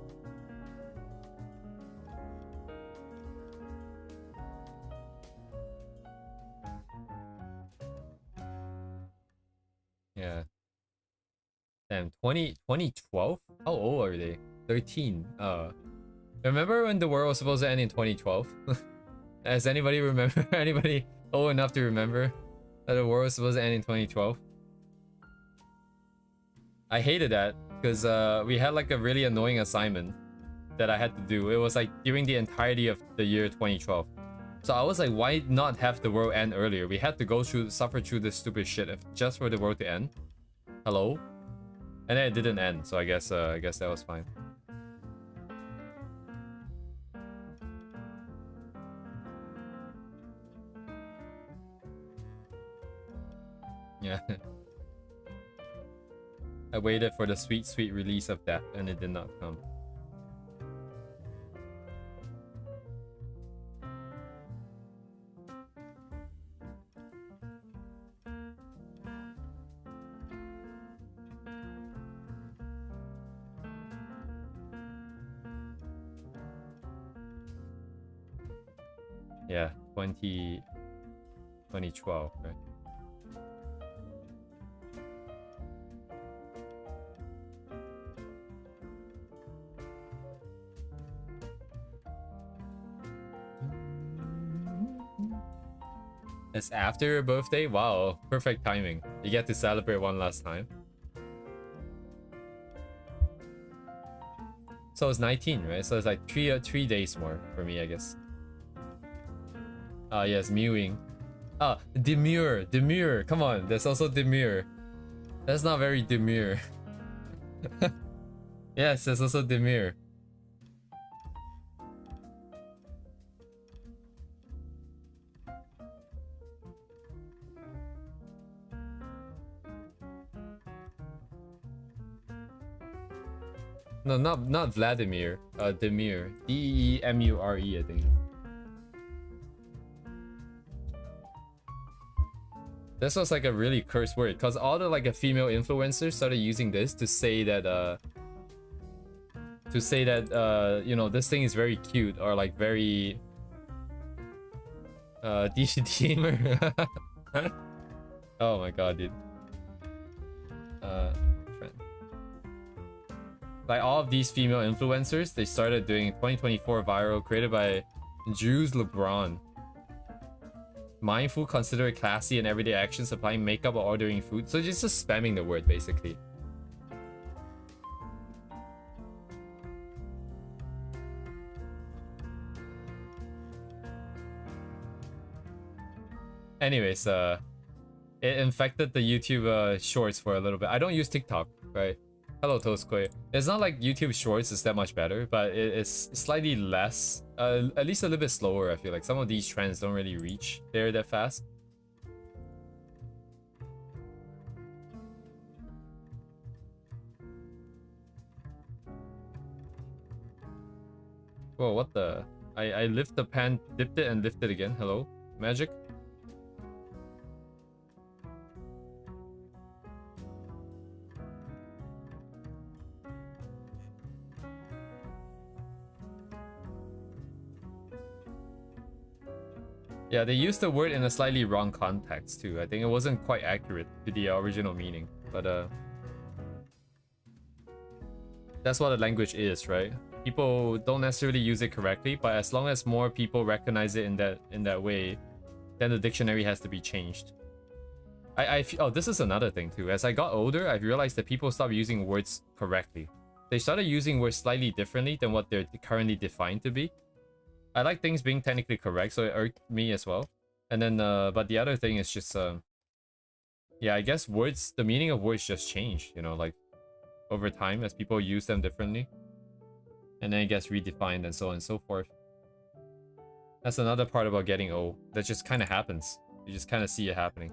Yeah. Damn, 2012? How old are they? 13. Remember when the world was supposed to end in 2012? Does anybody remember? Anybody old enough to remember that the world was supposed to end in 2012? I hated that because we had like a really annoying assignment that I had to do. It was like during the entirety of the year 2012. So I was like, why not have the world end earlier? We had to suffer through this stupid shit just for the world to end. Hello? And then it didn't end, so I guess that was fine. Yeah. I waited for the sweet, sweet release of that, and it did not come. Yeah, 2012, right? It's after your birthday? Wow, perfect timing. You get to celebrate one last time. So it's 19, right? So it's like 3 days more for me, I guess. Yes, mewing. Demure. Come on, there's also demure. That's not very demure. Yes, there's also demure. No, not Vladimir. Demure. Demure, I think. This was like a really cursed word because all the like female influencers started using this to say that you know, this thing is very cute or like very demer. Oh my god, dude. Like all of these female influencers, they started doing 2024 viral created by Jews LeBron. Mindful, considerate, classy, and everyday actions, applying makeup or ordering food. So just spamming the word, basically. Anyways, it infected the YouTube shorts for a little bit. I don't use TikTok, right? Hello, Toastquay. It's not like YouTube Shorts is that much better, but it's slightly less, at least a little bit slower, I feel like. Some of these trends don't really reach there that fast. Whoa, what the? I lift the pan, dipped it, and lifted again. Hello? Magic? Yeah, they used the word in a slightly wrong context too. I think it wasn't quite accurate to the original meaning, but that's what a language is, right? People don't necessarily use it correctly, but as long as more people recognize it in that way, then the dictionary has to be changed. Oh, this is another thing too. As I got older, I've realized that people stopped using words correctly. They started using words slightly differently than what they're currently defined to be. I like things being technically correct, so it irked me as well. And then, but the other thing is just, yeah, I guess words, the meaning of words just change, you know, like over time as people use them differently. And then it gets redefined and so on and so forth. That's another part about getting old. That just kind of happens. You just kind of see it happening.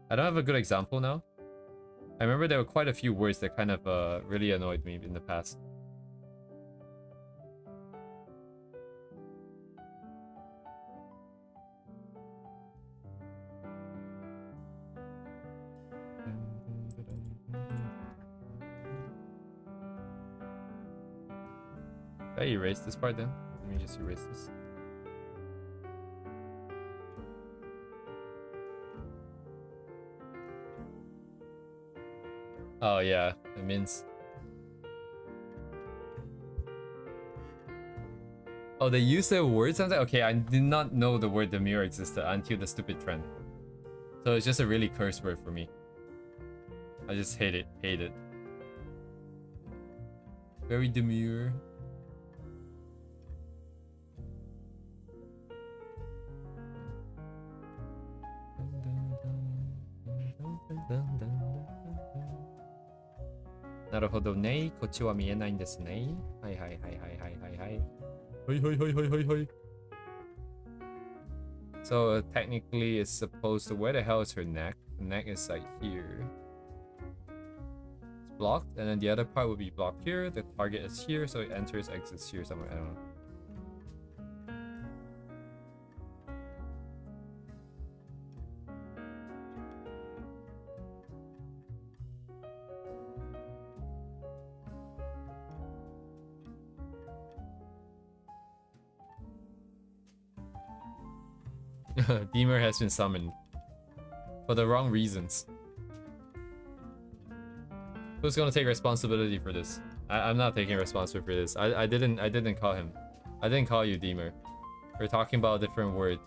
I don't have a good example now. I remember there were quite a few words that kind of really annoyed me in the past. Did I erase this part then? Let me just erase this. Oh yeah, it means... Oh, they use the word something? Okay, I did not know the word demure existed until the stupid trend. So it's just a really cursed word for me. I just hate it, hate it. Very demure. Naruhodo ne, kochi wa mienai desu ne. Hi. Hi. So technically it's supposed to, where the hell is her neck? The neck is like here. It's blocked, and then the other part would be blocked here. The target is here, so it enters, exits here somewhere. I don't know. Deemer has been summoned for the wrong reasons. Who's gonna take responsibility for this? I'm not taking responsibility for this. I didn't call him. I didn't call you Deemer. We're talking about a different word.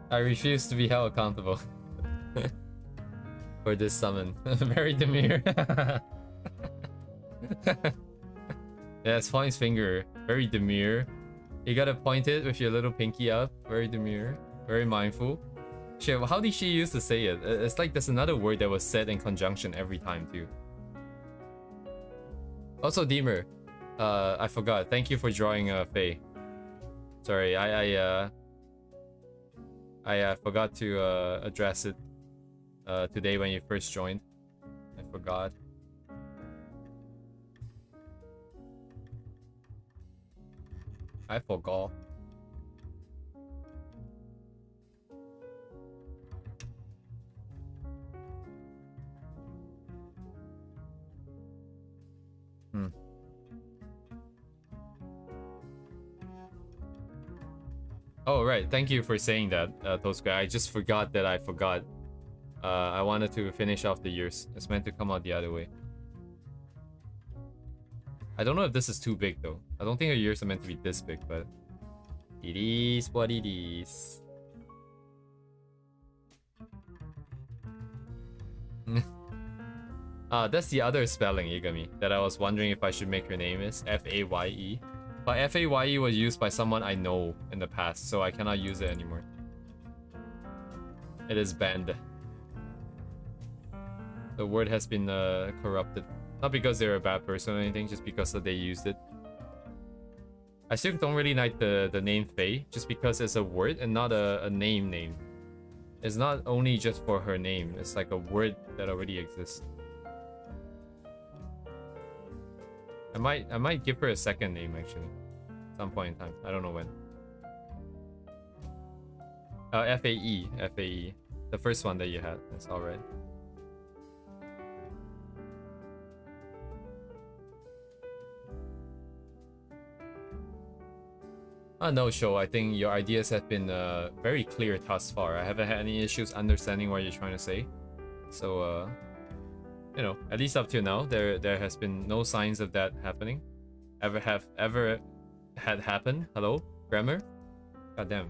I refuse to be held accountable for this summon. Very demure. Yeah, it's Flying's finger. Very demure. You gotta point it with your little pinky up. Very demure. Very mindful. Shit, how did she used to say it? It's like there's another word that was said in conjunction every time too. Also, Deemer. I forgot. Thank you for drawing Faye. Sorry, I forgot to address it today when you first joined. I forgot. I forgot. Oh, right. Thank you for saying that, Tosca. I just forgot that I forgot. I wanted to finish off the years. It's meant to come out the other way. I don't know if this is too big, though. I don't think her ears are meant to be this big, but... it is what it is. That's the other spelling, Igami, that I was wondering if I should make her name is F-A-Y-E. But F-A-Y-E was used by someone I know in the past, so I cannot use it anymore. It is banned. The word has been corrupted. Not because they're a bad person or anything, just because they used it. I still don't really like the name Faye, just because it's a word and not a name. It's not only just for her name, it's like a word that already exists. I might give her a second name actually. At some point in time. I don't know when. F-A-E. F-A-E. The first one that you had. That's alright. No, show. I think your ideas have been very clear thus far. I haven't had any issues understanding what you're trying to say. So, you know, at least up to now, there has been no signs of that happening. Ever had happened? Hello, grammar? God damn.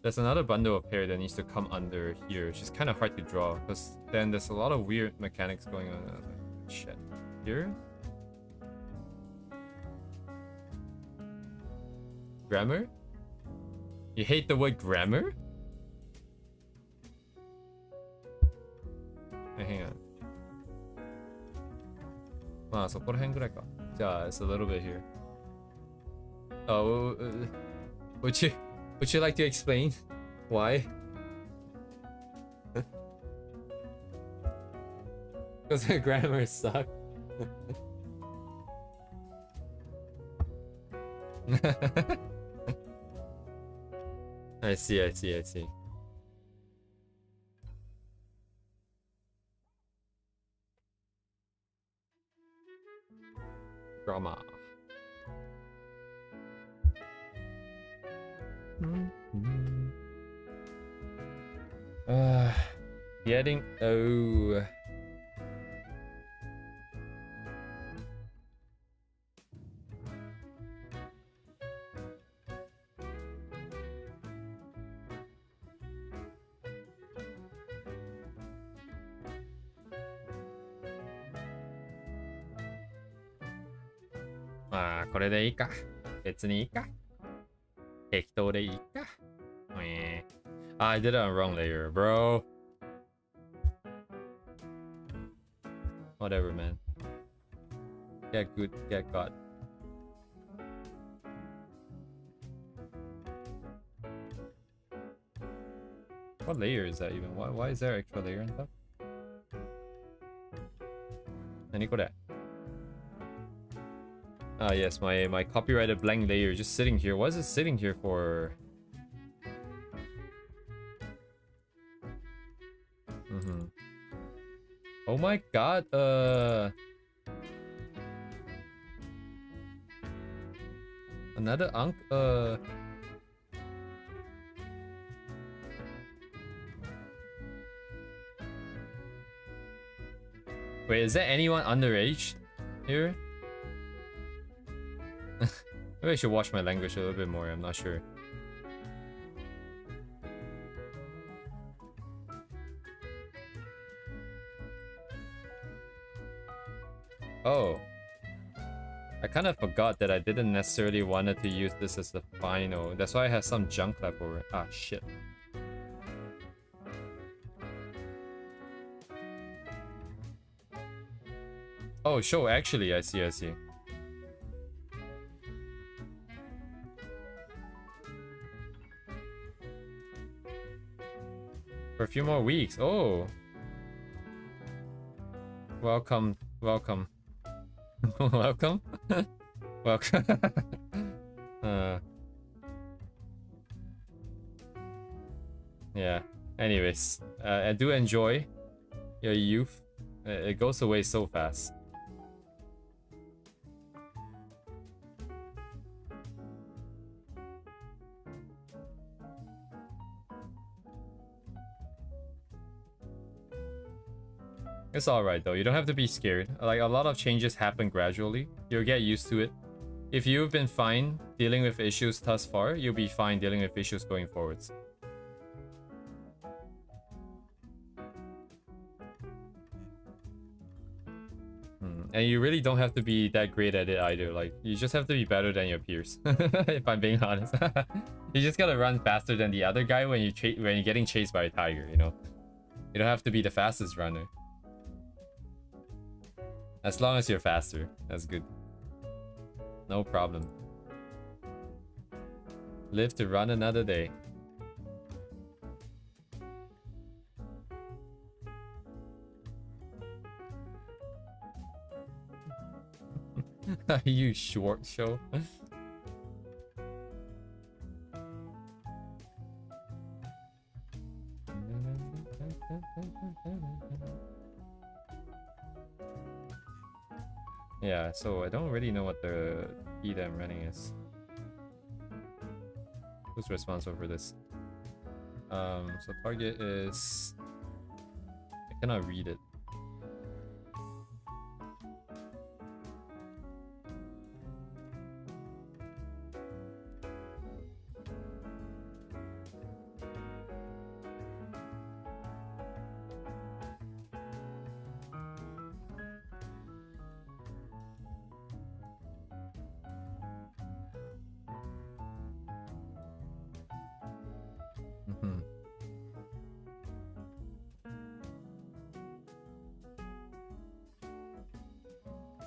There's another bundle of hair that needs to come under here, which is kind of hard to draw because then there's a lot of weird mechanics going on. Like, shit. Here? Grammar? You hate the word grammar? Hey, hang on. Ah, そこら辺ぐらいか。じゃあ, it's a little bit here. Oh, would you like to explain why? Because the grammar sucks. I see. Drama. Gettingまあこれでいいか。別にいいか。適当でいいか。I did it on wrong layer, bro. Whatever, man. Get good, get got. What layer is that even? Why is there extra layer on top? 何これ? Ah, yes, my copyrighted blank layer just sitting here. What is it sitting here for? Oh my god, another wait, is there anyone underage here? Maybe I should watch my language a little bit more, I'm not sure. Oh. I kind of forgot that I didn't necessarily wanted to use this as the final. That's why I have some junk left over. Ah, shit. Oh, sure, actually, I see. For a few more weeks. Oh. Welcome. Welcome. Welcome. Yeah. Anyways, I do enjoy your youth. It goes away so fast. It's alright though, you don't have to be scared. Like, a lot of changes happen gradually. You'll get used to it. If you've been fine dealing with issues thus far, you'll be fine dealing with issues going forwards. And you really don't have to be that great at it either. Like, you just have to be better than your peers. If I'm being honest. You just gotta run faster than the other guy when you're getting chased by a tiger, you know? You don't have to be the fastest runner. As long as you're faster, that's good. No problem. Live to run another day. You short show. Yeah, so I don't really know what the key that I'm running is. Who's responsible for this? So target is... I cannot read it.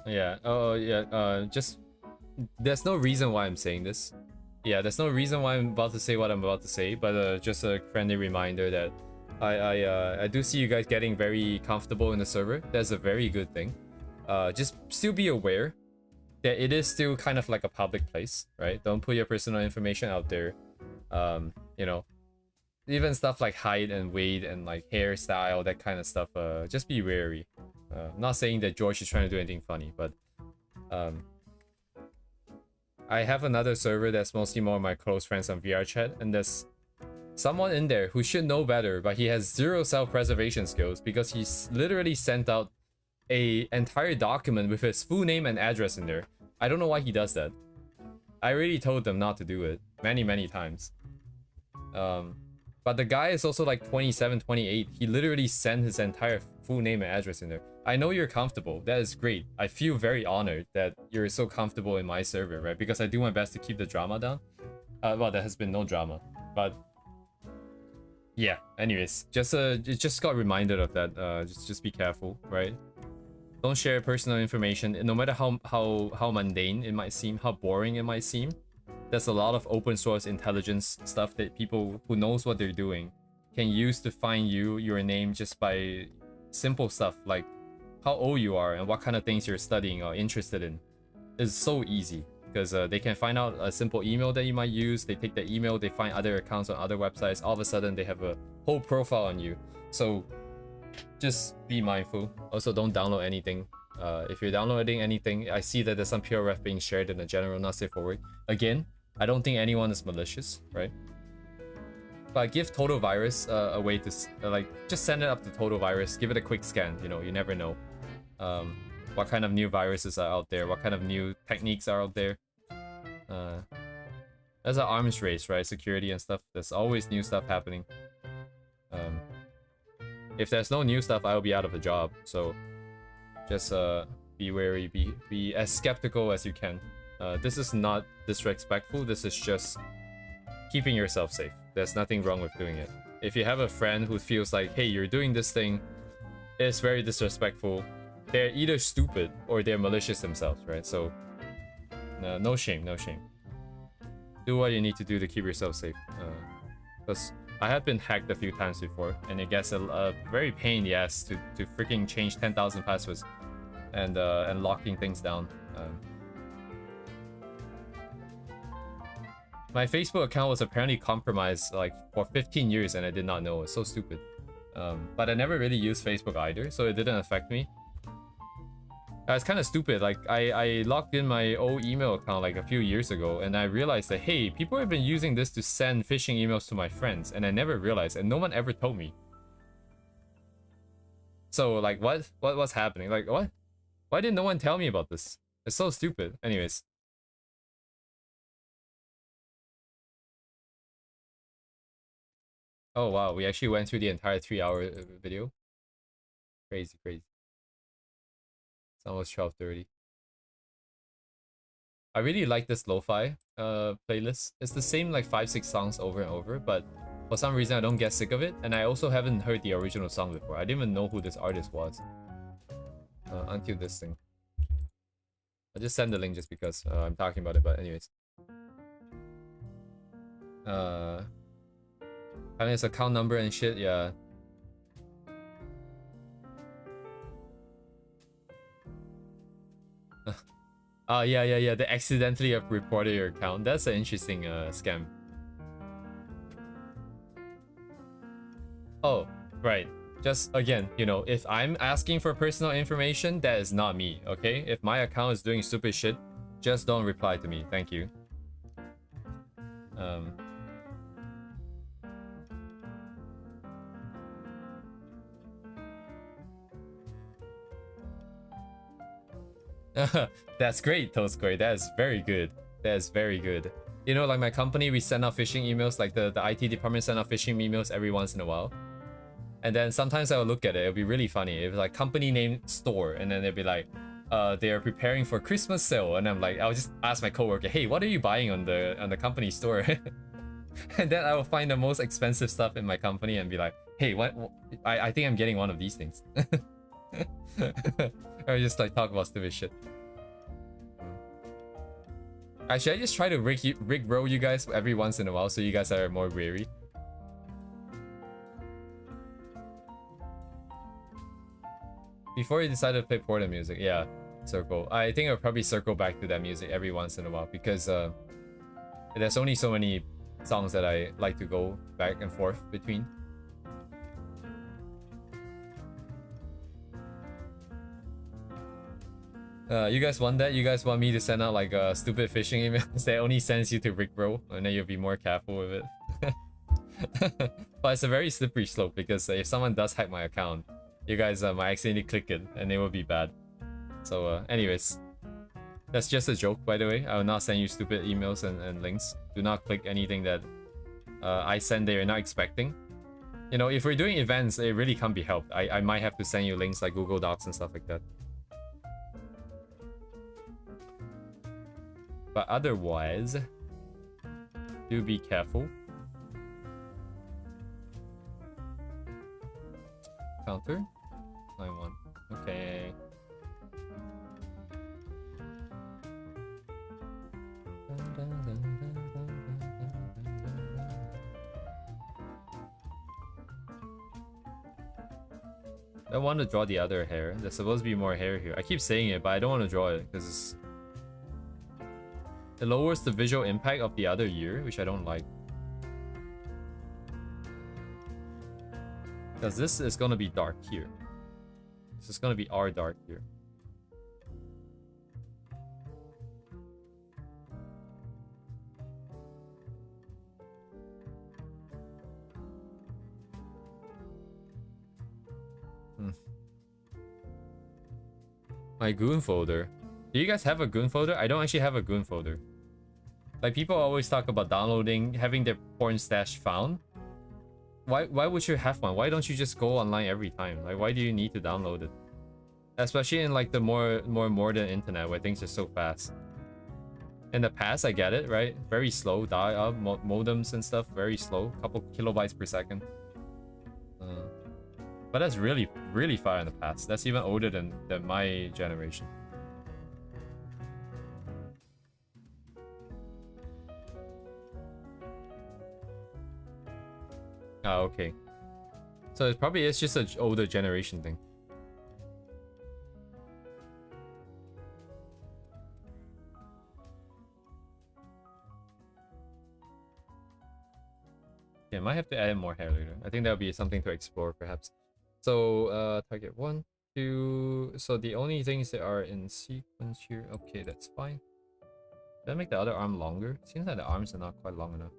Yeah. Oh, yeah. Just there's no reason why I'm saying this. Yeah, there's no reason why I'm about to say what I'm about to say, but just a friendly reminder that I do see you guys getting very comfortable in the server. That's a very good thing. Just still be aware that it is still kind of like a public place, right? Don't put your personal information out there. You know, even stuff like height and weight and like hairstyle, that kind of stuff. Just be wary. I'm not saying that George is trying to do anything funny, but I have another server that's mostly more of my close friends on VR chat, and there's someone in there who should know better, but he has zero self-preservation skills because he's literally sent out a entire document with his full name and address in there. I don't know why he does that. I really told them not to do it many times. But the guy is also like 27, 28. He literally sent his entire full name and address in there. I know you're comfortable. That is great. I feel very honored that you're so comfortable in my server, right? Because I do my best to keep the drama down. Well, there has been no drama, but yeah. Anyways, just got reminded of that. Just be careful, right? Don't share personal information, no matter how mundane it might seem, how boring it might seem. There's a lot of open source intelligence stuff that people who knows what they're doing can use to find your name just by simple stuff like how old you are and what kind of things you're studying or interested in. It's so easy because they can find out a simple email that you might use. They take the email, they find other accounts on other websites. All of a sudden, they have a whole profile on you. So just be mindful. Also, don't download anything. If you're downloading anything, I see that there's some PRF being shared in the general not safe for work. Again, I don't think anyone is malicious, right? But give Total Virus a way to like just send it up to Total Virus. Give it a quick scan. You know, you never know what kind of new viruses are out there, what kind of new techniques are out there. There's an arms race, right? Security and stuff. There's always new stuff happening. If there's no new stuff, I'll be out of a job. So just be wary, be as skeptical as you can. This is not disrespectful. This is just keeping yourself safe. There's nothing wrong with doing it. If you have a friend who feels like, hey, you're doing this thing, it's very disrespectful, they're either stupid or they're malicious themselves, right? So no shame, no shame. Do what you need to do to keep yourself safe. Because I have been hacked a few times before, and it gets a very pain in the ass to freaking change 10,000 passwords and locking things down. My Facebook account was apparently compromised like for 15 years and I did not know. It's so stupid. But I never really used Facebook either, so it didn't affect me. It's kind of stupid. Like I logged in my old email account like a few years ago and I realized that, hey, people have been using this to send phishing emails to my friends, and I never realized, and no one ever told me. So like what's happening? Like what? Why did no one tell me about this? It's so stupid. Anyways. Oh wow, we actually went through the entire 3-hour video. Crazy. It's almost 12:30. I really like this lo-fi playlist. It's the same like 5-6 songs over and over, but for some reason I don't get sick of it, and I also haven't heard the original song before. I didn't even know who this artist was until this thing. I'll just send the link just because I'm talking about it, but anyways. Having his account number and shit, yeah. Yeah. They accidentally have reported your account. That's an interesting scam. Oh, right. Just again, you know, if I'm asking for personal information, that is not me, okay? If my account is doing stupid shit, just don't reply to me. Thank you. Um, that's great, Toastquay. That is very good. That is very good. You know, like my company, we send out phishing emails, like the IT department send out phishing emails every once in a while. And then sometimes I'll look at it, it'll be really funny. It's like company name store, and then they'll be like, they are preparing for Christmas sale. And I'm like, I'll just ask my coworker, hey, what are you buying on the company store? And then I will find the most expensive stuff in my company and be like, hey, what I think I'm getting one of these things. Or just like talk about stupid shit. Actually, I just try to rickroll you guys every once in a while so you guys are more wary. Before you decide to play Porta music, yeah, circle. I think I'll probably circle back to that music every once in a while because there's only so many songs that I like to go back and forth between. You guys want that? You guys want me to send out like a stupid phishing email that only sends you to rickroll, and then you'll be more careful with it. But it's a very slippery slope because if someone does hack my account, you guys might accidentally click it and it will be bad. So anyways, that's just a joke, by the way. I will not send you stupid emails and links. Do not click anything that I send that you're not expecting. You know, if we're doing events, it really can't be helped. I might have to send you links like Google Docs and stuff like that. But otherwise, do be careful. Counter 9-1. Okay. I want to draw the other hair. There's supposed to be more hair here. I keep saying it, but I don't want to draw it because it lowers the visual impact of the other year, which I don't like. Because this is going to be dark here. This is going to be our dark here. My goon folder. Do you guys have a goon folder? I don't actually have a goon folder. Like, people always talk about downloading, having their porn stash found. Why would you have one? Why don't you just go online every time? Like, why do you need to download it? Especially in like the more modern internet where things are so fast. In the past, I get it, right? Very slow dial-up modems and stuff, very slow, couple kilobytes per second. But that's really far in the past. That's even older than my generation. Ah, okay. So it probably is just an older generation thing. Yeah, might have to add more hair later. I think that would be something to explore, perhaps. So, target 1, 2... So the only things that are in sequence here... Okay, that's fine. Did I make the other arm longer? Seems like the arms are not quite long enough.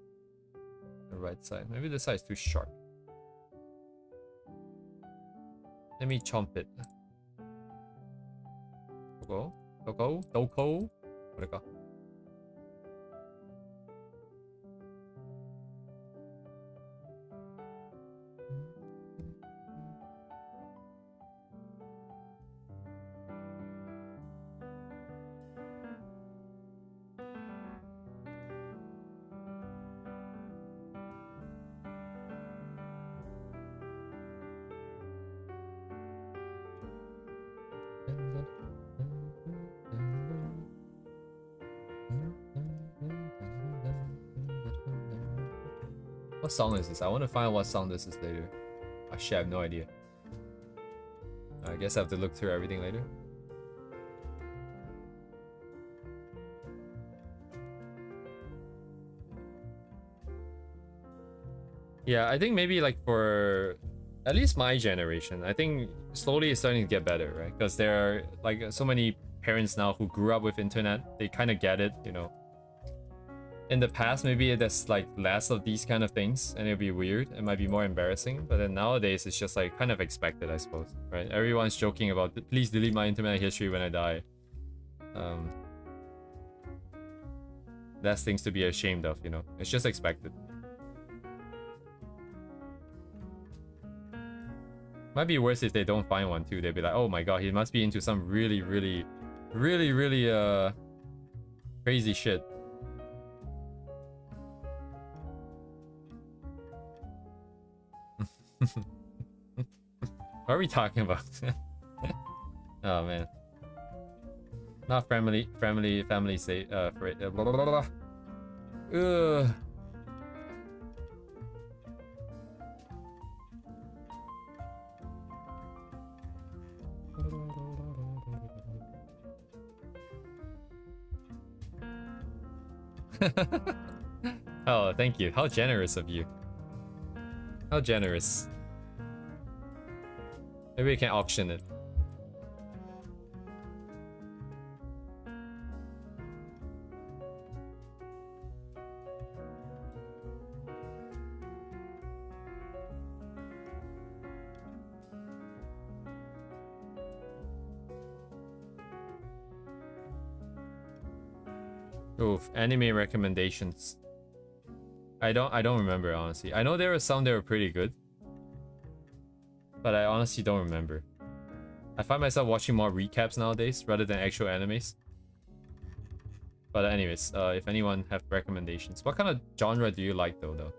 The right side. Maybe this side is too sharp. Let me chomp it. Doko? What song is this? I want to find out what song this is later. Actually, I have no idea. I guess I have to look through everything later. Yeah, I think maybe like for At least my generation, I think slowly it's starting to get better, right? Because there are like so many parents now who grew up with internet. They kind of get it, you know. In the past, maybe there's like less of these kind of things and it'll be weird. It might be more embarrassing. But then nowadays, it's just like kind of expected, I suppose, right? Everyone's joking about, please delete my internet history when I die. That's things to be ashamed of, you know. It's just expected. Might be worse if they don't find one too. They'd be like, oh my god, he must be into some really crazy shit. What are we talking about? Oh man. Not family say for it. Blah, blah, blah, blah. Ugh. Oh, thank you. How generous of you. How generous. Maybe we can auction it. Oof, anime recommendations. I don't remember, honestly. I know there were some that were pretty good, but I honestly don't remember. I find myself watching more recaps nowadays rather than actual animes. But anyways, if anyone have recommendations, what kind of genre do you like though?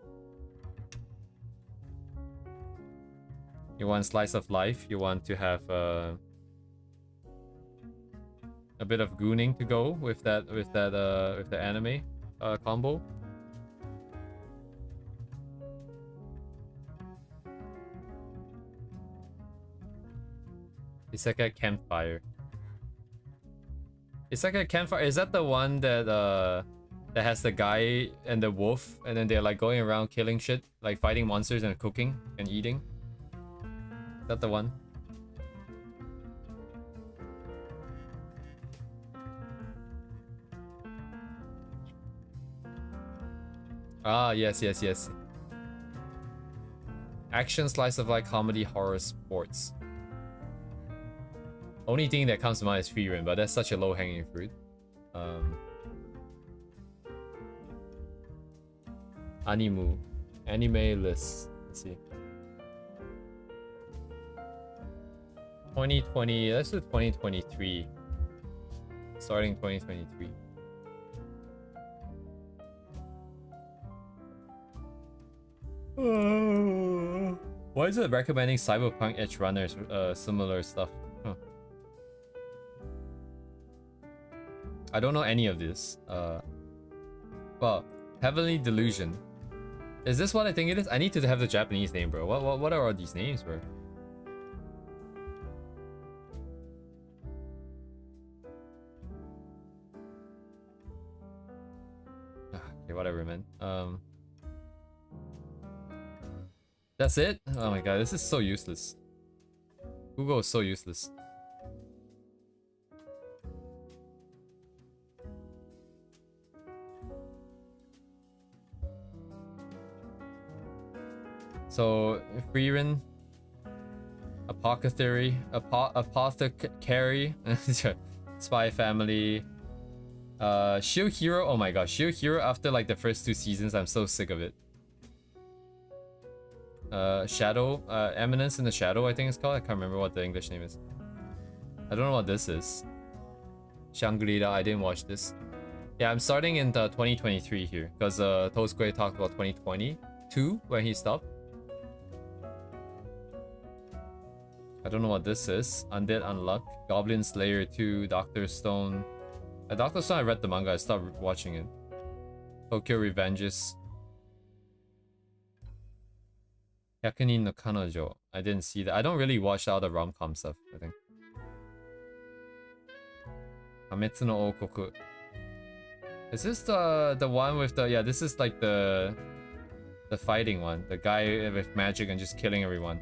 You want slice of life? You want to have a bit of gooning to go with the anime combo? It's like a campfire. It's like a campfire. Is that the one that that has the guy and the wolf, and then they're like going around killing shit, like fighting monsters and cooking and eating? Is that the one? Ah, yes. Action, slice of life, comedy, horror, sports. Only thing that comes to mind is Frieren, but that's such a low-hanging fruit. Anime list. Let's see. 2020. Let's do 2023. Starting 2023. Why is it recommending Cyberpunk Edge Runners similar stuff? Huh. I don't know any of this. Well, Heavenly Delusion. Is this what I think it is? I need to have the Japanese name, bro. What are all these names, bro? Okay, whatever, man. That's it? Oh my god, this is so useless. Google is so useless. So, Frieren, Apothecary, Spy Family, Shield Hero. Oh my gosh, Shield Hero after like the first 2 seasons, I'm so sick of it. Shadow, Eminence in the Shadow, I think it's called. I can't remember what the English name is. I don't know what this is. Shangri-La, I didn't watch this. Yeah, I'm starting in 2023 here, because Tosque talked about 2022 when he stopped. I don't know what this is. Undead Unluck, Goblin Slayer 2, Doctor Stone. Doctor Stone, I read the manga, I stopped watching it. Tokyo Revenges. Hyakunin no Kanojo. I didn't see that. I don't really watch all the rom-com stuff, I think. Hametsu no Okoku. Is this the one with the... Yeah, this is like the fighting one. The guy with magic and just killing everyone.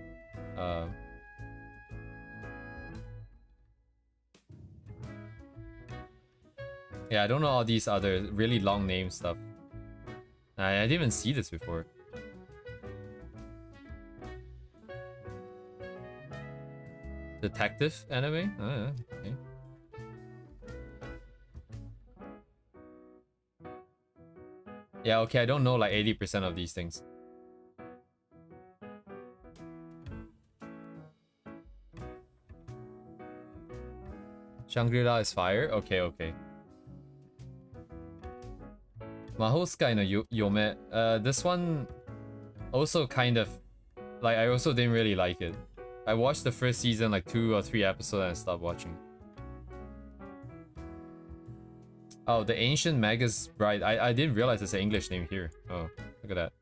Yeah, I don't know all these other really long name stuff. I didn't even see this before. Detective anime? Okay. Yeah, okay, I don't know like 80% of these things. Shangri-La is fire? Okay, okay. Mahousukai no Yome. This one also kind of... Like, I also didn't really like it. I watched the first season, like 2 or 3 episodes, and I stopped watching. Oh, the Ancient Magus Bride. I didn't realize it's an English name here. Oh, look at that.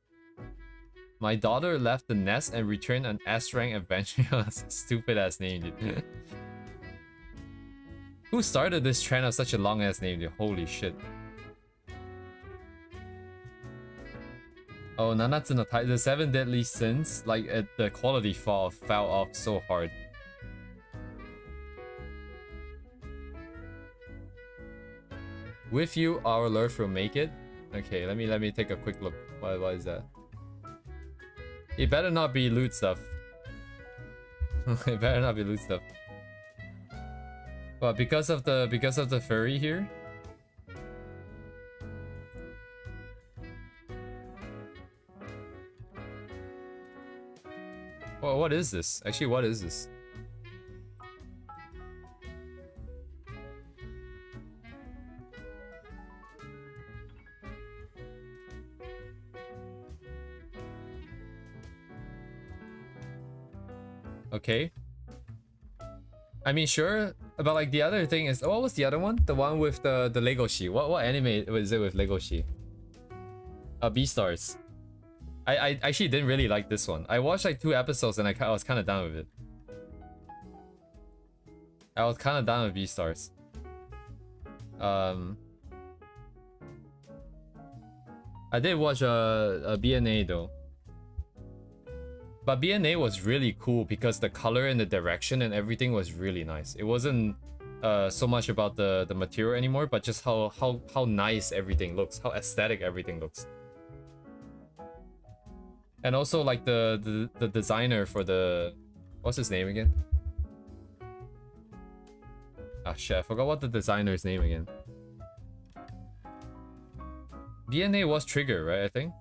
My daughter left the nest and returned an S-rank adventure. Stupid ass name, dude. Who started this trend of such a long ass name, dude? Holy shit. Oh, Nanatsu no the 7 Deadly Sins, like the quality fell off so hard. With you, our Lurf will make it. Okay, let me take a quick look. What is that? It better not be loot stuff. It better not be loot stuff. Well, because of the furry here. Well, what is this? Actually, what is this? Okay. I mean, sure, but like the other thing is, what was the other one? The one with the Legoshi. What anime was it with Legoshi? Beastars. I actually didn't really like this one. I watched like 2 episodes and I was kind of done with it. I was kind of done with Beastars. I did watch a BNA though. But BNA was really cool because the color and the direction and everything was really nice. It wasn't so much about the material anymore, but just how nice everything looks, how aesthetic everything looks. And also like the designer for the... What's his name again? Ah shit, I forgot what the designer's name again. BNA was Trigger, right, I think?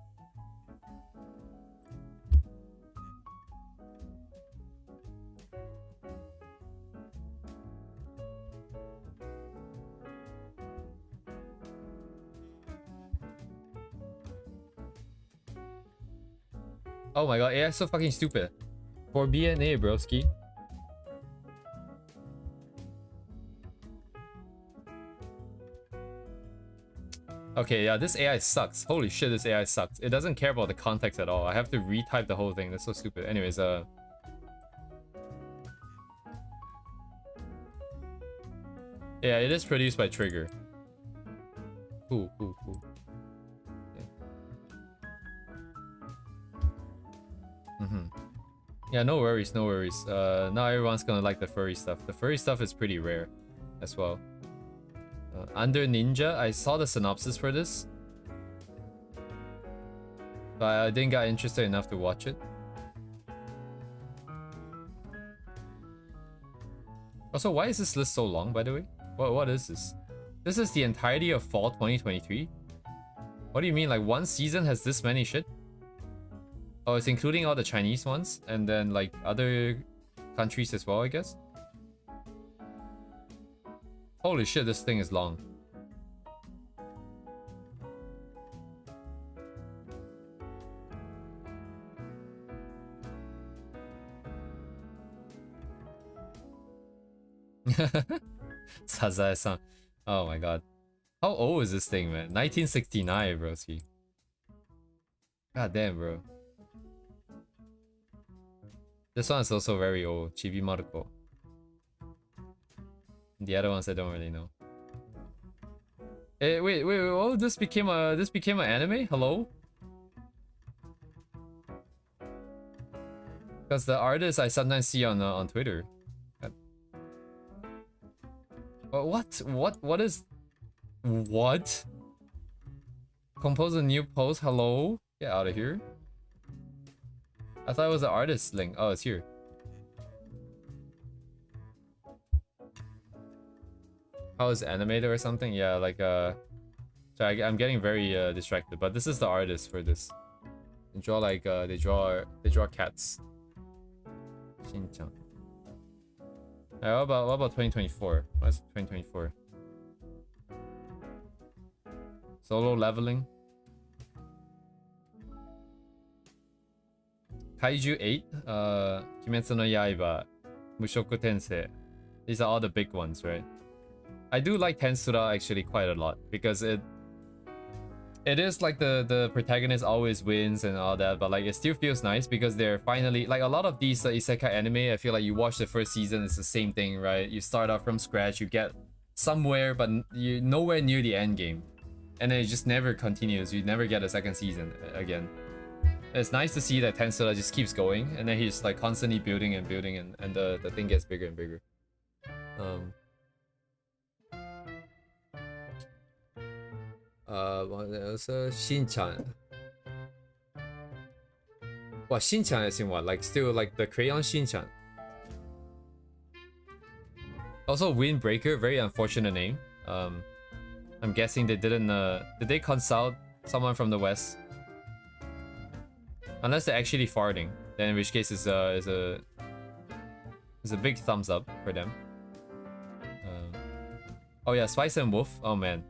Oh my god, AI so fucking stupid. For BNA, broski. Okay, yeah, this AI sucks. Holy shit, this AI sucks. It doesn't care about the context at all. I have to retype the whole thing. That's so stupid. Anyways, yeah, it is produced by Trigger. Cool. Yeah, no worries. Now everyone's gonna like the furry stuff. The furry stuff is pretty rare as well. Under Ninja, I saw the synopsis for this, but I didn't get interested enough to watch it. Also, why is this list so long, by the way? What is this? This is the entirety of fall 2023? What do you mean, like one season has this many shit? Oh, it's including all the Chinese ones, and then like other countries as well, I guess? Holy shit, this thing is long. Sazae-san. Oh my god. How old is this thing, man? 1969, broski. God damn, bro. This one is also very old. Chibi Maruko. The other ones I don't really know. Wait, oh, this became an anime? Hello? Because the artists I sometimes see on Twitter. What? What is... What? Compose a new post? Hello? Get out of here. I thought it was the artist link. Oh, it's here. How is animated or something? Yeah, like sorry, I'm getting very distracted. But this is the artist for this. They draw like they draw cats. Shin-chan. What about 2024? What's 2024? Solo leveling. Kaiju 8, Kimetsu no Yaiba, Mushoku Tensei. These are all the big ones, right? I do like Tensura actually quite a lot because it is like the protagonist always wins and all that, but like it still feels nice because they're finally like a lot of these isekai anime. I feel like you watch the first season, it's the same thing, right? You start off from scratch, you get somewhere, but you're nowhere near the end game, and then it just never continues. You never get a second season again. It's nice to see that Tensura just keeps going, and then he's like constantly building and building, and the thing gets bigger and bigger. What else? Shin-chan. Well, Shin-chan is in what? Like still like the Crayon Shin-chan. Also, Windbreaker, very unfortunate name. I'm guessing they didn't. Did they consult someone from the West? Unless they're actually farting, then in which case is a big thumbs up for them. Oh yeah, Spice and Wolf. Oh man,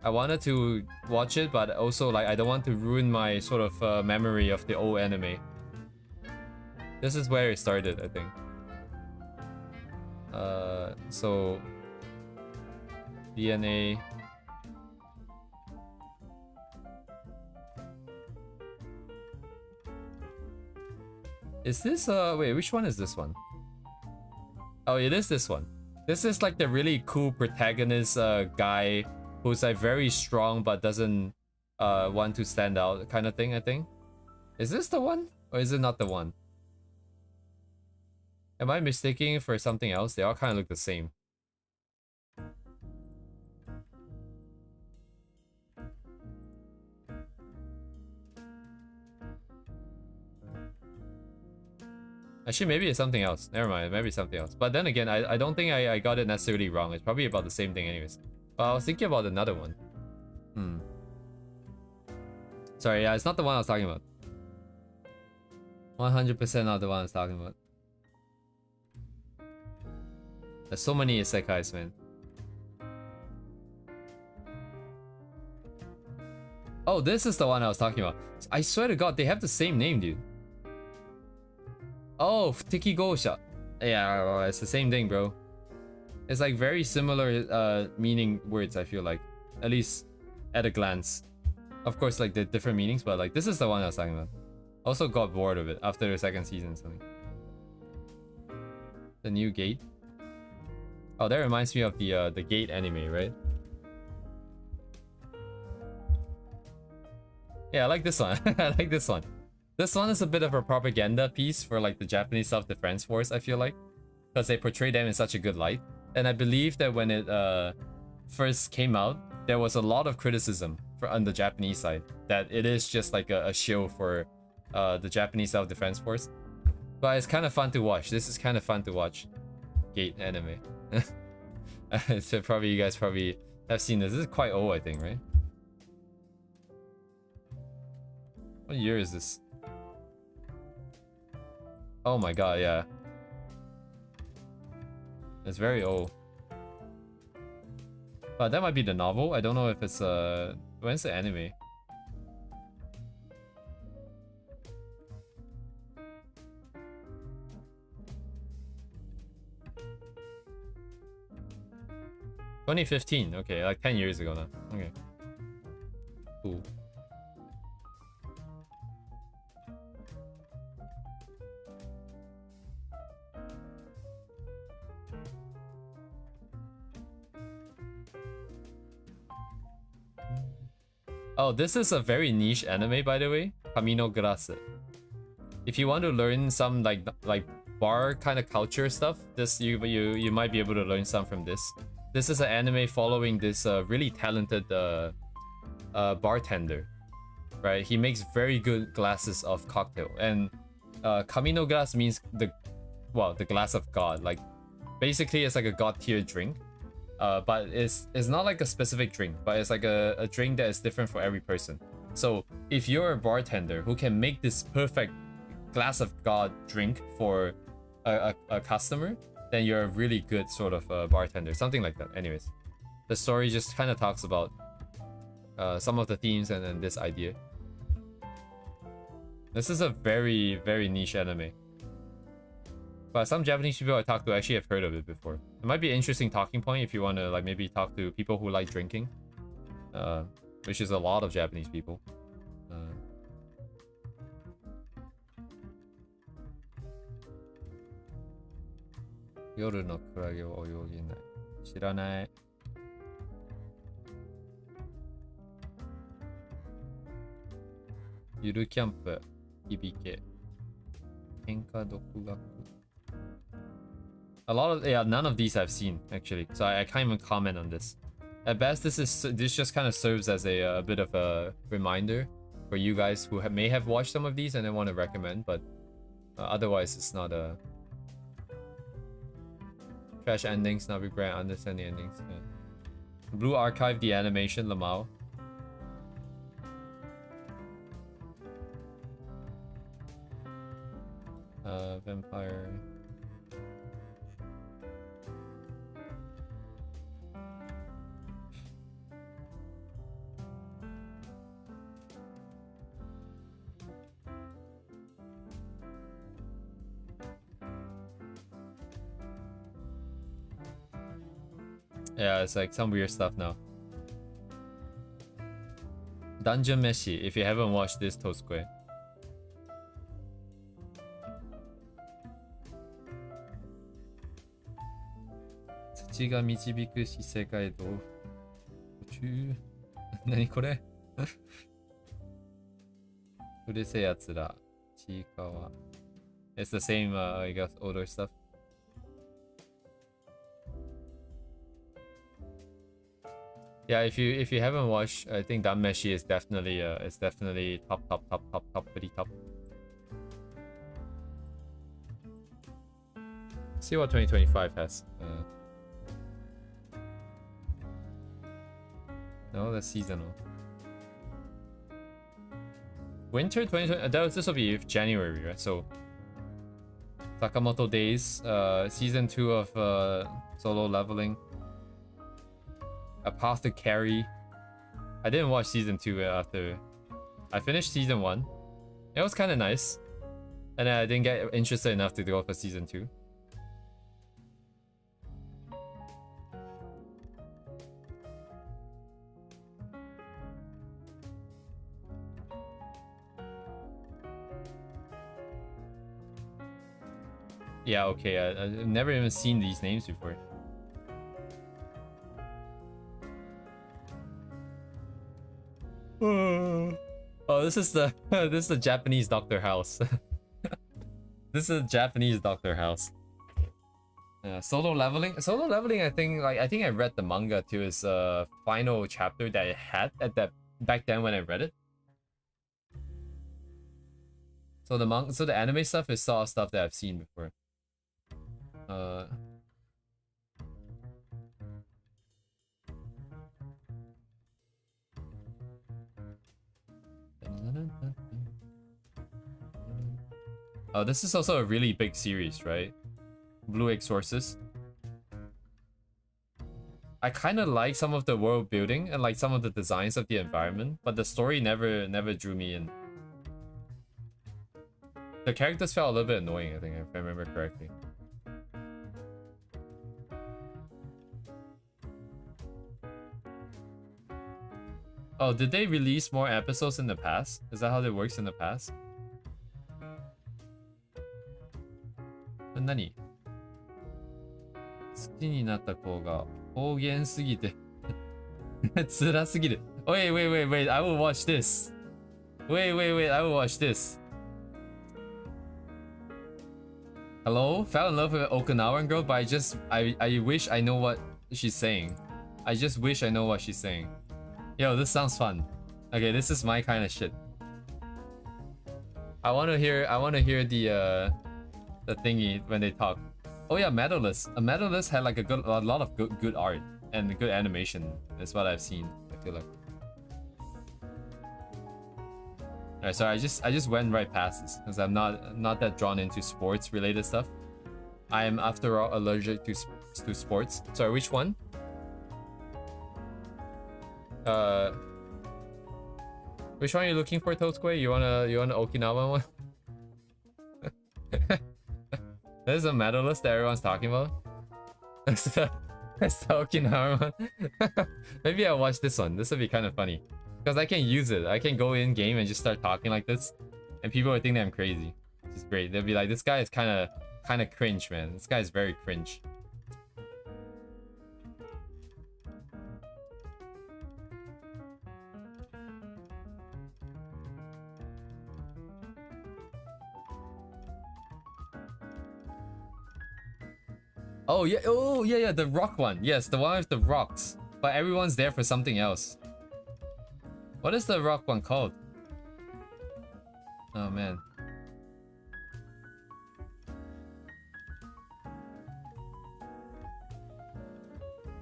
I wanted to watch it, but also like I don't want to ruin my sort of memory of the old anime. This is where it started, I think. So DNA. Is this wait, which one is this one? Oh, it is this one. This is like the really cool protagonist guy who's like very strong but doesn't want to stand out kind of thing, I think. Is this the one? Or is it not the one? Am I mistaking for something else? They all kind of look the same. Actually, maybe it's something else. Never mind, maybe it's something else. But then again, I don't think I got it necessarily wrong. It's probably about the same thing anyways. But I was thinking about another one. Sorry, yeah, it's not the one I was talking about. 100% not the one I was talking about. There's so many isekais, man. Oh, this is the one I was talking about. I swear to God, they have the same name, dude. Oh, Tiki Gosha. Yeah, it's the same thing, bro. It's like very similar meaning words, I feel like. At least at a glance. Of course, like the different meanings, but like this is the one I was talking about. Also got bored of it after the second season or something. The new Gate. Oh, that reminds me of the Gate anime, right? Yeah, I like this one. I like this one. This one is a bit of a propaganda piece for like the Japanese Self-Defense Force, I feel like. Because they portray them in such a good light. And I believe that when it first came out, there was a lot of criticism on the Japanese side. That it is just like a show for the Japanese Self-Defense Force. But it's kind of fun to watch. This is kind of fun to watch. Gate anime. So probably you guys probably have seen this. This is quite old, I think, right? What year is this? Oh my god, yeah. It's very old. But that might be the novel. I don't know if it's when's the anime? $2015. Okay, like 10 years ago now. Okay. Cool. Oh, this is a very niche anime, by the way. Kamino Grasse. if you want to learn some like bar kind of culture stuff, this you might be able to learn some from this. This is an anime following this really talented bartender, right? He makes very good glasses of cocktail, and Kamino glass means the glass of God. Like basically it's like a god tier drink, but it's not like a specific drink, but it's like a drink that is different for every person. So if you're a bartender who can make this perfect glass of God drink for a customer, then you're a really good sort of bartender, something like that. Anyways, the story just kind of talks about some of the themes and then this idea. This is a very, very niche anime, but some Japanese people I talk to actually have heard of it before. It might be an interesting talking point if you want to like maybe talk to people who like drinking, which is a lot of Japanese people. 夜のクラゲは泳げない。知らない。ゆるキャンプ、響け。喧嘩独学。A lot of none of these I've seen actually, so I can't even comment on this. At best, this just kind of serves as a bit of a reminder for you guys who may have watched some of these and then want to recommend, but otherwise it's not a trash endings. Not regret, understand the endings. Yeah. Blue Archive, the animation, Lamau. Vampire. Yeah, it's like some weird stuff now. Dungeon Meshi, if you haven't watched this, Tosque. Tsuchiga michibiku shisekai do Chu. Nani kore? Urusei yatsura. Chikawa. It's the same, I guess, older stuff. Yeah, if you haven't watched, I think that Meshi is definitely top pretty top. See what 2025 has. No, that's seasonal. Winter 2020. This will be January, right? So Sakamoto Days, season 2 of Solo Leveling. A Path to Carry. I didn't watch season 2 after I finished season 1. It was kind of nice, and I didn't get interested enough to go for season 2. Yeah, okay. I've never even seen these names before. Oh, this is the this is the Japanese Doctor House. This is a Japanese Doctor House. Solo Leveling. Solo Leveling. I think I read the manga to its final chapter that it had at that back then when I read it. So the anime stuff is all stuff that I've seen before. Oh, this is also a really big series, right? Blue Exorcist. I kind of like some of the world building and like some of the designs of the environment, but the story never drew me in. The characters felt a little bit annoying, I think, if I remember correctly. Oh, did they release more episodes in the past? Is that how it works in the past? Nani? 好きになった子が方言すぎて辛すぎる。Wait, I will watch this. Wait, I will watch this. Hello? Fell in love with an Okinawan girl, but I wish I know what she's saying. I just wish I know what she's saying. Yo, this sounds fun. Okay, this is my kind of shit. I wanna hear the thingy when they talk. Oh yeah, Medalist. A Medalist had like a lot of good art and good animation. That's what I've seen. I feel like. Alright, sorry, I just went right past this because I'm not that drawn into sports related stuff. I am after all allergic to sports. Sorry, which one? Which one are you looking for, Toadsquay? You want an Okinawa one? This is a Medalist that everyone's talking about. That's the Okinawa one. Maybe I'll watch this one. This would be kind of funny. Because I can use it. I can go in game and just start talking like this. And people would think that I'm crazy. Which is great. They'll be like, this guy is kind of cringe, man. This guy is very cringe. Oh yeah, the rock one. Yes, the one with the rocks. But everyone's there for something else. What is the rock one called? Oh man.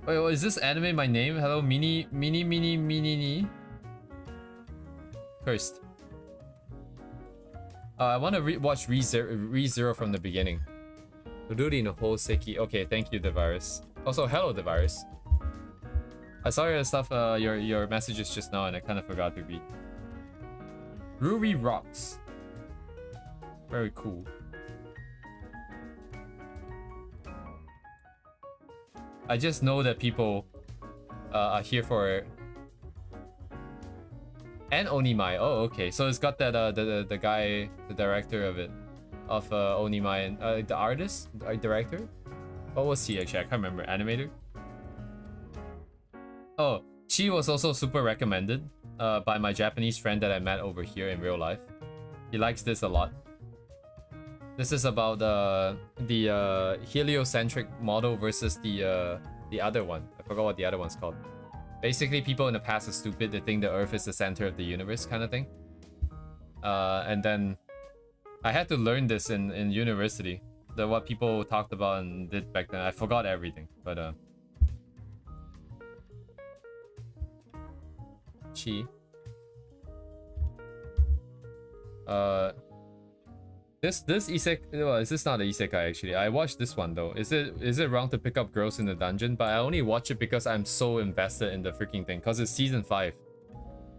Wait, is this anime my name? Hello, mini. Cursed. I want to watch ReZero from the beginning. Ruri no Hoseki. Okay, thank you, the virus. Also, hello, the virus. I saw your stuff, your messages just now, and I kind of forgot to read. Ruri rocks. Very cool. I just know that people are here for. And Onimai. Oh, okay. So it's got that the guy, the director of it, of Onimai, and the artist, director. What was he actually? I can't remember. Animator. Oh, she was also super recommended by my Japanese friend that I met over here in real life. He likes this a lot. This is about the heliocentric model versus the other one. I forgot what the other one's called. Basically, people in the past are stupid. They think the Earth is the center of the universe, kind of thing. And then I had to learn this in university. What people talked about and did back then. I forgot everything, but Chi. This isekai. Well, this is not an isekai actually. I watched this one though. Is it wrong to pick up girls in the dungeon? But I only watch it because I'm so invested in the freaking thing. Cause it's season 5.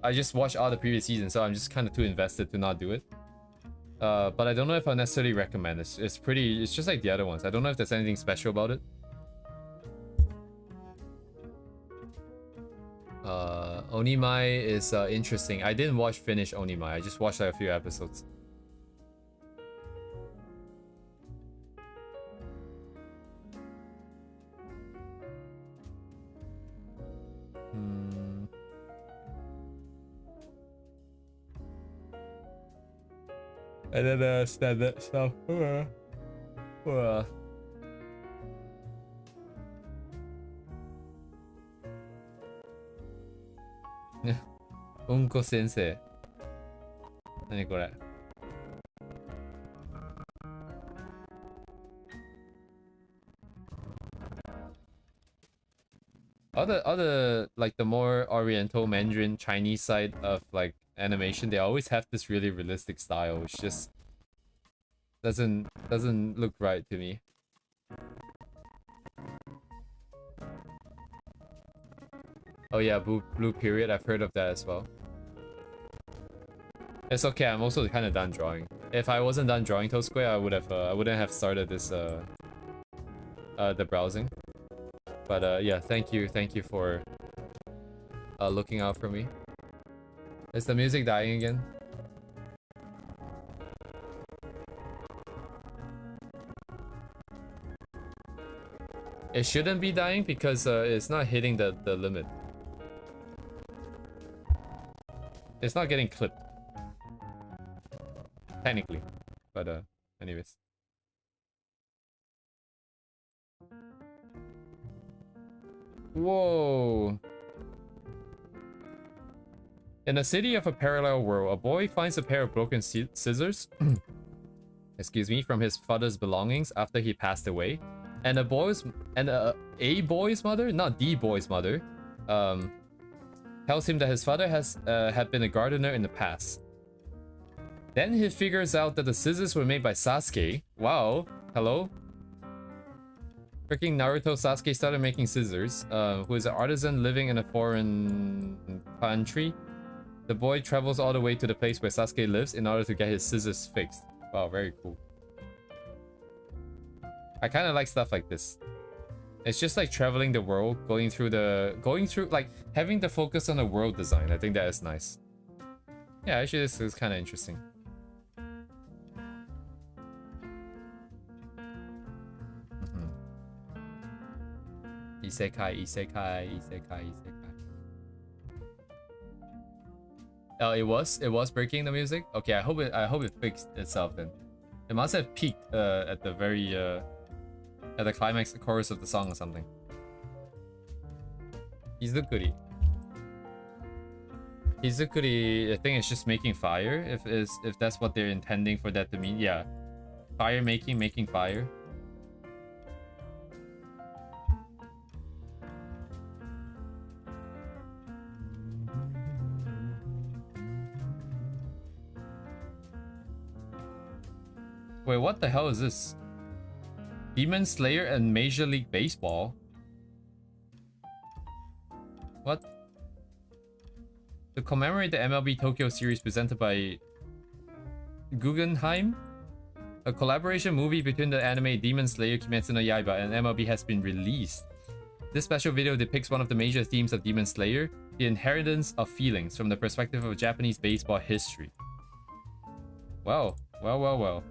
I just watched all the previous seasons, so I'm just kind of too invested to not do it. But I don't know if I necessarily recommend it. It's just like the other ones. I don't know if there's anything special about it. Onimai is interesting. I didn't finish Onimai. I just watched like a few episodes. And then standard stuff. Unko sensei. 何これ? Other like the more Oriental Mandarin Chinese side of like animation, they always have this really realistic style, which just doesn't look right to me. Oh yeah, Blue Period. I've heard of that as well. It's okay. I'm also kind of done drawing. If I wasn't done drawing Toadsquare, I wouldn't have started this the browsing. But yeah, thank you for looking out for me. Is the music dying again? It shouldn't be dying because it's not hitting the limit. It's not getting clipped. Technically. But anyways. Whoa. In a city of a parallel world, a boy finds a pair of broken scissors excuse me, from his father's belongings after he passed away. And a boy's mother, not the boy's mother, tells him that his father had been a gardener in the past. Then he figures out that the scissors were made by Sasuke. Wow, hello? Freaking Naruto Sasuke started making scissors, who is an artisan living in a foreign country. The boy travels all the way to the place where Sasuke lives in order to get his scissors fixed. Wow, very cool. I kind of like stuff like this. It's just like traveling the world, going through like having the focus on the world design. I think that is nice. Yeah, actually this is kind of interesting. Isekai, isekai, isekai, isekai. Oh, it was breaking the music. Okay, I hope it fixed itself then. It must have peaked at the very at the climax chorus of the song or something. Izukuri. Izukuri, I think it's just making fire. If that's what they're intending for that to mean, yeah. Fire making fire. Wait, what the hell is this? Demon Slayer and Major League Baseball? What? To commemorate the MLB Tokyo series presented by Guggenheim, a collaboration movie between the anime Demon Slayer Kimetsu no Yaiba and MLB has been released. This special video depicts one of the major themes of Demon Slayer, the inheritance of feelings from the perspective of Japanese baseball history. Wow. Well.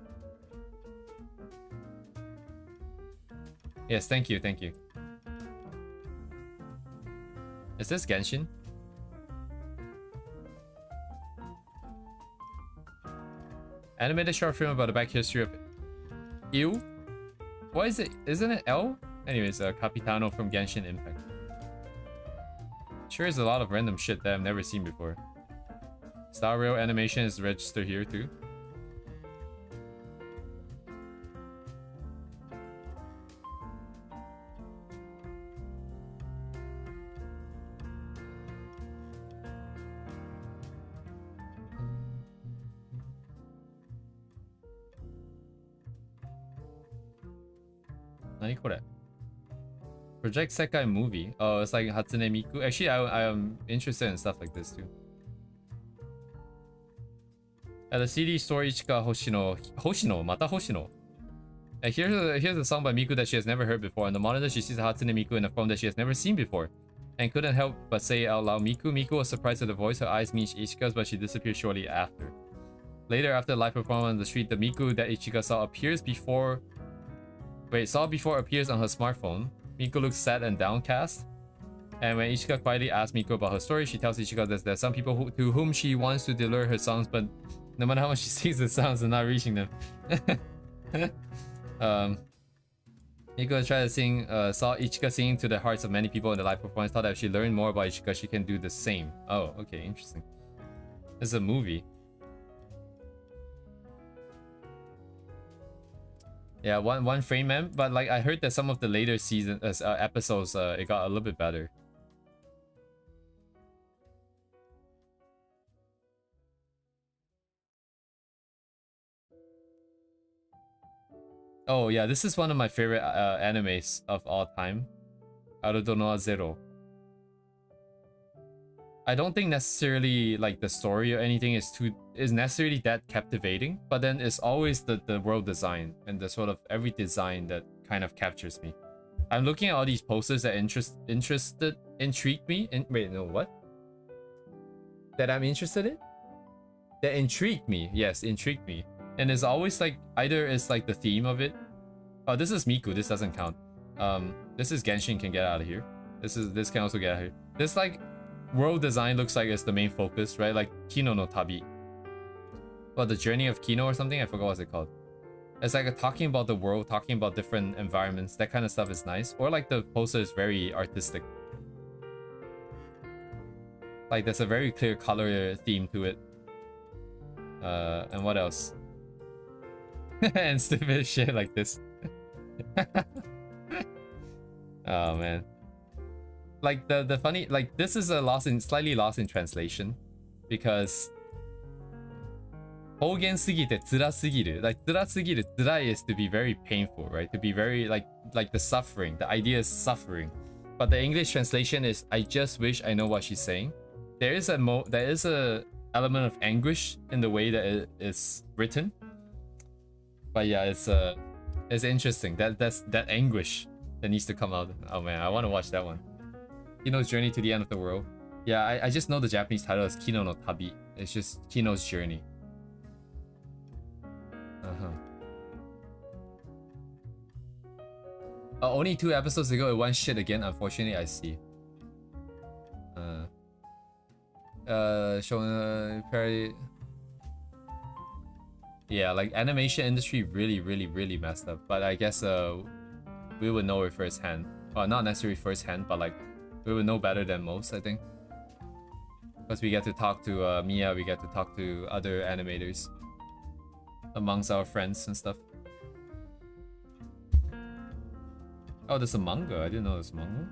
Yes, thank you. Is this Genshin? Animated short film about the back history of Ew? What is it? Isn't it L? Anyways, Capitano from Genshin Impact. Sure is a lot of random shit that I've never seen before. Star Rail animation is registered here too. Project Sekai movie. Oh, it's like Hatsune Miku. Actually, I am interested in stuff like this too. At the CD store, Ichika Hoshino, Mata Hoshino. Here's a song by Miku that she has never heard before. On the monitor, she sees Hatsune Miku in a form that she has never seen before, and couldn't help but say out loud, Miku. Miku was surprised at the voice. Her eyes meet Ichika's, but she disappeared shortly after. Later, after the live performance on the street, the Miku that Ichika saw before appears on her smartphone. Miku looks sad and downcast. And when Ichika quietly asks Miku about her story, she tells Ichika that there are some people to whom she wants to deliver her songs, but no matter how much she sings the songs, they're not reaching them. Miku tried to sing, saw Ichika singing to the hearts of many people in the live performance, thought that if she learned more about Ichika, she can do the same. Oh, okay, interesting. This is a movie. Yeah, one frame man, but like I heard that some of the later episodes, it got a little bit better. Oh yeah, this is one of my favorite animes of all time, Arudonoa Zero. I don't think necessarily like the story or anything is necessarily that captivating, but then it's always the world design and the sort of every design that kind of captures me. I'm looking at all these posters that intrigue me. Wait, no, what? That I'm interested in? That intrigue me. Yes, intrigue me. And it's always like either it's like the theme of it. Oh, this is Miku. This doesn't count. This is Genshin. Can get out of here. This can also get out of here. This like world design looks like it's the main focus, right? Like Kino no Tabi. Well, the journey of Kino or something? I forgot what's it called. It's like talking about the world, talking about different environments. That kind of stuff is nice. Or like the poster is very artistic. Like there's a very clear color theme to it. And what else? And stupid shit like this. Oh man. Like the funny, like this is a slightly lost in translation because 方言すぎて辛すぎる. Like 辛すぎる, 辛 is to be very painful, right? To be very like the suffering. The idea is suffering. But the English translation is I just wish I know what she's saying. There is a element of anguish in the way that it is written. But yeah, it's interesting. That's that anguish that needs to come out. Oh man, I want to watch that one. Kino's Journey to the End of the World. Yeah, I just know the Japanese title is Kino no Tabi. It's just Kino's Journey. Only 2 episodes ago it went shit again, unfortunately. I see. Showing parody. Yeah, like animation industry really messed up. But I guess we would know it firsthand. Well, not necessarily firsthand, but like we would know better than most, I think. Because we get to talk to Mia, we get to talk to other animators amongst our friends and stuff. Oh, there's a manga. I didn't know there's manga.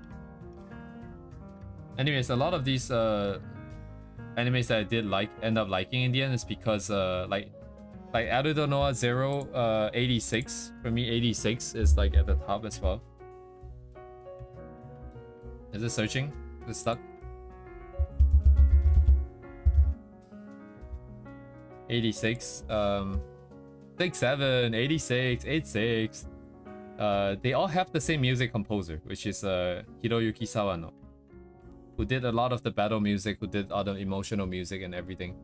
Anyways, a lot of these animes that I did end up liking in the end is because like Arudo Noah 86. For me, 86 is like at the top as well. Is it searching? Is it stuck? 86. 67, 86, 86. They all have the same music composer, which is Hiroyuki Sawano, who did a lot of the battle music, who did all the emotional music and everything.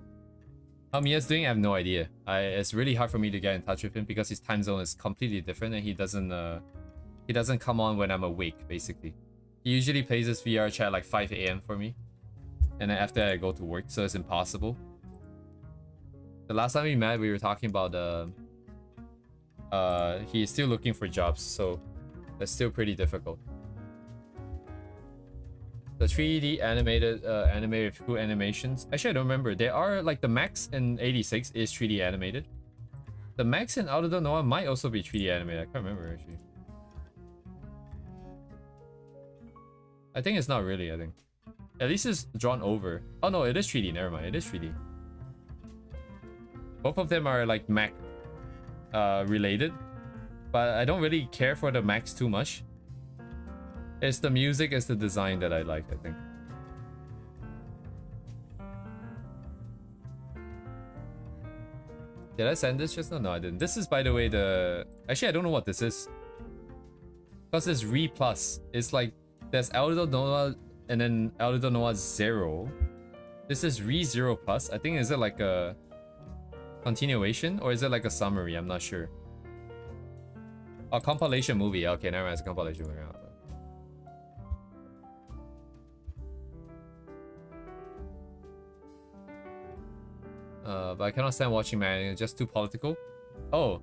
How Mia's doing, I have no idea. It's really hard for me to get in touch with him because his time zone is completely different and he doesn't come on when I'm awake, basically. He usually plays his VR chat like 5 AM for me. And then after I go to work, so it's impossible. The last time we met, we were talking about he's still looking for jobs, so that's still pretty difficult. The 3D animated animated with cool animations. Actually, I don't remember. There are like the Max in 86 is 3D animated. The Max in Arudo Noah might also be 3D animated. I can't remember actually. I think it's not really, I think. At least it's drawn over. Oh no, it is 3D, never mind. It is 3D. Both of them are like Mac related. But I don't really care for the Max too much. It's the music, it's the design that I like, I think. Did I send this just now? No, I didn't. This is, by the way, the... Actually, I don't know what this is. Because it's Re Plus. It's like, there's Arudo Noah and then Arudo Noah 0. This is Re 0 Plus. I think, is it like a continuation? Or is it like a summary? I'm not sure. A compilation movie. Okay, never mind. It's a compilation movie. But I cannot stand watching man. It's just too political. Oh,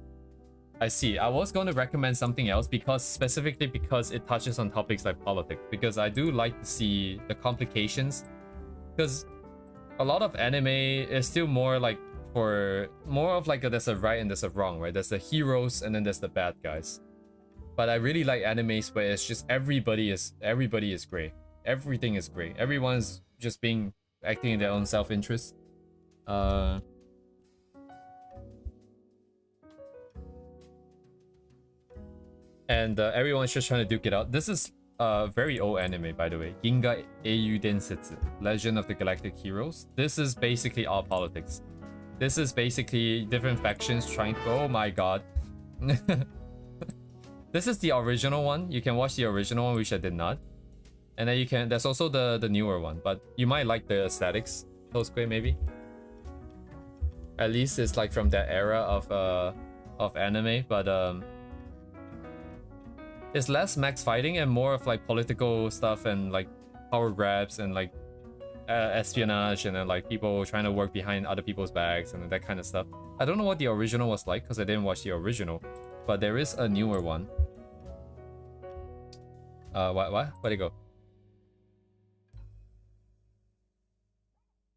I see. I was going to recommend something else specifically because it touches on topics like politics. Because I do like to see the complications. Because a lot of anime is still more like there's a right and there's a wrong, right? There's the heroes and then there's the bad guys. But I really like animes where it's just everybody is gray. Everything is gray. Everyone's just acting in their own self-interest. And everyone's just trying to duke it out. This is a very old anime, by the way. Ginga Eiyu Densetsu, Legend of the Galactic Heroes. This is basically all politics. This is basically different factions trying to... Oh my god. This is the original one. You can watch the original one, which I did not. And then there's also the newer one, but you might like the aesthetics. Tosque, maybe. At least it's like from that era of anime, but it's less max fighting and more of like political stuff and like power grabs and like espionage and then like people trying to work behind other people's backs and that kind of stuff. I don't know what the original was like because I didn't watch the original, but there is a newer one. What? Where'd it go?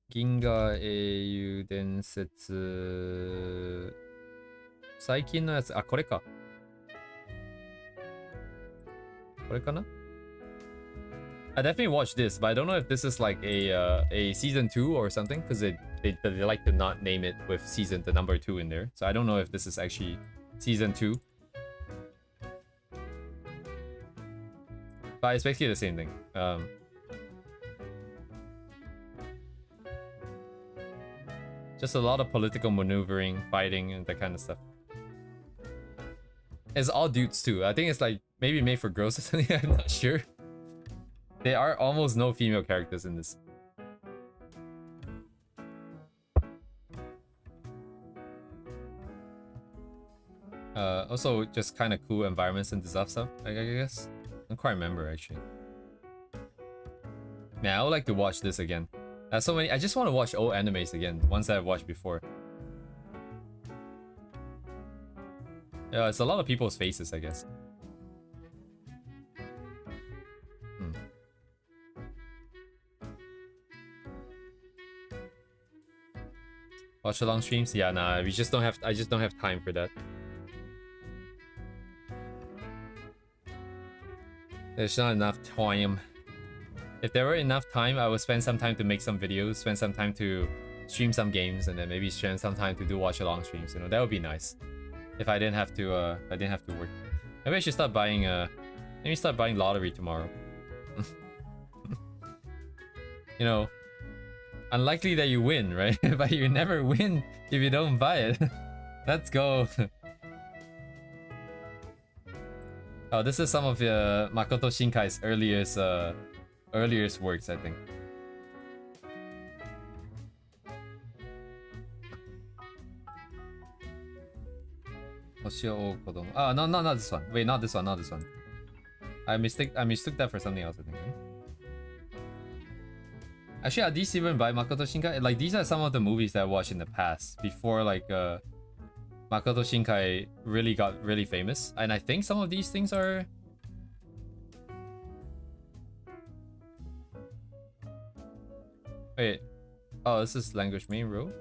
銀河英雄伝説。最近のやつ、あ、これか。これかな? I definitely watched this, but I don't know if this is like a season 2 or something, because they like to not name it with season the number 2 in there. So I don't know if this is actually season 2. But it's basically the same thing. Just a lot of political maneuvering, fighting, and that kind of stuff. It's all dudes too. I think it's like maybe made for girls or something. I'm not sure. There are almost no female characters in this. Also, just kind of cool environments and stuff. I guess. I don't quite remember actually. Man, I would like to watch this again. So many. I just want to watch old animes again, ones that I've watched before. Yeah, it's a lot of people's faces, I guess. Watch along streams? Yeah, nah, we just don't have. I just don't have time for that. There's not enough time. If there were enough time, I would spend some time to make some videos, spend some time to stream some games, and then maybe spend some time to do watch along streams. You know, that would be nice. If I didn't have to, work. Maybe I should start buying. Maybe start buying lottery tomorrow. You know, unlikely that you win, right? But you never win if you don't buy it. Let's go. Oh, this is some of Makoto Shinkai's earliest works, I think. Oh, no, not this one. Wait, not this one, not this one. I mistook that for something else, I think. Right? Actually, are these even by Makoto Shinkai? Like, these are some of the movies that I watched in the past before, like, Makoto Shinkai really got really famous. And I think some of these things are... Wait. Oh, this is language main rule?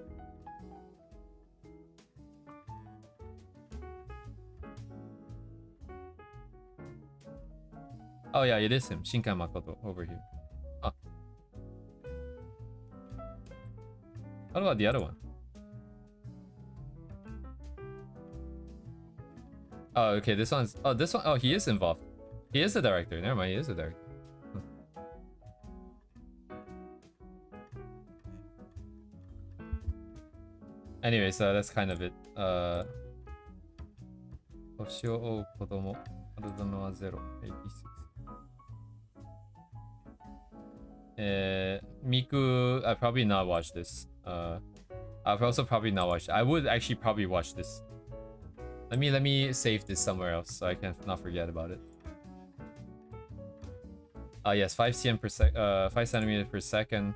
Oh yeah, it is him. Shinkai Makoto over here. Oh. What about the other one? Oh, okay, this one's... Oh, this one... Oh, he is involved. He is the director. Never mind, he is the director. Anyway, so that's kind of it. Miku, I probably not watch this. I've also probably not watched. I would actually probably watch this. Let me save this somewhere else so I can not forget about it. Yes, 5 cm per sec, 5 centimeters per second.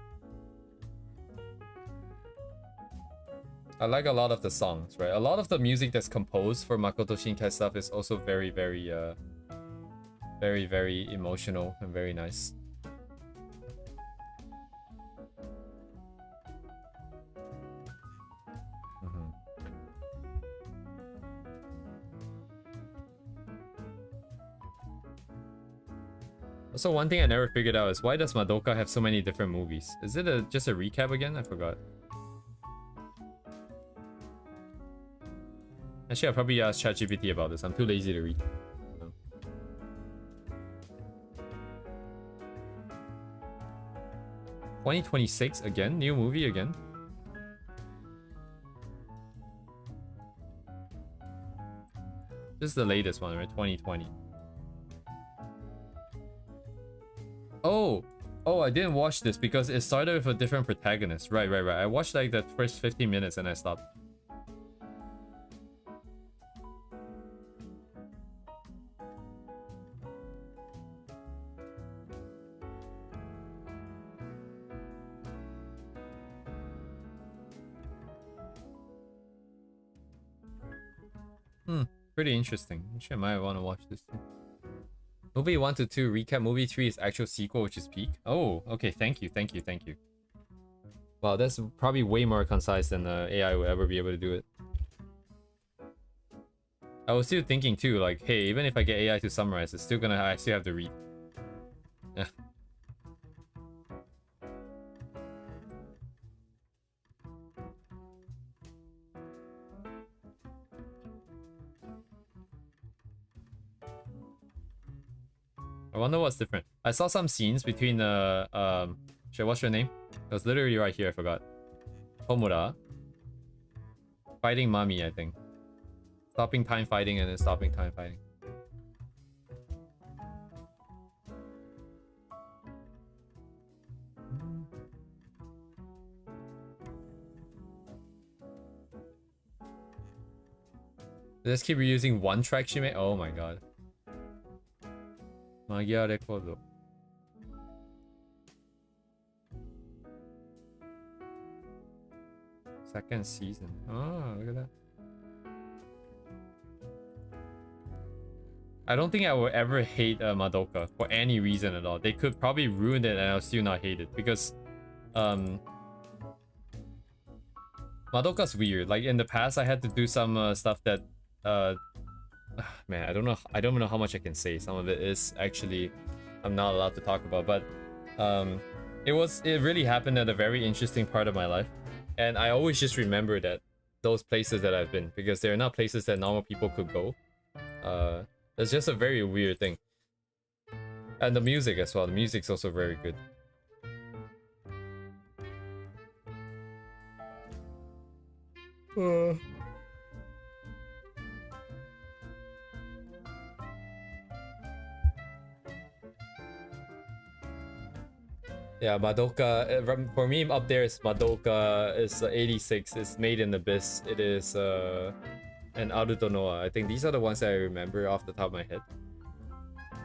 I like a lot of the songs, right? A lot of the music that's composed for Makoto Shinkai stuff is also very, very emotional and very nice. Also, one thing I never figured out is why does Madoka have so many different movies? Is it just a recap again? I forgot. Actually, I'll probably ask ChatGPT about this. I'm too lazy to read. So. 2026 again? New movie again? This is the latest one, right? 2020. Oh, I didn't watch this because it started with a different protagonist. Right. I watched like the first 15 minutes and I stopped. Pretty interesting. Actually, I might want to watch this too. Movie 1 to 2 recap. Movie 3 is actual sequel, which is peak. Oh, okay. Thank you. Wow, that's probably way more concise than AI will ever be able to do it. I was still thinking too, like, hey, even if I get AI to summarize, it's still gonna I still have to read. Yeah. I wonder what's different. I saw some scenes between shit, what's your name? It was literally right here, I forgot. Homura. Fighting Mami, I think. Stopping time fighting and then stopping time fighting. Let's keep reusing one track she made. Oh my god. Magia Recordo. Second season. Oh, look at that. I don't think I will ever hate Madoka for any reason at all. They could probably ruin it and I'll still not hate it because Madoka's weird. Like in the past I had to do some stuff that man, I don't know how much I can say. Some of it is actually I'm not allowed to talk about, but it really happened at a very interesting part of my life. And I always just remember that those places that I've been, because they're not places that normal people could go. It's just a very weird thing. And the music as well. The music's also very good. Yeah, Madoka. For me, up there is Madoka. Is 86. It's Made in Abyss. It is and Aruto Noah. I think these are the ones that I remember off the top of my head.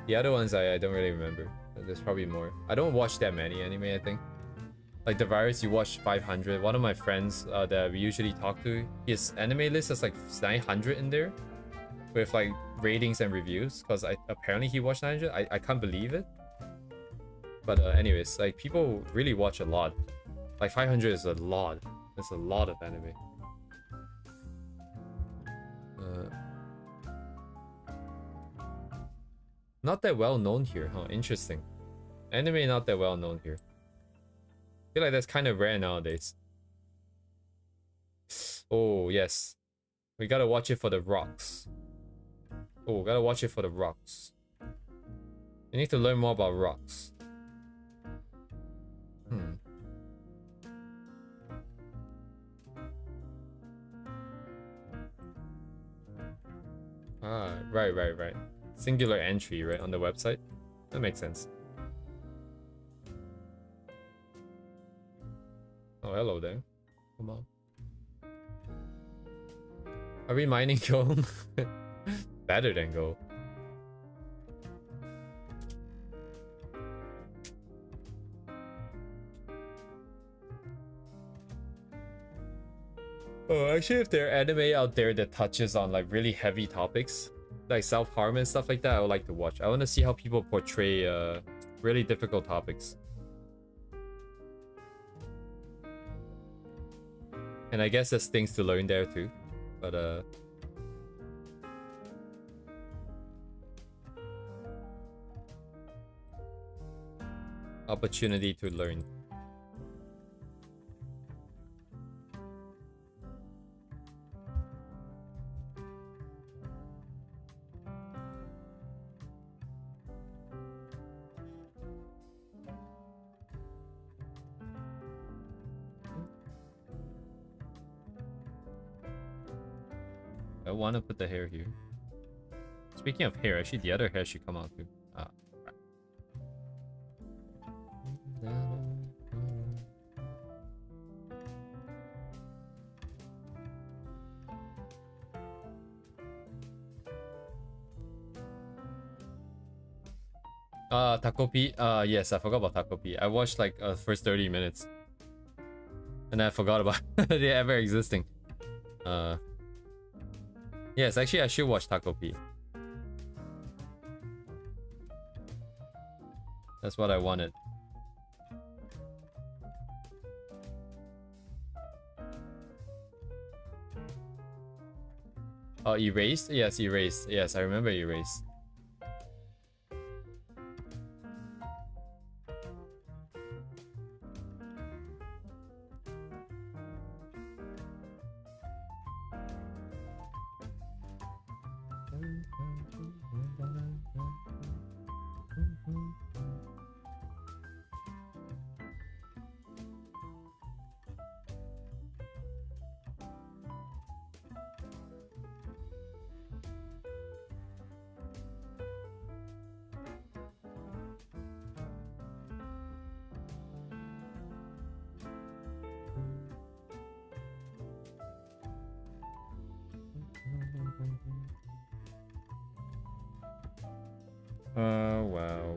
The other ones I don't really remember. There's probably more. I don't watch that many anime, I think. Like the virus, you watch 500. One of my friends that we usually talk to, his anime list has like 900 in there, with like ratings and reviews. Cause apparently he watched 900. I can't believe it. But anyways, like people really watch a lot. Like 500 is a lot. It's a lot of anime. Not that well known here, huh? Interesting. Anime not that well known here. I feel like that's kind of rare nowadays. Oh, yes. We gotta watch it for the rocks. Oh, gotta watch it for the rocks. You need to learn more about rocks. Ah, right. Singular entry, right, on the website? That makes sense. Oh, hello there. Come on. Are we mining Go? Better than Go. Oh, actually, if there are anime out there that touches on like really heavy topics, like self-harm and stuff like that, I would like to watch. I want to see how people portray really difficult topics. And I guess there's things to learn there too. But opportunity to learn. I want to put the hair here. Speaking of hair, actually the other hair should come out too. Takopi. Yes, I forgot about Takopi. I watched like first 30 minutes. And I forgot about it ever existing. Yes, actually I should watch Takopi. That's what I wanted. Oh, Erased? Yes, Erased. Yes, I remember Erased.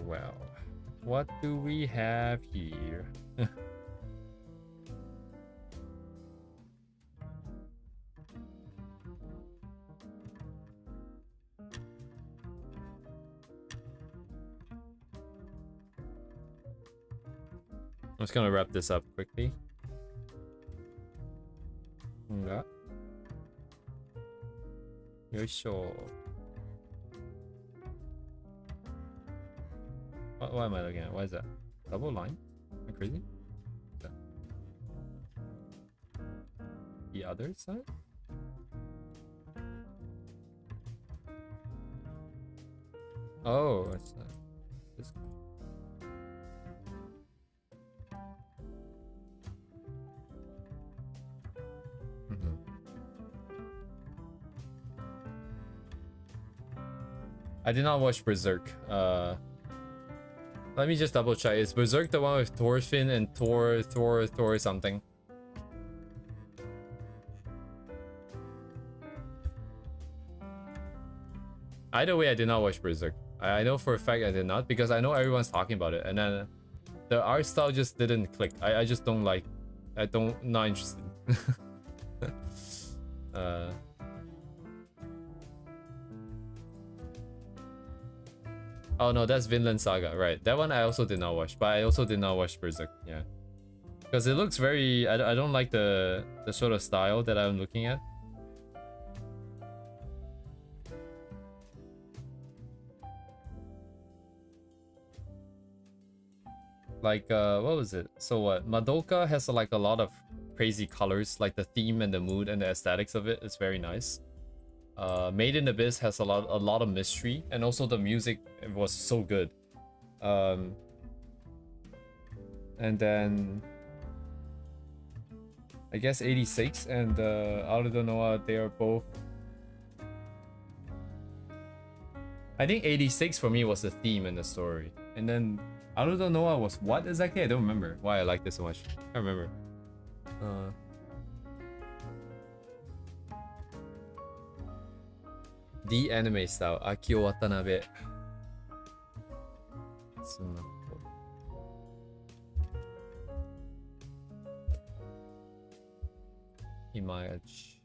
Well. What do we have here? I'm just gonna wrap this up quickly. Yeah. Yoisho. What am I looking at? What is that? Double line? Am I crazy? The other side? Oh, it's this. I did not watch Berserk. Let me just double check. Is Berserk the one with Thorfinn and Thor something? Either way, I did not watch Berserk. I know for a fact I did not, because I know everyone's talking about it, and then the art style just didn't click. I just don't like. Not interested. Oh no, that's Vinland Saga, right? That one I also did not watch, but I also did not watch Berserk. Yeah, because it looks very. I don't like the sort of style that I'm looking at. Like what was it? So what? Madoka has like a lot of crazy colors, like the theme and the mood and the aesthetics of it is very nice. Made in Abyss has a lot of mystery, and also the music was so good. And then I guess 86 and Arudo Noah, they are both. I think 86 for me was the theme and the story, and then Arudo Noah was what exactly? I don't remember why I like this so much. I remember. The anime style, Akio Watanabe. Image.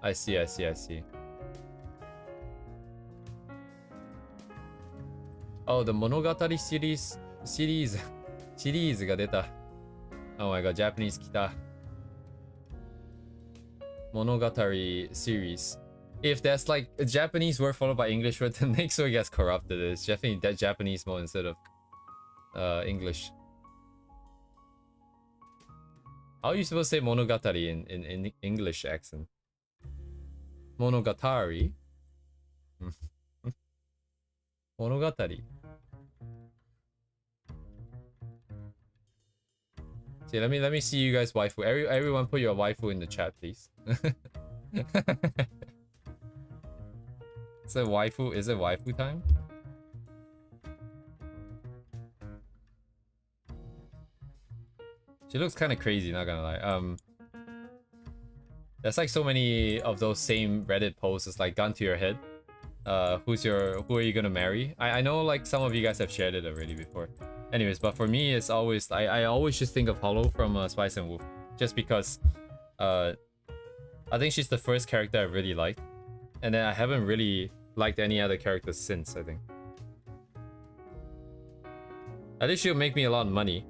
I see. Oh, the Monogatari series シリーズが出た。Oh my god, Japanese 来た。Monogatari series. If that's like a Japanese word followed by English word, the next word gets corrupted. It's definitely that Japanese mode instead of English. How are you supposed to say monogatari in English accent? Monogatari? Monogatari. See, let me see you guys waifu. Everyone put your waifu in the chat, please. Is it waifu time? She looks kind of crazy, not gonna lie. There's like so many of those same Reddit posts, like gun to your head. Who are you gonna marry? I know like some of you guys have shared it already before. Anyways, but for me, it's always I always just think of Hollow from Spice and Wolf, just because I think she's the first character I really liked, and then I haven't really liked any other characters since. I think at least she'll make me a lot of money.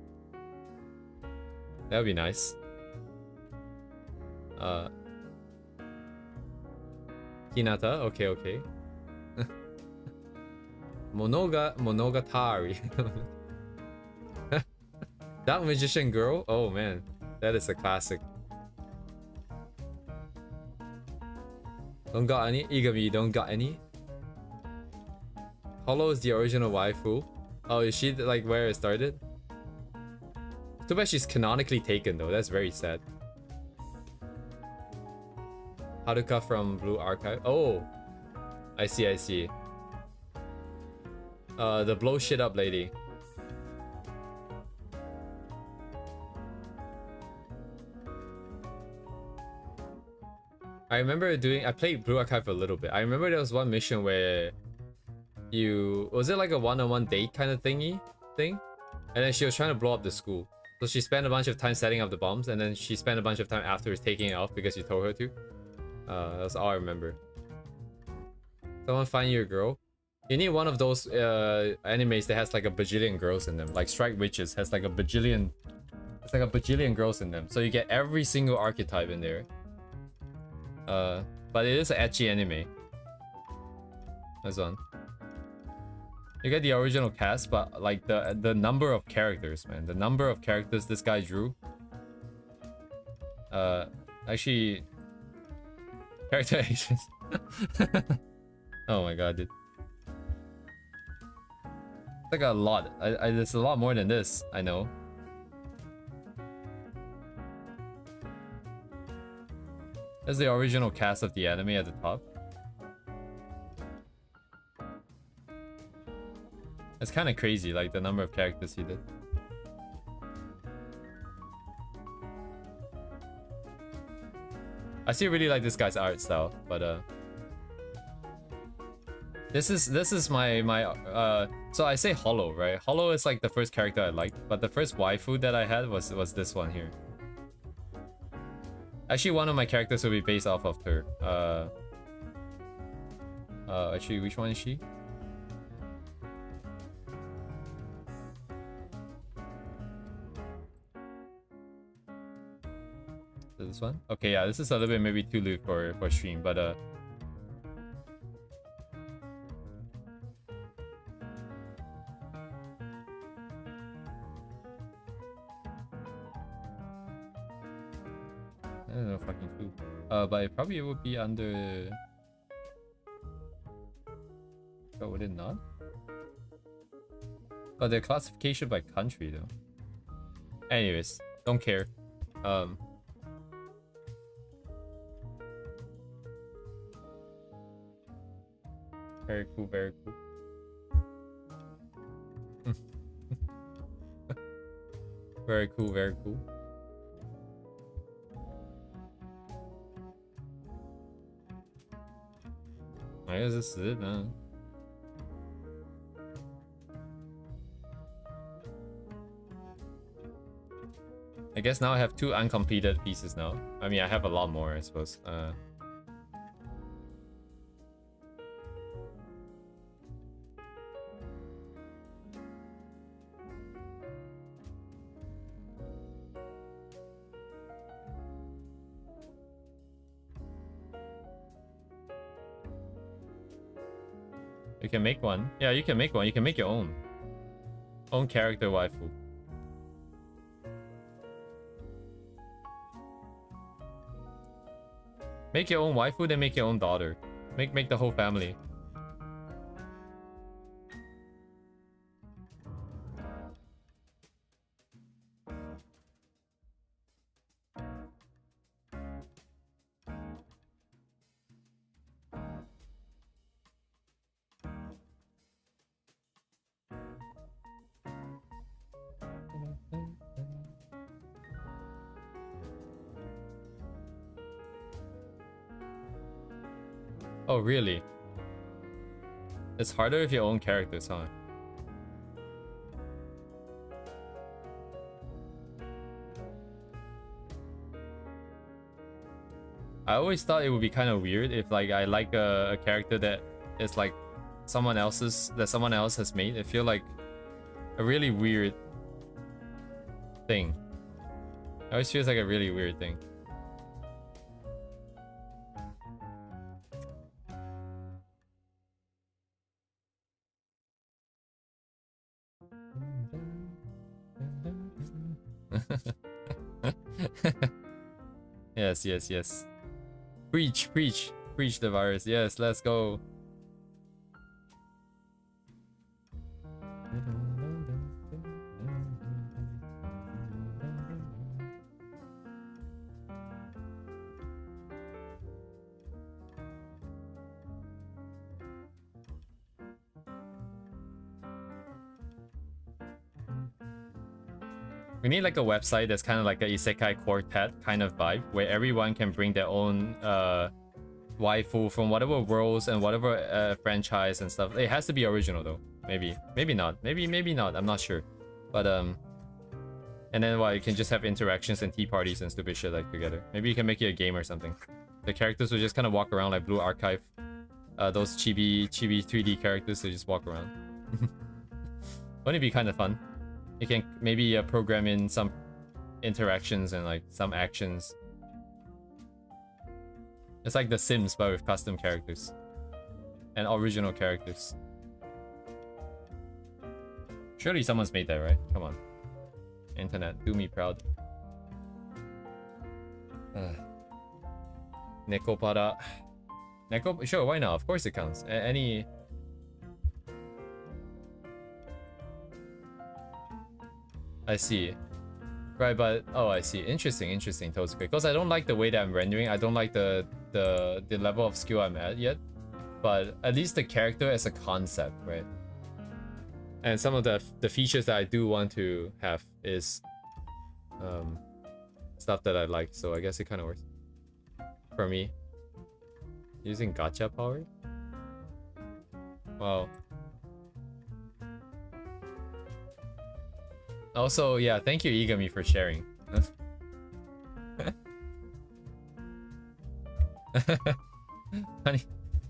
That would be nice. Hinata, okay, okay. Monogatari. That magician girl? Oh man, that is a classic. Don't got any? Igami, don't got any? Hollow is the original waifu. Oh, is she like where it started? Too bad she's canonically taken though, that's very sad. Haruka from Blue Archive. Oh, I see, I see. The blow shit up lady. I remember I played Blue Archive for a little bit. I remember there was one mission where was it like a one-on-one date kind of thing? And then she was trying to blow up the school. So she spent a bunch of time setting up the bombs, and then she spent a bunch of time afterwards taking it off because you told her to. That's all I remember. Someone find you a girl. You need one of those animes that has like a bajillion girls in them. Like Strike Witches has like a bajillion. It's like a bajillion girls in them. So you get every single archetype in there. But it is an ecchi anime. This one. You get the original cast, but like the number of characters, man. The number of characters this guy drew. Actually, characterizations. Oh my god, dude. It's like a lot. There's a lot more than this, I know. There's the original cast of the anime at the top. It's kind of crazy, like the number of characters he did. I still really like this guy's art style, but this is my so I say Hollow, right? Hollow is like the first character I liked, but the first waifu that I had was this one here. Actually, one of my characters will be based off of her. Actually, which one is she? This one? Okay, yeah, this is a little bit maybe too late for stream, but I don't know fucking clue. But it probably would be under. Oh, would it not? Oh, the classification by country though. Anyways, don't care. Very cool, very cool. Very cool, very cool. I guess this is it now. I guess now I have 2 uncompleted pieces now. I mean, I have a lot more, I suppose. You can make one. Yeah, you can make one. You can make your own. Own character waifu. Make your own waifu, then make your own daughter. Make the whole family. Oh, really? It's harder if you own characters, huh? I always thought it would be kind of weird if like I like a character that is like someone else has made. I feel like a really weird thing. It always feels like a really weird thing. Yes, yes, yes. Preach, preach, preach the virus. Yes, let's go. We need like a website that's kind of like a isekai quartet kind of vibe, where everyone can bring their own waifu from whatever worlds and whatever franchise and stuff. It has to be original though. Maybe not. Maybe not. I'm not sure. But and then you can just have interactions and tea parties and stupid shit like together. Maybe you can make it a game or something. The characters will just kind of walk around like Blue Archive. Those chibi 3D characters, they just walk around. Wouldn't it be kind of fun? You can maybe program in some interactions and like some actions. It's like The Sims but with custom characters and original characters. Surely someone's made that, right? Come on. Internet, do me proud. Nekopara. Sure, why not? Of course it counts. Any... I see. Right, but... Oh, I see. Interesting, Toast Quick. Because I don't like the way that I'm rendering. I don't like the level of skill I'm at yet. But at least the character as a concept, right? And some of the features that I do want to have is... stuff that I like. So I guess it kind of works. For me. Using gacha power? Wow. Also, yeah, thank you Igami for sharing.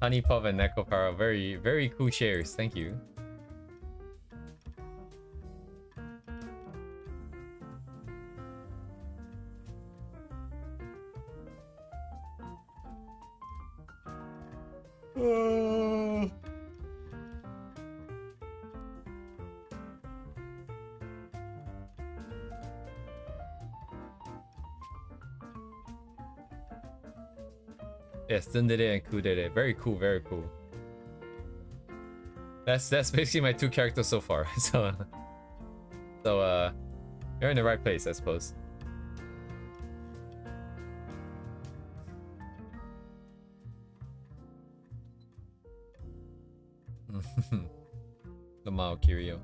Honey Pop and Nekopara, very cool shares. Thank you. Yes, tsundere and kudere. Very cool, very cool. That's basically my two characters so far. So you're in the right place, I suppose. Lamao Kirio.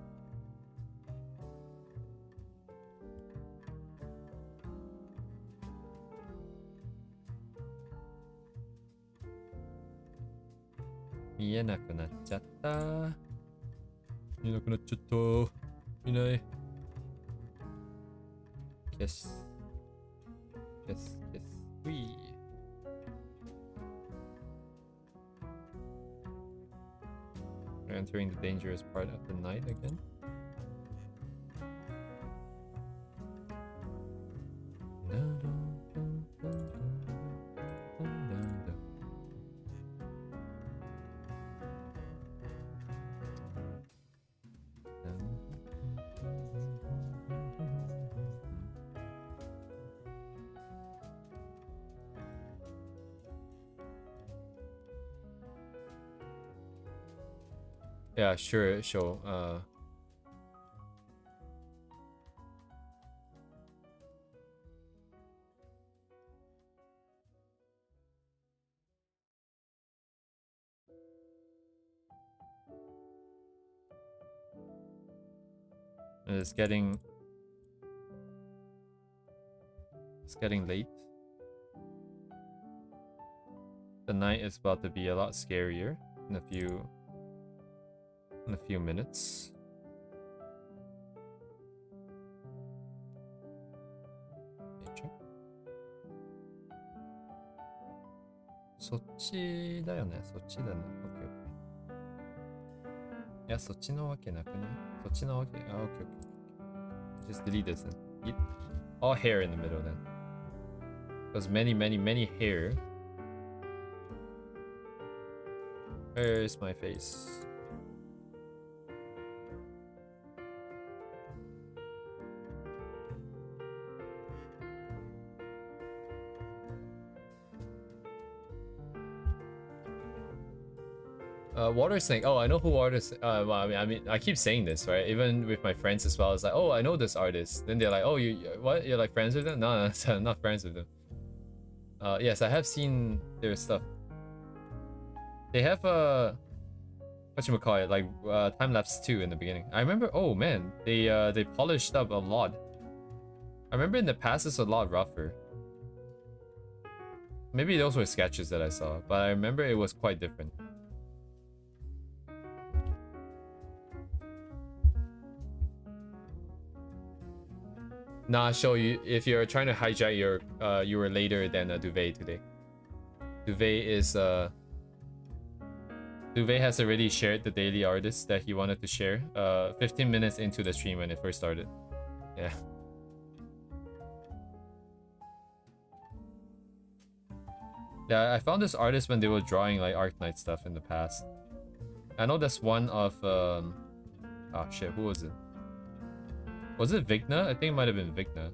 Minakunachatta. Minai. Kiss. Wee. We're entering the dangerous part of the night again. Yeah, sure. It's getting late. The night is about to be a lot scarier in a few minutes. Okay, そっちだよね。そっちだね。オッケーオッケー。いや、そっちのわけなくね。そっちのわけ。あ、オッケーオッケー。Just delete this then. All hair in the middle then. Because many hair. Where's my face? Water Snake. Oh, I know who Water. Well, I mean, I keep saying this, right? Even with my friends as well. It's like, oh, I know this artist. Then they're like, oh, what? You're like friends with them? No, I'm not friends with them. Yes, I have seen their stuff. They have a whatchamacallit, like time lapse 2 in the beginning. I remember. Oh man, they polished up a lot. I remember in the past it's a lot rougher. Maybe those were sketches that I saw, but I remember it was quite different. Nah, show you if you're trying to hijack your you were later than Duvet today. Duvet has already shared the daily artist that he wanted to share 15 minutes into the stream when it first started. Yeah. Yeah, I found this artist when they were drawing like Arknight stuff in the past. I know that's one of oh shit, who was it? Was it Vigna? I think it might have been Vigna.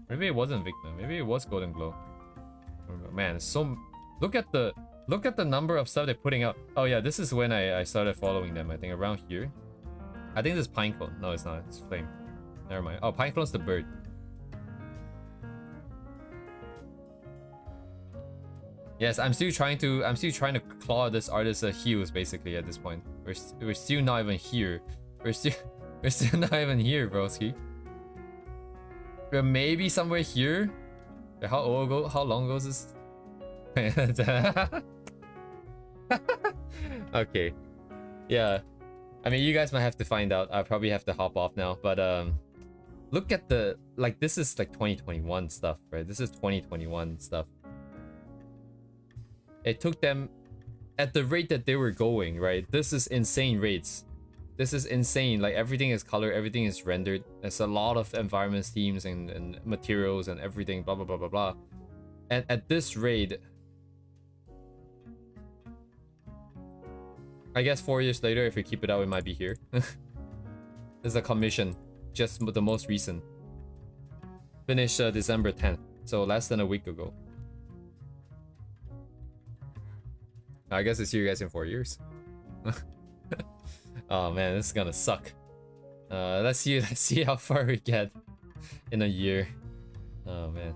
Maybe it wasn't Vigna. Maybe it was Golden Glow. Man, so look at the number of stuff they're putting out. Oh yeah, this is when I started following them. I think around here. I think this is Pineclone. No, it's not. It's Flame. Never mind. Oh, Pineclone's the bird. Yes, I'm still trying to claw this artist's heels basically at this point. We're still not even here. We're still not even here, broski. We're maybe somewhere here. How long ago is this? Okay. Yeah. I mean, you guys might have to find out. I probably have to hop off now, but look at the like this is like 2021 stuff, right? This is 2021 stuff. It took them at the rate that they were going, right? This is insane rates. This is insane. Like everything is colored, everything is rendered. There's a lot of environment themes and materials and everything, blah blah blah blah blah. And at this rate, I guess 4 years later, if we keep it out, it might be here. There's a commission, just the most recent. Finished December 10th, so less than a week ago. I guess I see you guys in 4 years. Oh man, this is gonna suck. Let's see how far we get in a year. Oh man.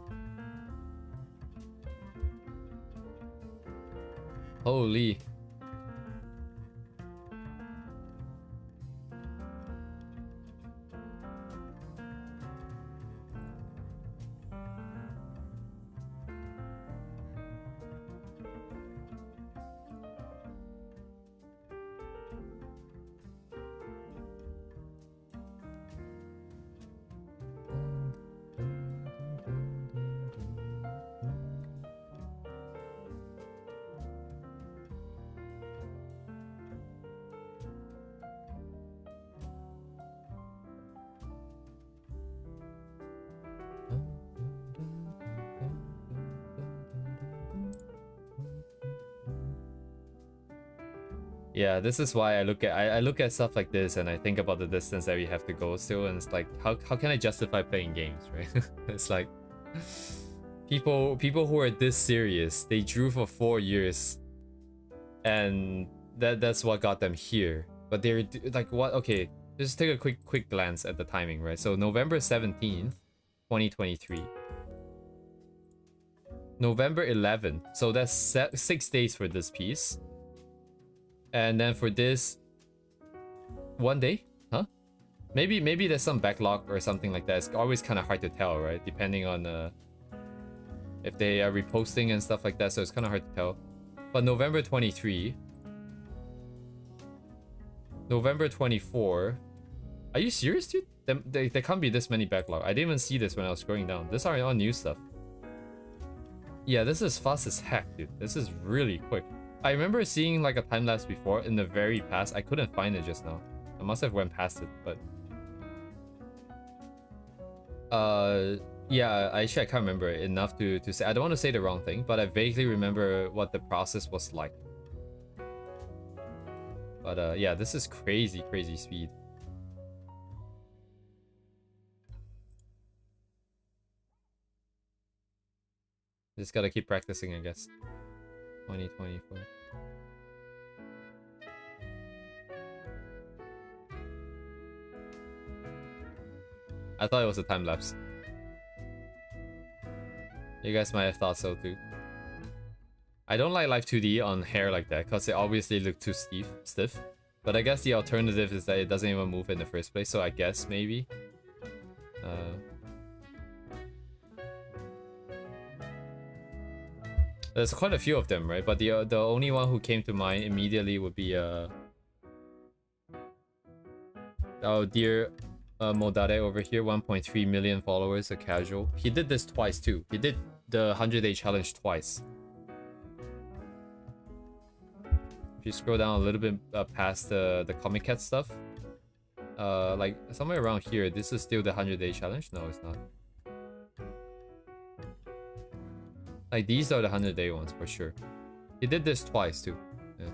Holy. Yeah, this is why I look at stuff like this and I think about the distance that we have to go still, and it's like how can I justify playing games, right? It's like people who are this serious, they drew for 4 years and that's what got them here. But they're like, what? Okay, just take a quick glance at the timing, right? So November 17th, 2023. November 11th. So that's 6 days for this piece. And then for this, 1 day? Huh? Maybe there's some backlog or something like that. It's always kind of hard to tell, right? Depending on if they are reposting and stuff like that. So it's kind of hard to tell. But November 23, November 24. Are you serious, dude? There can't be this many backlog. I didn't even see this when I was scrolling down. These are all new stuff. Yeah, this is fast as heck, dude. This is really quick. I remember seeing like a time lapse before in the very past. I couldn't find it just now. I must have went past it, but Yeah, actually I can't remember enough to say. I don't want to say the wrong thing, but I vaguely remember what the process was like. But yeah, this is crazy speed. Just gotta keep practicing, I guess. 2024. I thought it was a time lapse. You guys might have thought so too. I don't like Live 2D on hair like that because it obviously looked too stiff. But I guess the alternative is that it doesn't even move in the first place, so I guess maybe. There's quite a few of them, right? But the only one who came to mind immediately would be oh dear, Modare over here, 1.3 million followers, a casual. He did this twice too. He did the 100-day challenge twice. If you scroll down a little bit past the Comic Cat stuff, like somewhere around here, this is still the 100-day challenge. No, it's not. Like these are the 100-day ones for sure. He did this twice too. Yeah.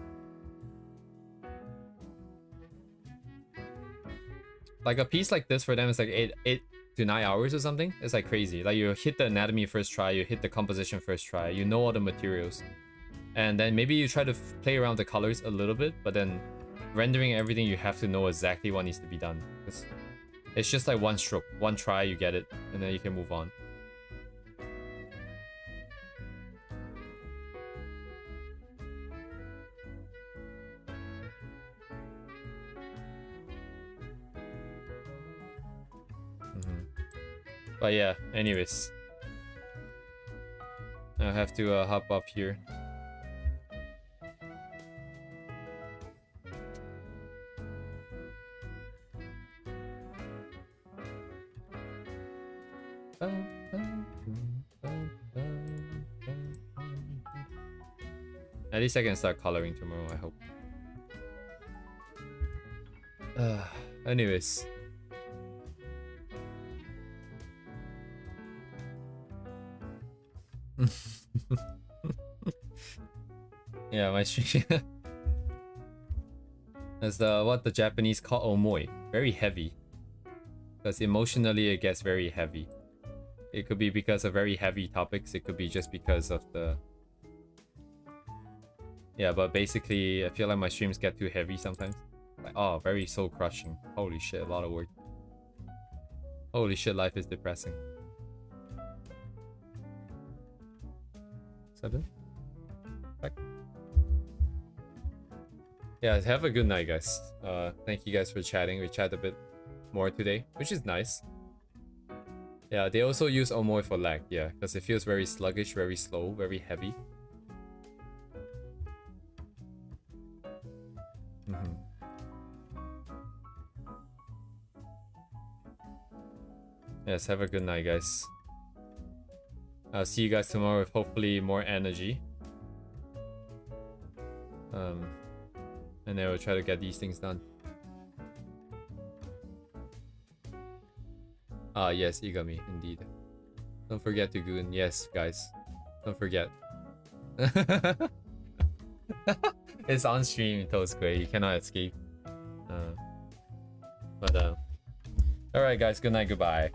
Like a piece like this for them is like 8 to 9 hours or something. It's like crazy. Like you hit the anatomy first try, you hit the composition first try, you know all the materials. And then maybe you try to play around the colors a little bit, but then rendering everything, you have to know exactly what needs to be done. It's just like one stroke, one try, you get it, and then you can move on. But yeah, anyways. I have to hop up here. At least I can start coloring tomorrow, I hope. Anyways. Yeah, my stream. That's what the Japanese call omoi. Very heavy. Because emotionally it gets very heavy. It could be because of very heavy topics. It could be just because of the... Yeah, but basically I feel like my streams get too heavy sometimes. Like, oh, very soul crushing. Holy shit, a lot of work. Holy shit, life is depressing. 7? Back. Yeah, have a good night, guys. Thank you guys for chatting. We chat a bit more today, which is nice. Yeah, they also use omoi for lag, yeah, because it feels very sluggish, very slow, very heavy. Yes, have a good night, guys. I'll see you guys tomorrow with hopefully more energy. And then we'll try to get these things done. Ah, yes, Igami, indeed. Don't forget to goon. Yes, guys. Don't forget. It's on stream, Toasquay. You cannot escape. Alright, guys. Good night, goodbye.